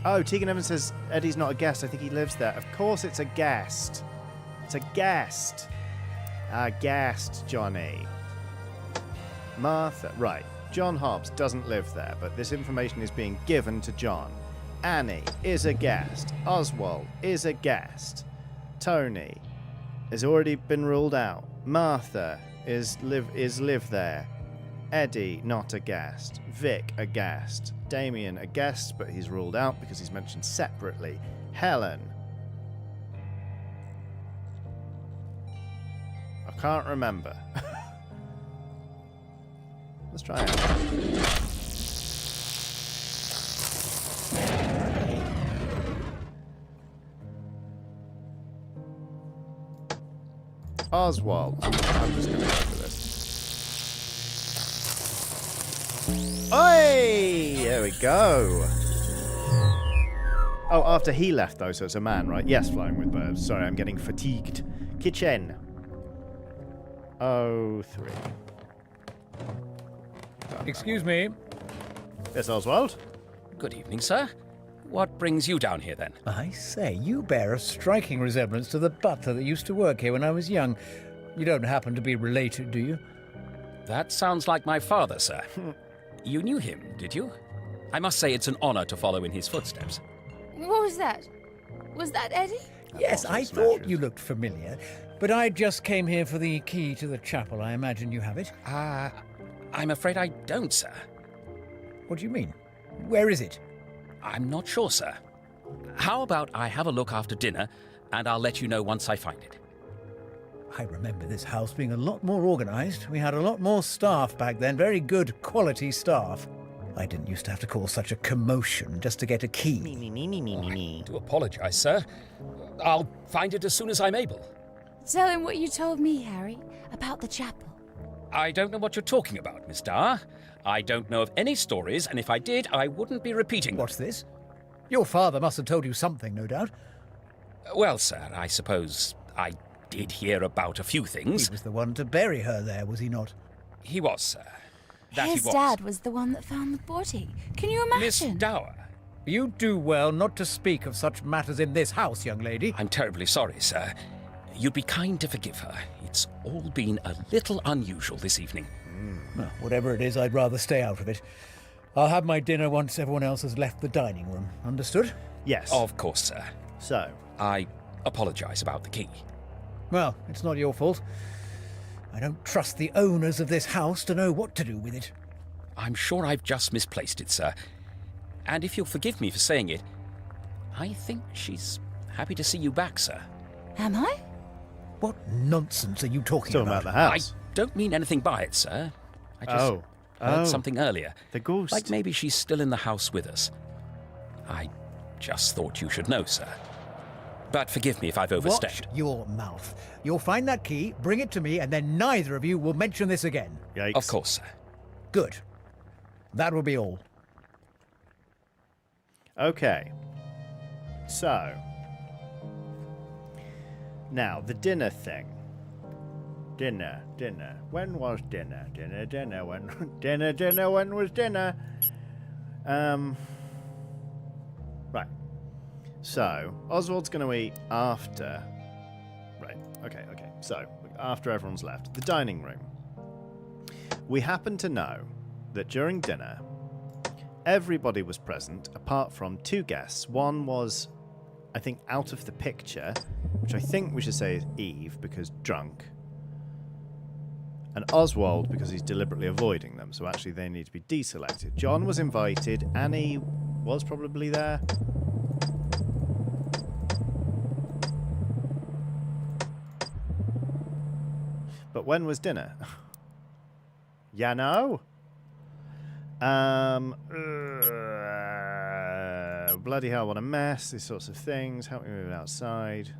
Oh, Tegan Evans says Eddie's not a guest. I think he lives there. Of course it's a guest. It's a guest. A guest, Johnny. Martha. Right. John Hobbs doesn't live there, but this information is being given to John. Annie is a guest. Oswald is a guest. Tony has already been ruled out. Martha is live there. Eddie, not a guest. Vic, a guest. Damien, a guest, but he's ruled out because he's mentioned separately. Helen. I can't remember. Let's try it. Oswald. I'm just going to go for this. Oi! There we go. Oh, after he left, though, so it's a man, right? Yes, flying with birds. Sorry, I'm getting fatigued. Kitchen. 03. Excuse me. Yes, Oswald? Good evening, sir. What brings you down here, then? I say, you bear a striking resemblance to the butler that used to work here when I was young. You don't happen to be related, do you? That sounds like my father, sir. You knew him, did you? I must say it's an honor to follow in his footsteps. What was that? Was that Eddie? Yes, I thought you looked familiar, but I just came here for the key to the chapel. I imagine you have it. I'm afraid I don't, sir. What do you mean? Where is it? I'm not sure, sir. How about I have a look after dinner, and I'll let you know once I find it. I remember this house being a lot more organised. We had a lot more staff back then, very good quality staff. I didn't used to have to cause such a commotion just to get a key. I do apologise, sir. I'll find it as soon as I'm able. Tell him what you told me, Harry, about the chapel. I don't know what you're talking about, Miss Starr. I don't know of any stories, and if I did, I wouldn't be repeating them. What's this? Your father must have told you something, no doubt. Well, sir, I suppose I did hear about a few things. He was the one to bury her there, was he not? He was, sir. That His he was. dad was the one that found the body. Can you imagine? Miss Dower. You do well not to speak of such matters in this house, young lady. I'm terribly sorry, sir. You'd be kind to forgive her. It's all been a little unusual this evening. Well, whatever it is, I'd rather stay out of it. I'll have my dinner once everyone else has left the dining room. Understood? Yes. Of course, sir. So? I apologise about the key. Well, it's not your fault. I don't trust the owners of this house to know what to do with it. I'm sure I've just misplaced it, sir. And if you'll forgive me for saying it, I think she's happy to see you back, sir. Am I? What nonsense are you talking about the house. I don't mean anything by it, sir. I just heard something earlier. The ghost. Like maybe she's still in the house with us. I just thought you should know, sir. but forgive me if I've overstepped. Watch your mouth. You'll find that key, bring it to me, and then neither of you will mention this again. Yikes. Of course, sir. Good. That will be all. Okay. So. Now, the dinner thing. Dinner. When was dinner? When was dinner? Right. So, Oswald's going to eat after. Right. Okay. So, after everyone's left. The dining room. We happen to know that during dinner, everybody was present apart from 2 guests. One was, I think, out of the picture, which I think we should say is Eve, because drunk. And Oswald, because he's deliberately avoiding them, so actually they need to be deselected. John was invited. Annie was probably there. But when was dinner? Yeah, no? Bloody hell, what a mess. These sorts of things. Help me move it outside.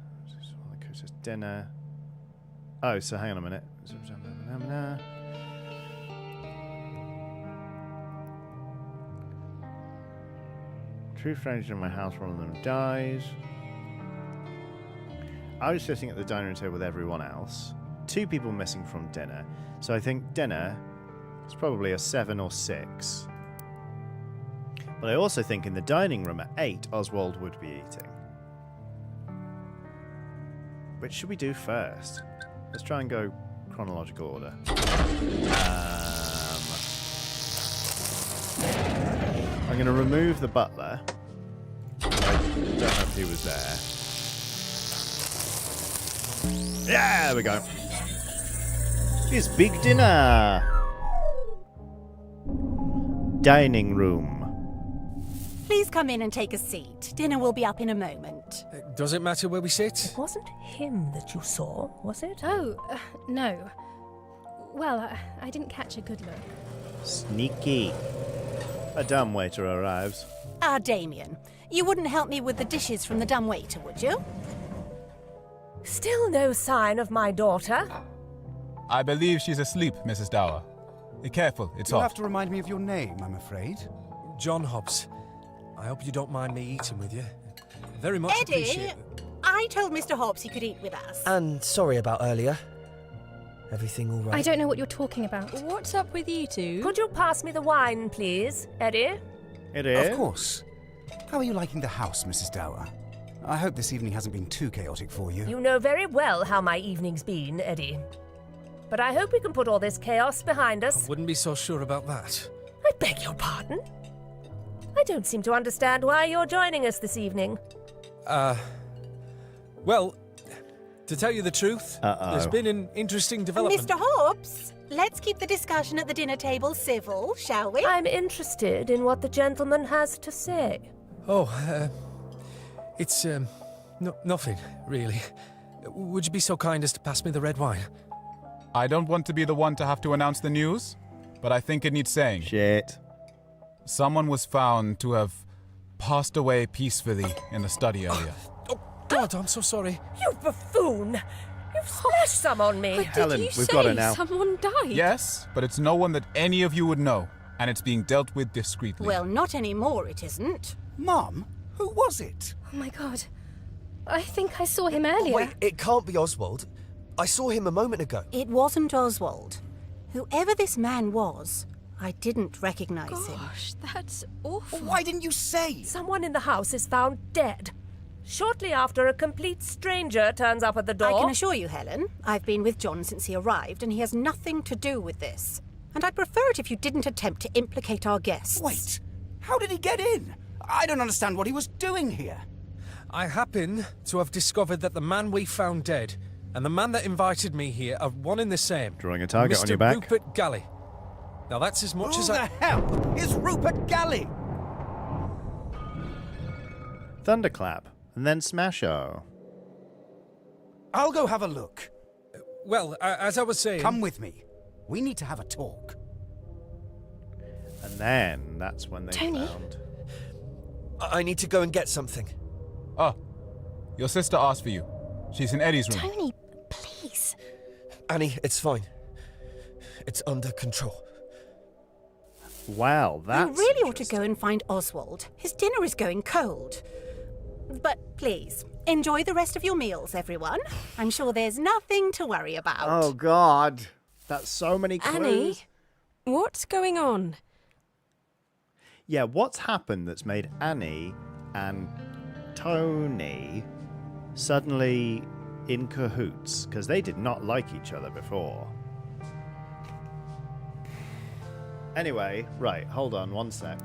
Just dinner. Oh, so hang on a minute. Two strangers in my house, one of them dies. I was sitting at the dining room table with everyone else. 2 people missing from dinner. So I think dinner is probably a 7 or 6. But I also think in the dining room at 8, Oswald would be eating. Which should we do first? Let's try and go chronological order. I'm going to remove the butler. I don't know if he was there. Yeah, there we go. It's big dinner. Dining room. Please come in and take a seat. Dinner will be up in a moment. Does it matter where we sit? It wasn't him that you saw, was it? Oh, no. Well, I didn't catch a good look. Sneaky. A dumbwaiter arrives. Ah, Damien. You wouldn't help me with the dishes from the dumbwaiter, would you? Still no sign of my daughter. I believe she's asleep, Mrs. Dower. Be careful, it's You'll hot. have to remind me of your name, I'm afraid. John Hobbs. I hope you don't mind me eating with you. Very much Eddie, appreciate. I told Mr. Hobbs he could eat with us. And sorry about earlier. Everything all right? I don't know what you're talking about. What's up with you two? Could you pass me the wine, please, Eddie? It is. Of course. How are you liking the house, Mrs. Dower? I hope this evening hasn't been too chaotic for you. You know very well how my evening's been, Eddie. But I hope we can put all this chaos behind us. I wouldn't be so sure about that. I beg your pardon? I don't seem to understand why you're joining us this evening. Well, to tell you the truth, there's been an interesting development. Mr. Hobbs, let's keep the discussion at the dinner table civil, shall we? I'm interested in what the gentleman has to say. Oh, it's, nothing, really. Would you be so kind as to pass me the red wine? I don't want to be the one to have to announce the news, but I think it needs saying. Shit. Someone was found to have passed away peacefully in the study area. Oh, God, I'm so sorry. You buffoon! You've splashed some on me. Helen, Did you we've say got her now. someone died? Yes, but it's no one that any of you would know, and it's being dealt with discreetly. Well, not anymore, it isn't. Mum, who was it? Oh my god. I think I saw him earlier. Wait, it can't be Oswald. I saw him a moment ago. It wasn't Oswald. Whoever this man was, I didn't recognize him. Gosh, that's awful. Why didn't you say? Someone in the house is found dead. Shortly after, a complete stranger turns up at the door. I can assure you, Helen, I've been with John since he arrived, and he has nothing to do with this. And I'd prefer it if you didn't attempt to implicate our guests. Wait, how did he get in? I don't understand what he was doing here. I happen to have discovered that the man we found dead and the man that invited me here are one and the same. Drawing a target Mr. on your back. Rupert Galley. Now that's as much as Who the hell is Rupert Galley? Thunderclap. And then Smash-O. I'll go have a look. Well, as I was saying... Come with me. We need to have a talk. And then that's when they Tony? found... I need to go and get something. Oh, Your sister asked for you. She's in Eddie's room. Tony, please. Annie, it's fine. It's under control. Wow, that's You really ought to go and find Oswald. His dinner is going cold. But please, enjoy the rest of your meals, everyone. I'm sure there's nothing to worry about. Oh, God. That's so many clues. Annie, what's going on? Yeah, what's happened that's made Annie and Tony suddenly in cahoots? Because they did not like each other before. Anyway, right, hold on one sec.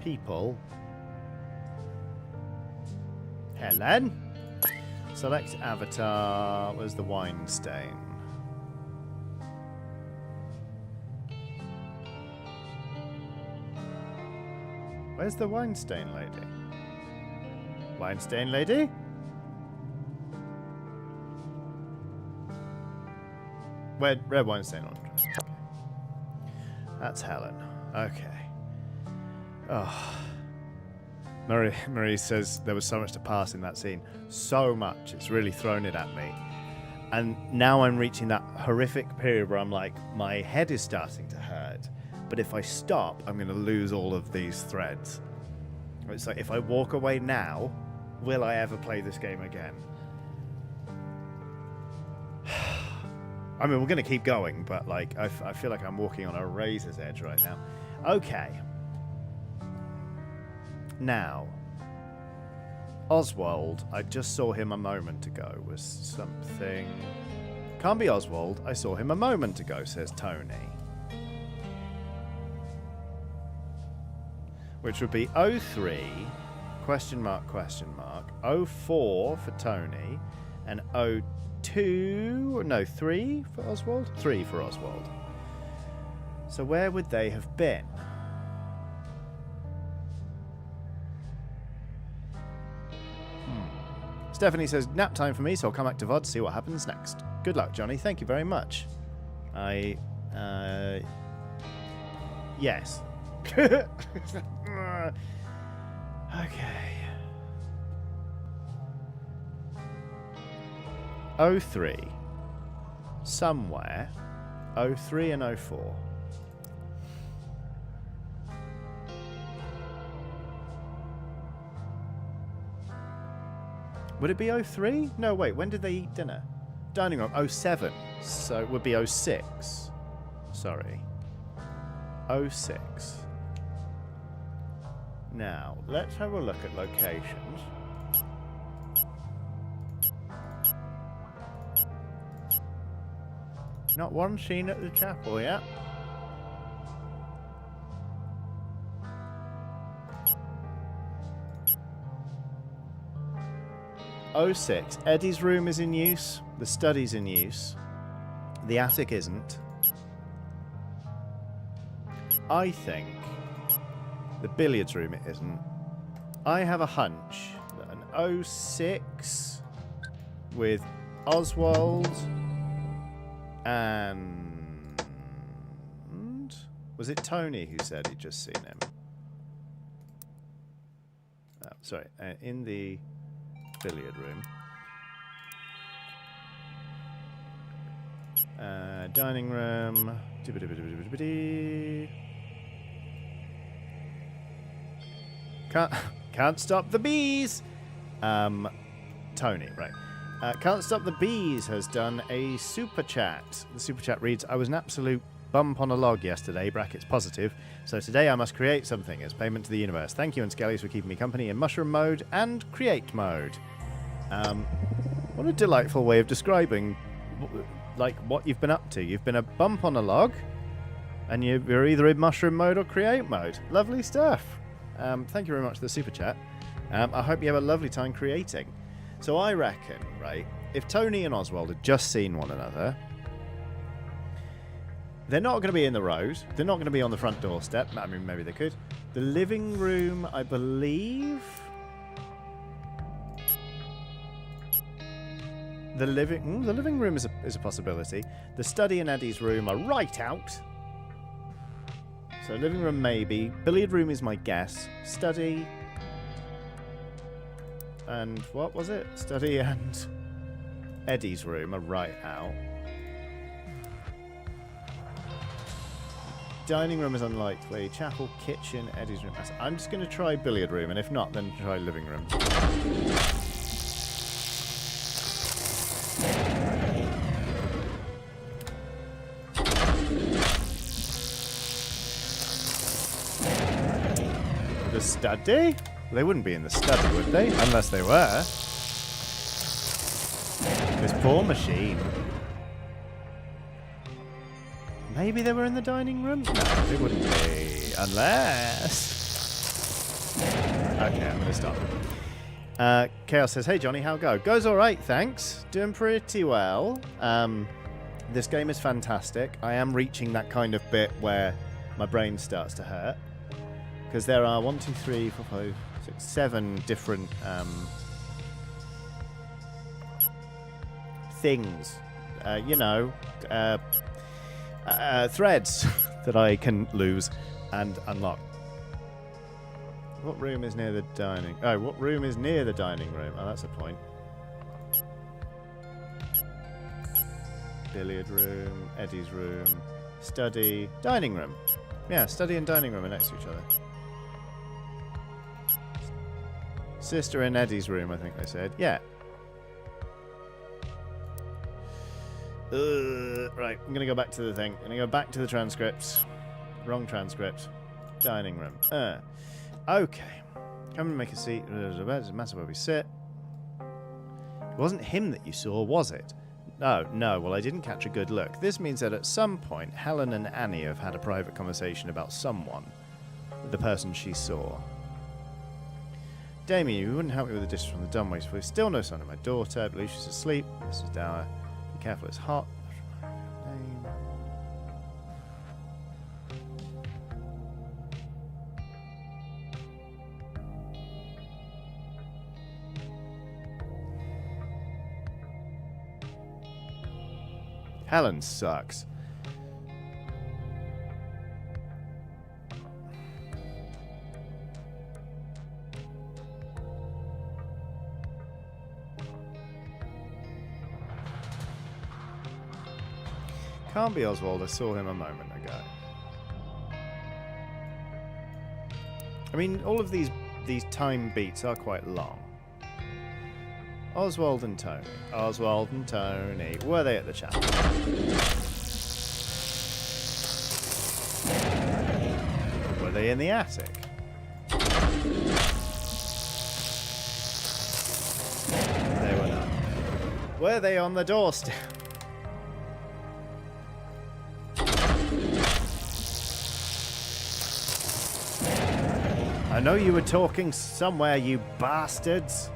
People. Helen. Select avatar. Where's the wine stain? Where's the wine stain lady? Wine stain lady? Red wine stain on dress. Okay. That's Helen. Okay. Oh. Marie says there was so much to pass in that scene. So much. It's really thrown it at me. And now I'm reaching that horrific period where I'm like, my head is starting to hurt. But if I stop, I'm going to lose all of these threads. It's like, if I walk away now, will I ever play this game again? I mean, we're going to keep going, but like, I feel like I'm walking on a razor's edge right now. Okay. Now, Oswald, I just saw him a moment ago, was something... Can't be Oswald, I saw him a moment ago, says Tony. Which would be 03, question mark, 04 for Tony, and 3 for Oswald? 3 for Oswald. So where would they have been? Stephanie says, nap time for me, so I'll come back to VOD, see what happens next. Good luck, Johnny. Thank you very much. Yes. Okay. 03. Somewhere. 03 and 04. Would it be 03? No, wait. When did they eat dinner? Dining room. 07. So it would be 06. Sorry. 06. Now, let's have a look at locations. Not one scene at the chapel yet. '06. Eddie's room is in use. The study's in use. The attic isn't. I think the billiards room it isn't. I have a hunch that an 06 with Oswald and was it Tony who said he'd just seen him? Oh, sorry, in the billiard room. Dining room. Can't stop the bees. Tony, right. Can't Stop the Bees has done a super chat. The super chat reads, I was an absolute bump on a log yesterday, brackets positive, so today I must create something as payment to the universe. Thank you and Skellies for keeping me company in mushroom mode and create mode. What a delightful way of describing like what you've been up to. You've been a bump on a log and you're either in mushroom mode or create mode. Lovely stuff. Thank you very much for the super chat. I hope you have a lovely time creating. So I reckon, right, if Tony and Oswald had just seen one another, they're not going to be in the road. They're not going to be on the front doorstep. I mean, maybe they could. The living room, I believe. The living room is a possibility. The study and Eddie's room are right out. So living room maybe. Billiard room is my guess. Study. and what was it? Study and Eddie's room are right out. Dining room is unlikely. Chapel, kitchen, Eddie's room. I'm just going to try billiard room, and if not, then try living room. The study? They wouldn't be in the study, would they? Unless they were. This poor machine. Maybe they were in the dining room? No, they wouldn't be. Unless... Okay, I'm going to stop. Chaos says, hey Johnny, how go? Goes alright, thanks. Doing pretty well. This game is fantastic. I am reaching that kind of bit where my brain starts to hurt. Because there are 1, 2, 3, 4, 5, 6, 7 different things. Threads that I can lose and unlock. What room is near the dining? Oh, what room is near the dining room? Oh, that's a point. Billiard room, Eddie's room, study, dining room. Yeah, study and dining room are next to each other. Sister in Eddie's room, I think they said. Yeah. Right, I'm going to go back to the thing. I'm going to go back to the transcripts. Wrong transcript. Dining room. Okay. Come and make a seat. There's a matter where we sit. It wasn't him that you saw, was it? No. Well, I didn't catch a good look. This means that at some point, Helen and Annie have had a private conversation about someone. The person she saw. Damien, you wouldn't help me with the dishes from the dumbwaiter. There's still no sign of my daughter. I believe she's asleep. Mrs. Dower. Be careful, it's hot. Name. Helen sucks. Can't be Oswald, I saw him a moment ago. I mean, all of these time beats are quite long. Oswald and Tony. Oswald and Tony. Were they at the chapel? Were they in the attic? They were not. Were they on the doorstep? I know you were talking somewhere, you bastards.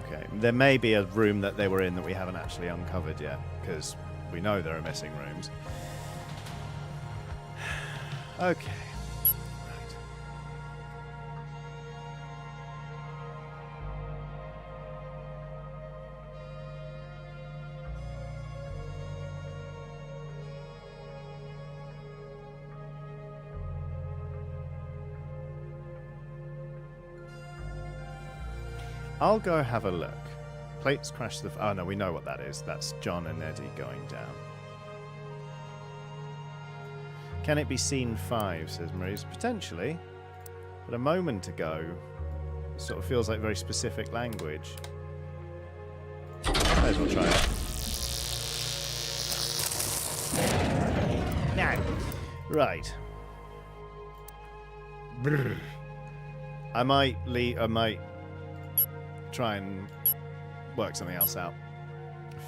Okay, there may be a room that they were in that we haven't actually uncovered yet, because we know there are missing rooms. Okay. Right. I'll go have a look. Plates crash the... Oh, no, we know what that is. That's John and Eddie going down. Can it be scene 5, says Maurice. Potentially. But a moment ago, it sort of feels like very specific language. May as well try it. Now. Right. I might try and work something else out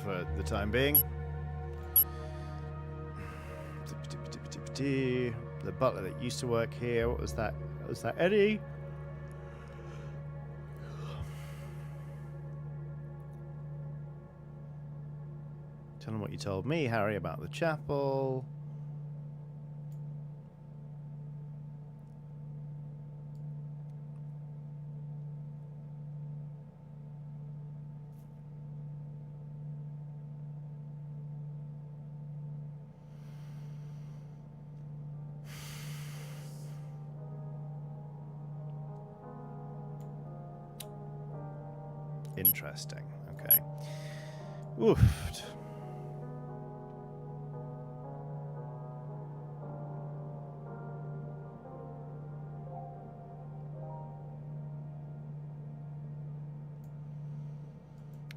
for the time being. The butler that used to work here, what was that? Was that Eddie? Tell him what you told me, Harry, about the chapel. Interesting. Okay. Oof.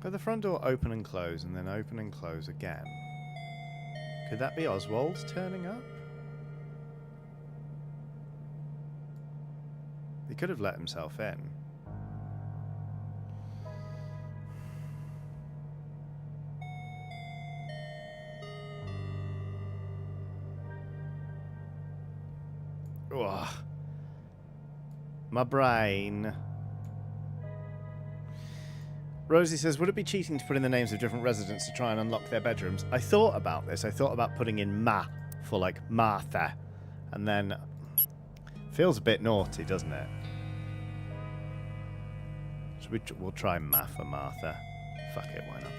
Could the front door open and close and then open and close again? Could that be Oswald turning up? He could have let himself in. Ugh. My brain. Rosie says, would it be cheating to put in the names of different residents to try and unlock their bedrooms? I thought about this. I thought about putting in Ma for, like, Martha. And then... Feels a bit naughty, doesn't it? We'll try Ma for Martha. Fuck it, why not?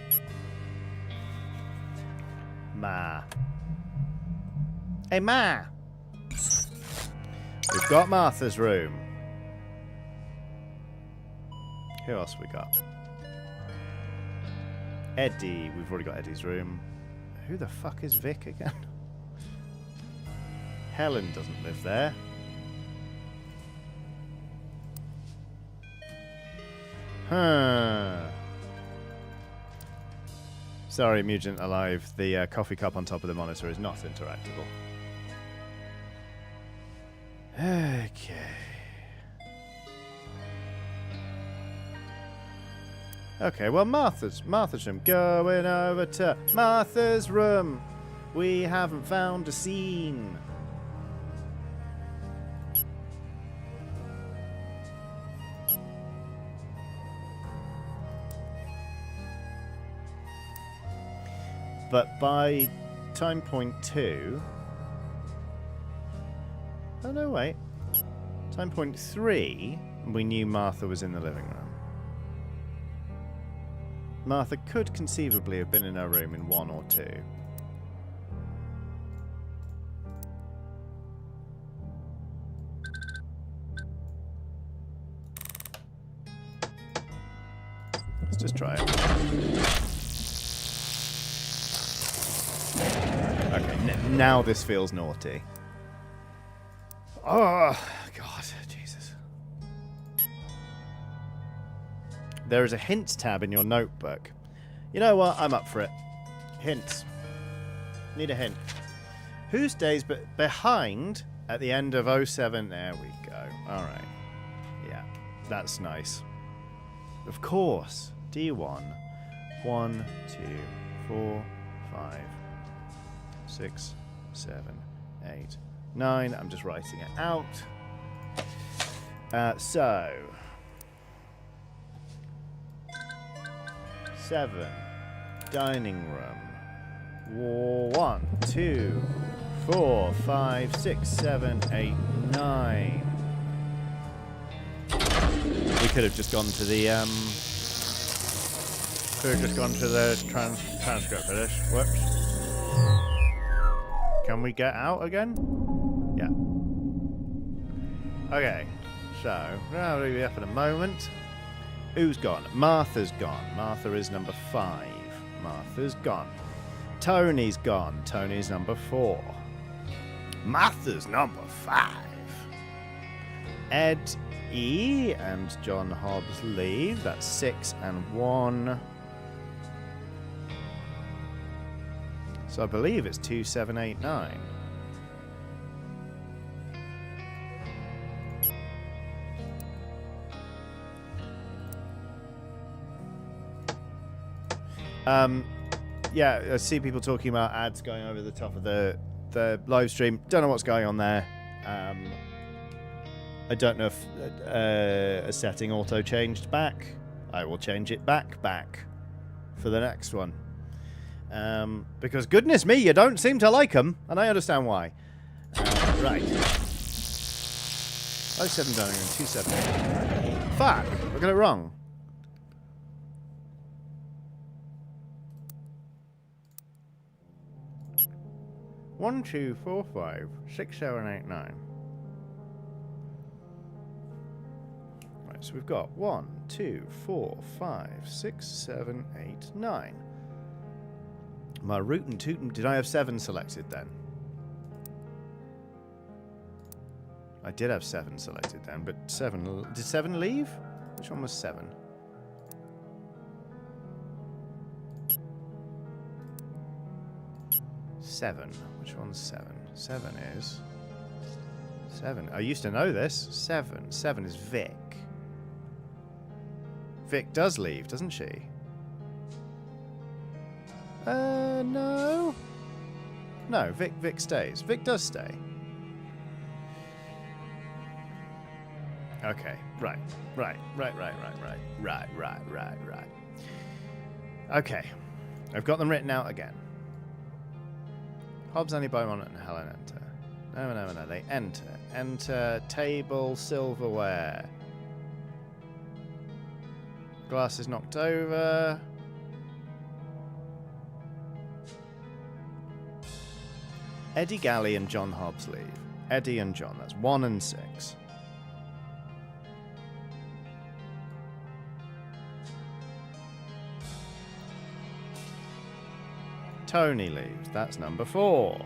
Ma. Hey, Ma! We've got Martha's room. Who else we got? Eddie. We've already got Eddie's room. Who the fuck is Vic again? Helen doesn't live there. Huh. Sorry, Mutant Alive. The coffee cup on top of the monitor is not interactable. Okay. Okay, well, Martha's room. Going over to Martha's room. We haven't found a scene. But by time point 2... Oh, no, wait. Time point 3, we knew Martha was in the living room. Martha could conceivably have been in her room in 1 or 2. Let's just try it. Okay, now this feels naughty. Oh, God, Jesus. There is a hints tab in your notebook. You know what? I'm up for it. Hints. Need a hint. Who stays behind at the end of 07? There we go. All right. Yeah, that's nice. Of course. D1. 1, 2, 4, 5, 6, 7, 8, 9. I'm just writing it out. So 7, dining room. 1, 2, 4, 5, 6, 7, 8, 9. We could have just gone to the transcript for this. Whoops. Can we get out again? Yeah. Okay. So, I'll leave you up in a moment. Who's gone? Martha's gone. Martha is number 5. Martha's gone. Tony's gone. Tony's number 4. Martha's number 5. Ed E and John Hobbs leave. That's 6 and 1. So I believe it's 2, 7, 8, 9. Yeah, I see people talking about ads going over the top of the live stream. Don't know what's going on there. I don't know if a setting auto changed back. I will change it back for the next one. Because goodness me, you don't seem to like them, and I understand why. Right. 07 dining room, 27. Fuck, I got it wrong. One, 2, 4, 5, 6, 7, 8, 9. Right, Right, so we've got 1, 2, 4, 5, 6, 7, 8, 9. My root and toot. Did I have 7 selected then? I did have 7 selected then, but 7... Did 7 leave? Which one was 7? Seven. Which one's 7? 7 is... 7. I used to know this. 7. 7 is Vic. Vic does leave, doesn't she? No. No, Vic stays. Vic does stay. Okay, right. Okay, I've got them written out again. Hobbs, Annie, Beaumont, and Helen enter. No, they enter. Enter table, silverware. Glass is knocked over. Eddie, Galley, and John Hobbs leave. Eddie and John, that's 1 and 6. Tony leaves, that's number 4.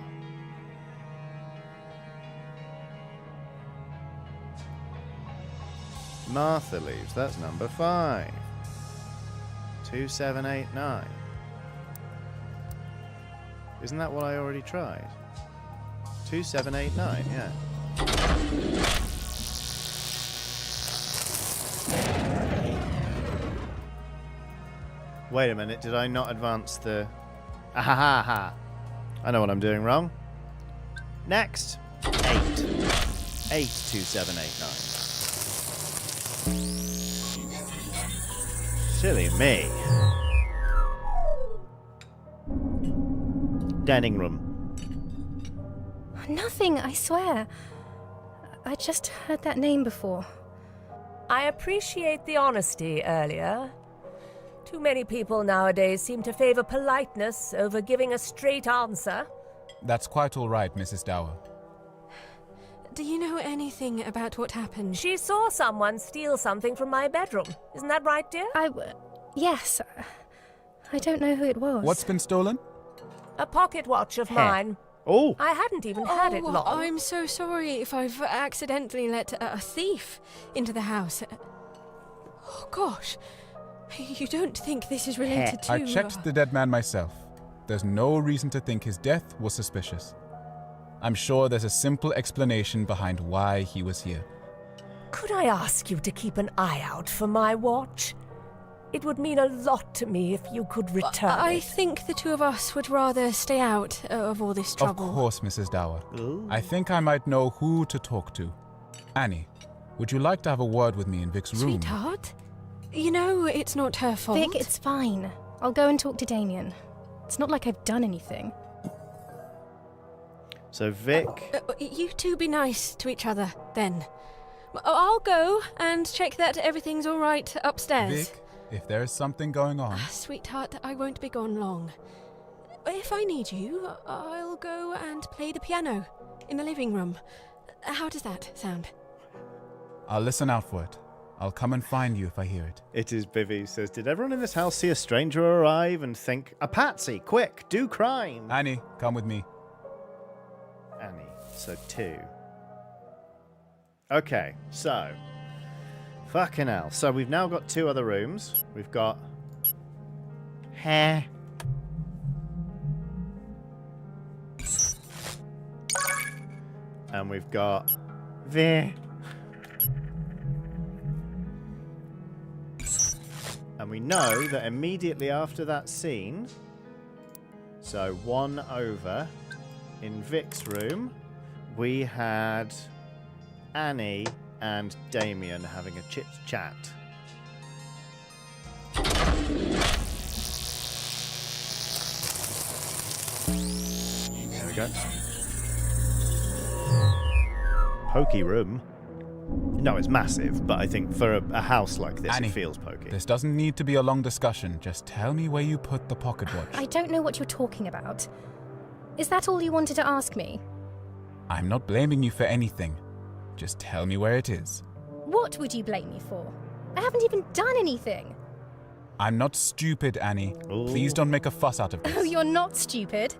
Martha leaves, that's number 5. 2, 7, 8, 9. Isn't that what I already tried? 2, 7, 8, 9, yeah. Wait a minute, did I not advance the... Ahaha! I know what I'm doing wrong. Next. 8. 8, 2, 7, 8, 9. Silly me. Dining room. Nothing, I swear. I just heard that name before. I appreciate the honesty earlier. Too many people nowadays seem to favor politeness over giving a straight answer. That's quite all right, Mrs. Dower. Do you know anything about what happened? She saw someone steal something from my bedroom. Isn't that right, dear? Yes. I don't know who it was. What's been stolen? A pocket watch of mine. Oh! I hadn't even had it long. I'm so sorry if I've accidentally let a thief into the house. Oh, gosh. You don't think this is related to... I checked the dead man myself. There's no reason to think his death was suspicious. I'm sure there's a simple explanation behind why he was here. Could I ask you to keep an eye out for my watch? It would mean a lot to me if you could return I it. think the two of us would rather stay out of all this trouble. Of course, Mrs. Dower. I think I might know who to talk to. Annie, would you like to have a word with me in Vic's room? Sweetheart? You know it's not her fault. Vic, it's fine. I'll go and talk to Damien. It's not like I've done anything. So Vic... You two be nice to each other, then. I'll go and check that everything's all right upstairs. Vic, if there is something going on... Sweetheart, I won't be gone long. If I need you, I'll go and play the piano in the living room. How does that sound? I'll listen out for it. I'll come and find you if I hear it. It is Bivvy says, did everyone in this house see a stranger arrive and think, a patsy, quick, do crime? Annie, come with me. Annie, so 2. Okay, so... Fucking hell. So we've now got 2 other rooms. We've got... Hair. And we've got... There. And we know that immediately after that scene, so 1 over, in Vic's room, we had Annie and Damien having a chit-chat. There we go. Pokey room. No, it's massive, but I think for a house like this, Annie, it feels pokey. This doesn't need to be a long discussion. Just tell me where you put the pocket watch. I don't know what you're talking about. Is that all you wanted to ask me? I'm not blaming you for anything. Just tell me where it is. What would you blame me for? I haven't even done anything. I'm not stupid, Annie. Ooh. Please don't make a fuss out of this. Oh, you're not stupid?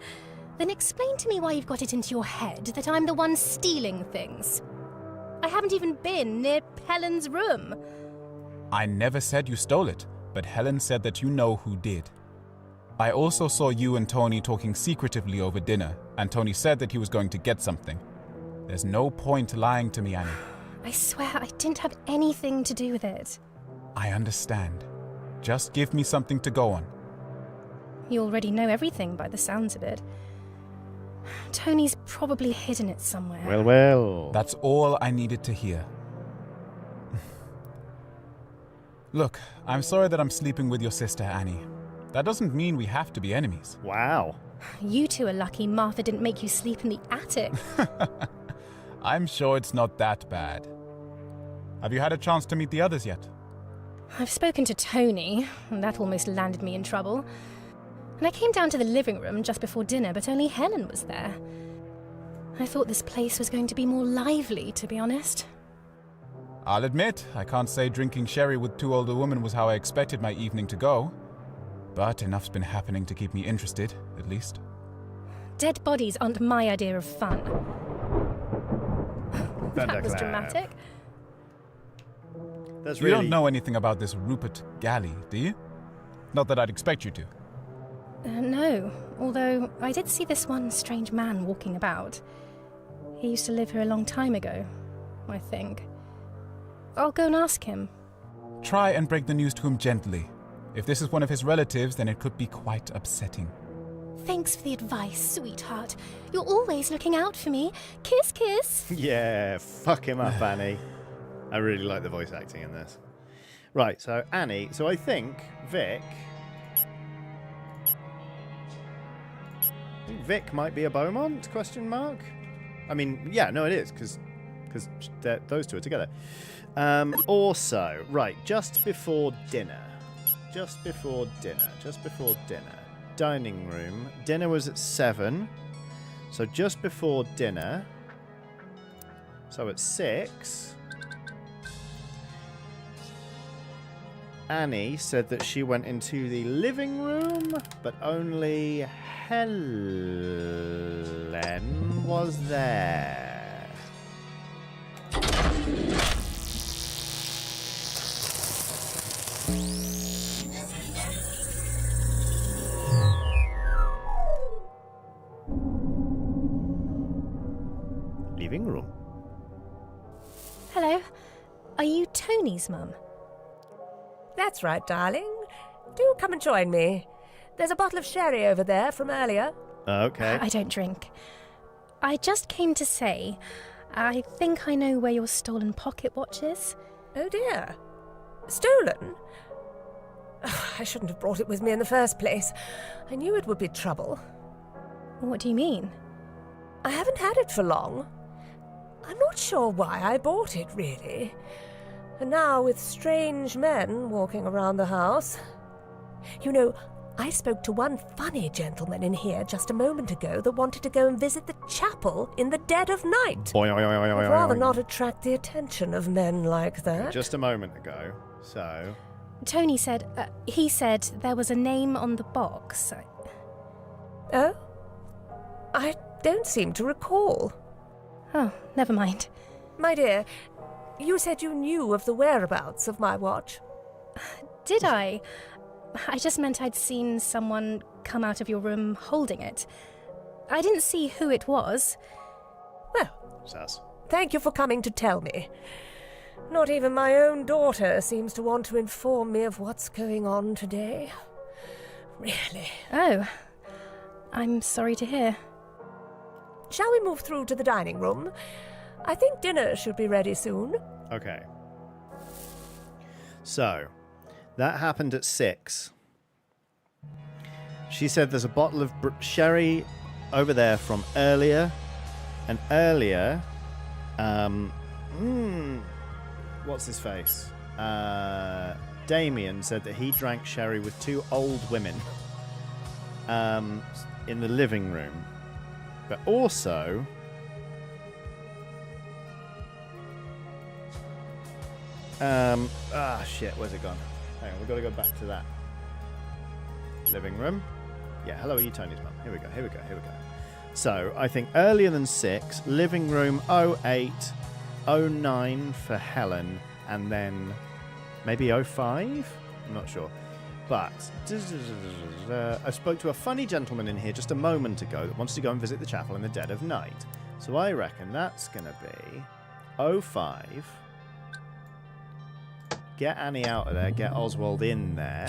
Then explain to me why you've got it into your head that I'm the one stealing things. I haven't even been near Helen's room. I never said you stole it, but Helen said that you know who did. I also saw you and Tony talking secretively over dinner, and Tony said that he was going to get something. There's no point lying to me, Annie. I swear I didn't have anything to do with it. I understand. Just give me something to go on. You already know everything by the sounds of it. Tony's probably hidden it somewhere. Well. That's all I needed to hear. Look, I'm sorry that I'm sleeping with your sister, Annie. That doesn't mean we have to be enemies. Wow. You two are lucky Martha didn't make you sleep in the attic. I'm sure it's not that bad. Have you had a chance to meet the others yet? I've spoken to Tony, and that almost landed me in trouble. And I came down to the living room just before dinner, but only Helen was there. I thought this place was going to be more lively, to be honest. I'll admit, I can't say drinking sherry with two older women was how I expected my evening to go. But enough's been happening to keep me interested, at least. Dead bodies aren't my idea of fun. That was Thunderclap. dramatic. That's You don't know anything about this Rupert Galley, do you? Not that I'd expect you to. No, although I did see this one strange man walking about. He used to live here a long time ago, I think. I'll go and ask him. Try and break the news to him gently. If this is one of his relatives, then it could be quite upsetting. Thanks for the advice, sweetheart. You're always looking out for me. Kiss, kiss. Yeah, fuck him up, Annie. I really like the voice acting in this. Right, so Annie, so I think Vic might be a Beaumont, question mark? I mean, yeah, no, it is, because those two are together. Also, right, just before dinner, dining room, dinner was at 7, so just before dinner, so at 6, Annie said that she went into the living room, but only Helen was there. Living room. Hello. Are you Tony's mum? That's right, darling. Do come and join me. There's a bottle of sherry over there from earlier. Okay. I don't drink. I just came to say, I think I know where your stolen pocket watch is. Oh dear. Stolen? I shouldn't have brought it with me in the first place. I knew it would be trouble. What do you mean? I haven't had it for long. I'm not sure why I bought it, really. And now, with strange men walking around the house... You know, I spoke to one funny gentleman in here just a moment ago that wanted to go and visit the chapel in the dead of night. I'd rather not attract the attention of men like that. Just a moment ago, so... Tony said, he said there was a name on the box. Oh? I don't seem to recall. Oh, never mind. My dear, you said you knew of the whereabouts of my watch. Did I? I just meant I'd seen someone come out of your room holding it. I didn't see who it was. Well, Sass. Thank you for coming to tell me. Not even my own daughter seems to want to inform me of what's going on today. Really. Oh, I'm sorry to hear. Shall we move through to the dining room? I think dinner should be ready soon. Okay. So, that happened at 6. She said there's a bottle of sherry over there from earlier. And earlier, what's his face? Damien said that he drank sherry with 2 old women in the living room. But also... Shit, where's it gone? Hang on, we've got to go back to that. Living room. Yeah, hello, are you Tony's mum? Here we go. So, I think earlier than 6, living room 08, 09 for Helen, and then maybe 05? I'm not sure. But I spoke to a funny gentleman in here just a moment ago that wants to go and visit the chapel in the dead of night. So I reckon that's going to be 05. Get Annie out of there, get Oswald in there.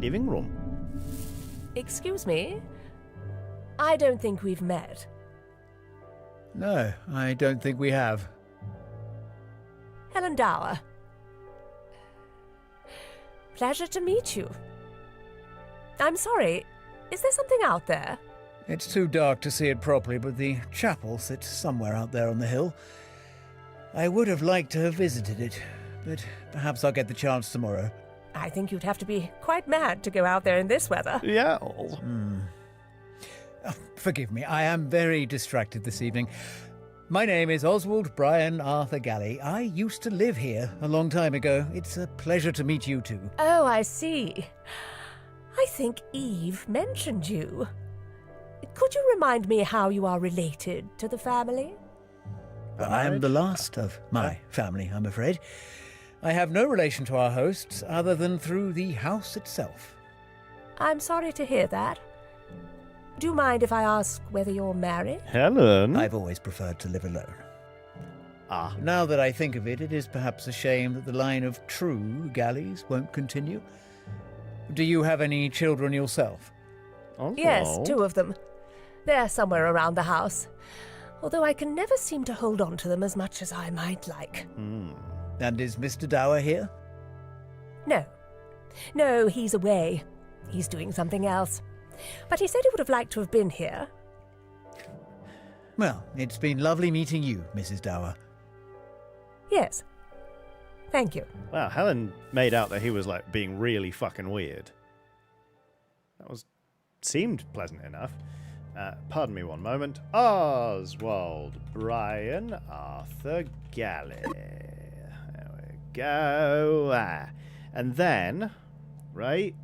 Living room. Excuse me? I don't think we've met. No, I don't think we have. Helen Dower. Pleasure to meet you. I'm sorry, is there something out there? It's too dark to see it properly, but the chapel sits somewhere out there on the hill. I would have liked to have visited it, but perhaps I'll get the chance tomorrow. I think you'd have to be quite mad to go out there in this weather. Yeah. Forgive me, I am very distracted this evening. My name is Oswald Brian Arthur Galley. I used to live here a long time ago. It's a pleasure to meet you two. Oh, I see. I think Eve mentioned you. Could you remind me how you are related to the family? I am the last of my family, I'm afraid. I have no relation to our hosts other than through the house itself. I'm sorry to hear that. Do you mind if I ask whether you're married? Helen? I've always preferred to live alone. Now that I think of it, it is perhaps a shame that the line of true Galleys won't continue. Do you have any children yourself? Yes, 2 of them. They're somewhere around the house, although I can never seem to hold on to them as much as I might like. And is Mr. Dower here? No, he's away. He's doing something else. But he said he would have liked to have been here. Well, it's been lovely meeting you, Mrs. Dower. Yes. Thank you. Wow, Helen made out that he was like being really fucking weird. That seemed pleasant enough. Pardon me one moment. Oswald Brian Arthur Galley. There we go. And then, right,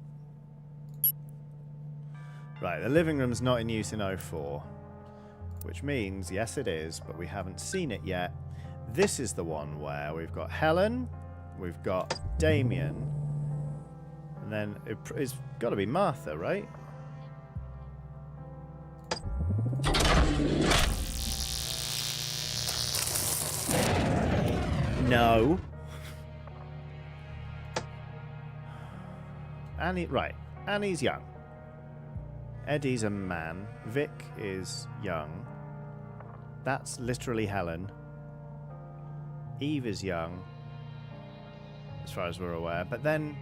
the living room's not in use in 04. Which means, yes it is, but we haven't seen it yet. This is the one where we've got Helen, we've got Damien, and then it's got to be Martha, right? No. Annie, right. Annie's young. Eddie's a man. Vic is young. That's literally Helen. Eve is young, as far as we're aware. But then...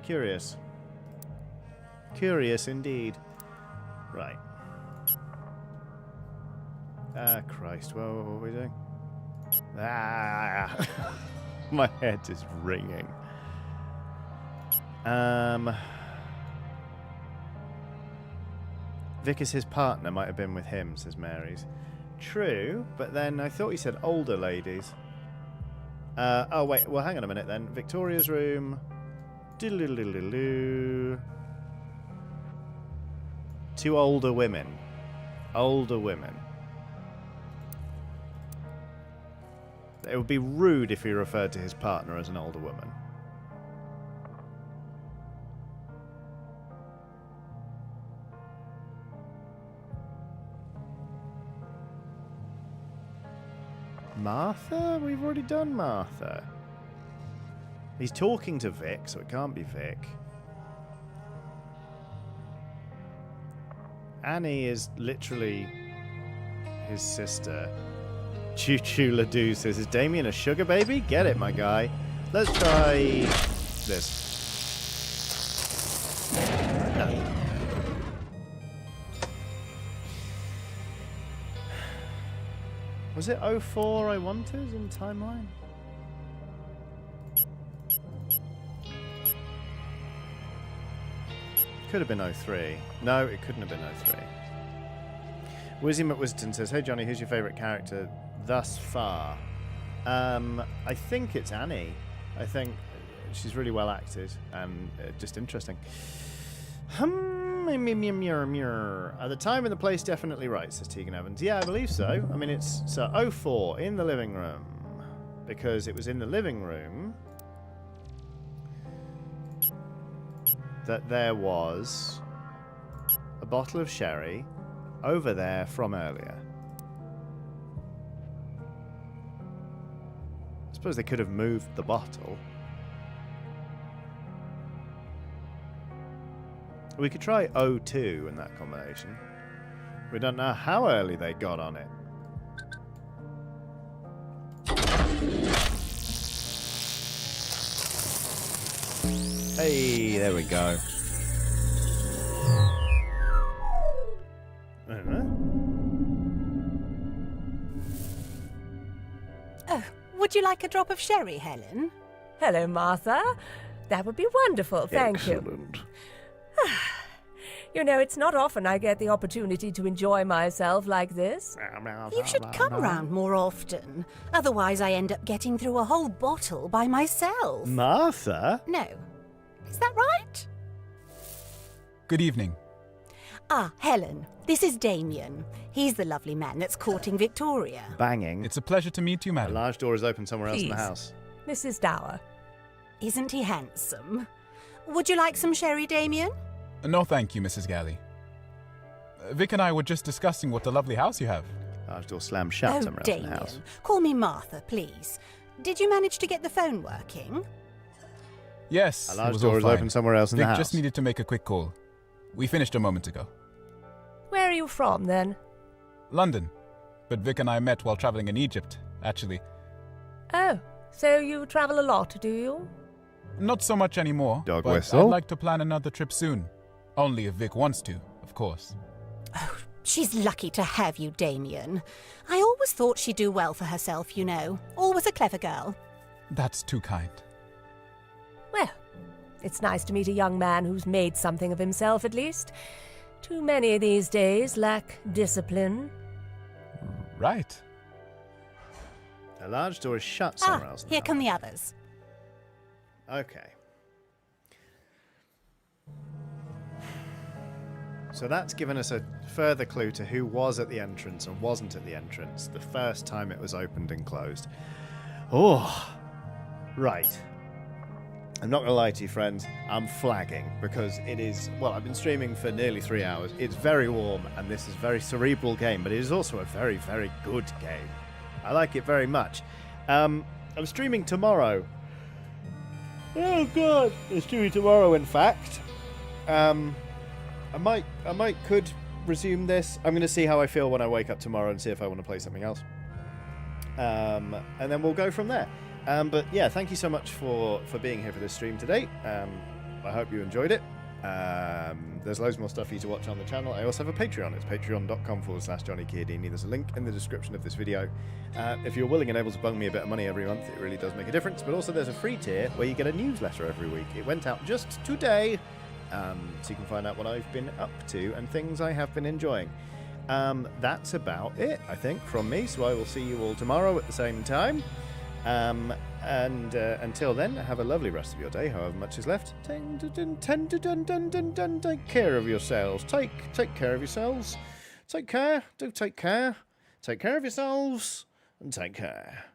curious. Curious indeed. Right. Christ, what were we doing? My head is ringing. Vic is his partner, might have been with him, says Mary's. True, but then I thought he said older ladies. Oh, wait, well, hang on a minute then. Victoria's room. Diddle-diddle-diddle-doo. 2 older women. Older women. It would be rude if he referred to his partner as an older woman. Martha? We've already done Martha. He's talking to Vic, so it can't be Vic. Annie is literally his sister. Choo Choo Ladoo says, is Damien a sugar baby? Get it, my guy. Let's try this. No. Was it 04 I wanted in timeline? Could have been 03. No, it couldn't have been 03. Wizzy McWiston says, "Hey Johnny, who's your favourite character thus far?" I think it's Annie. I think she's really well acted and just interesting. At the time and the place, definitely right, says Tegan Evans. Yeah, I believe so. I mean, it's 04 in the living room, because it was in the living room that there was a bottle of sherry over there from earlier. I suppose they could have moved the bottle. We could try 02 in that combination. We don't know how early they got on it. Hey, there we go. Oh, would you like a drop of sherry, Helen? Hello, Martha. That would be wonderful, thank you. Excellent. You know, it's not often I get the opportunity to enjoy myself like this. You should come round more often. Otherwise, I end up getting through a whole bottle by myself. Martha? No. Is that right? Good evening. Ah, Helen. This is Damien. He's the lovely man that's courting Victoria. Banging. It's a pleasure to meet you, madam. A large door is open somewhere else in the Please. house. Mrs. Dower. Isn't he handsome? Would you like some sherry, Damien? No, thank you, Mrs. Galley. Vic and I were just discussing what a lovely house you have. Large door slammed shut Oh, somewhere else in the Damien. house. Call me Martha, please. Did you manage to get the phone working? Yes, A it large was door all is fine. open somewhere else in the Vic house. just needed to make a quick call. We finished a moment ago. Where are you from, then? London. But Vic and I met while traveling in Egypt, actually. Oh, so you travel a lot, do you? Not so much anymore. Dog but whistle. I'd like to plan another trip soon. Only if Vic wants to, of course. She's lucky to have you, Damien. I always thought she'd do well for herself, you know. Always a clever girl. That's too kind. Well, it's nice to meet a young man who's made something of himself, at least. Too many these days lack discipline. Right. A large door is shut somewhere else in the Here house. come the others. Okay. So that's given us a further clue to who was at the entrance and wasn't at the entrance the first time it was opened and closed. Oh, right. I'm not going to lie to you, friends. I'm flagging because it is, well, I've been streaming for nearly 3 hours. It's very warm and this is a very cerebral game, but it is also a very, very good game. I like it very much. I'm streaming tomorrow. Oh, God. I'm streaming tomorrow, in fact. I could resume this. I'm going to see how I feel when I wake up tomorrow and see if I want to play something else. And then we'll go from there. But yeah, thank you so much for being here for this stream today. I hope you enjoyed it. There's loads more stuff for you to watch on the channel. I also have a Patreon. It's patreon.com/JohnnyKiodini. There's a link in the description of this video. If you're willing and able to bung me a bit of money every month, it really does make a difference. But also there's a free tier where you get a newsletter every week. It went out just today. So you can find out what I've been up to and things I have been enjoying. That's about it, I think, from me. So I will see you all tomorrow at the same time. And until then, have a lovely rest of your day, however much is left. Take care of yourselves. Take care of yourselves. Take care. Do take care. Take care of yourselves and take care.